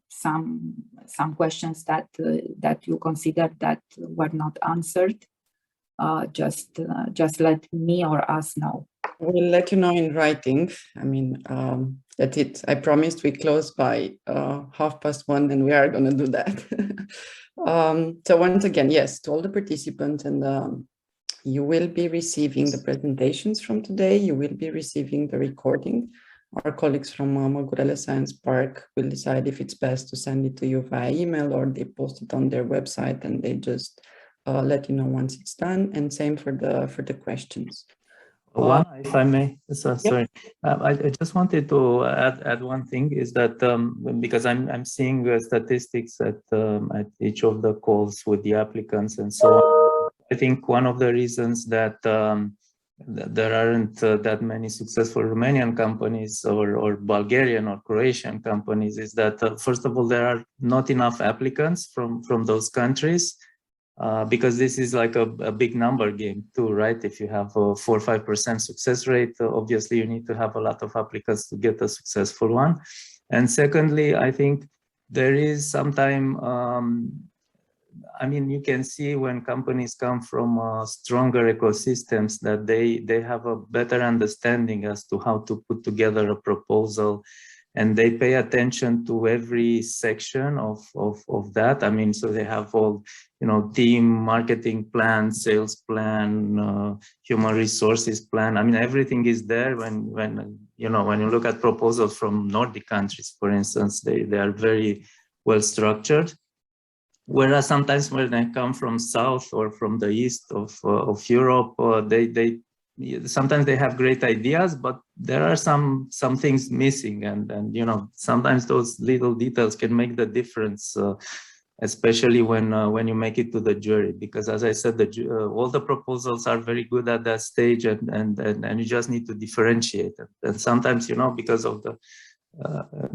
some questions that you consider that were not answered, just let me or us know. We'll let you know in writing. I mean, that's it. I promised we close by 1:30, and we are going to do that. So once again, yes, to all the participants, and you will be receiving the presentations from today. You will be receiving the recording. Our colleagues from Măgurele Science Park will decide if it's best to send it to you via email, or they post it on their website and they just let you know once it's done. And same for the questions. If I may, sorry, I just wanted to add one thing, is that because I'm seeing statistics at each of the calls with the applicants and so on. I think one of the reasons that there aren't that many successful Romanian companies or Bulgarian or Croatian companies is that first of all, there are not enough applicants from those countries. Because this is like a big number game too, right? If you have a 4 or 5% success rate, obviously you need to have a lot of applicants to get a successful one. And secondly, I think there is sometimes, I mean, you can see when companies come from stronger ecosystems that they have a better understanding as to how to put together a proposal, and they pay attention to every section of that. I mean, so they have all, team, marketing plan, sales plan, human resources plan. I mean, everything is there. When you look at proposals from Nordic countries, for instance, they are very well structured. Whereas sometimes when they come from south or from the east of Europe, sometimes they have great ideas, but there are some things missing, and sometimes those little details can make the difference, especially when you make it to the jury. Because as I said, all the proposals are very good at that stage, and you just need to differentiate it. And sometimes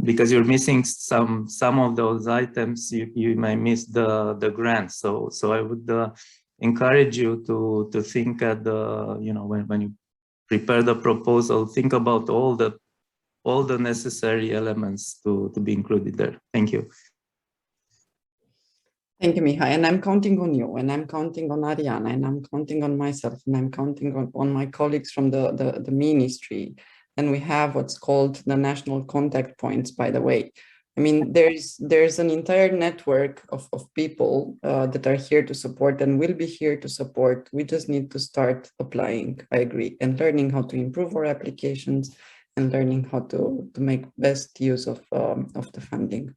because you're missing some of those items, you may miss the grant. So I would encourage you to think at when you prepare the proposal, think about all the necessary elements to be included there. Thank you. Thank you, Mihai. And I'm counting on you, and I'm counting on Ariana, and I'm counting on myself, and I'm counting on my colleagues from the ministry. And we have what's called the national contact points, by the way. I mean, there's an entire network of people that are here to support and will be here to support. We just need to start applying, I agree, and learning how to improve our applications and learning how to make best use of the funding.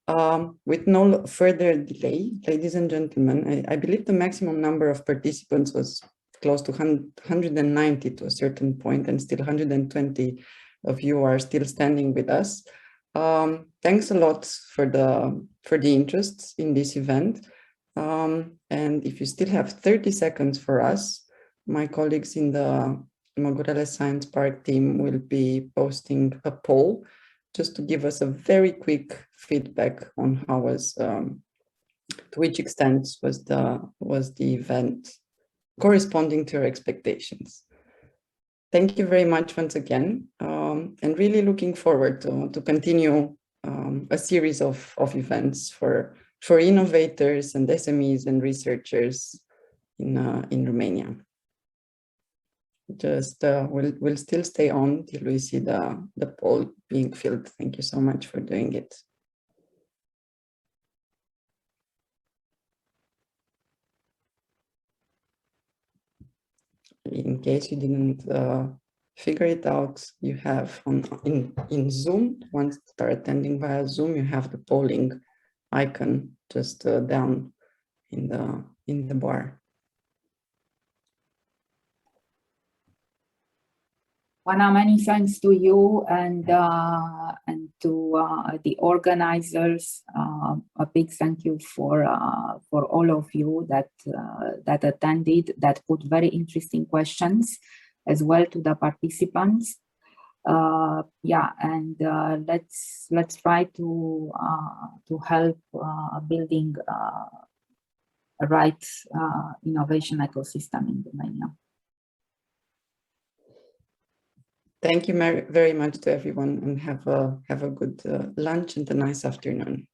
With no further delay, ladies and gentlemen, I believe the maximum number of participants was close to 190 to a certain point, and still 120 of you are still standing with us. Thanks a lot for the interest in this event. And if you still have 30 seconds for us, my colleagues in the Măgurele Science Park team will be posting a poll just to give us a very quick feedback on how was, to which extent was the event corresponding to your expectations. Thank you very much once again, and really looking forward to continue a series of events for innovators and SMEs and researchers in Romania. Just we'll still stay on till we see the poll being filled. Thank you so much for doing it. In case you didn't figure it out, you have in Zoom, once you start attending via Zoom, you have the polling icon just down in the bar. Juana, many thanks to you and to the organizers. A big thank you for all of you that attended, that put very interesting questions, as well to the participants. Yeah, and let's try to help building a right innovation ecosystem in Romania. Thank you very much to everyone, and have a good lunch and a nice afternoon.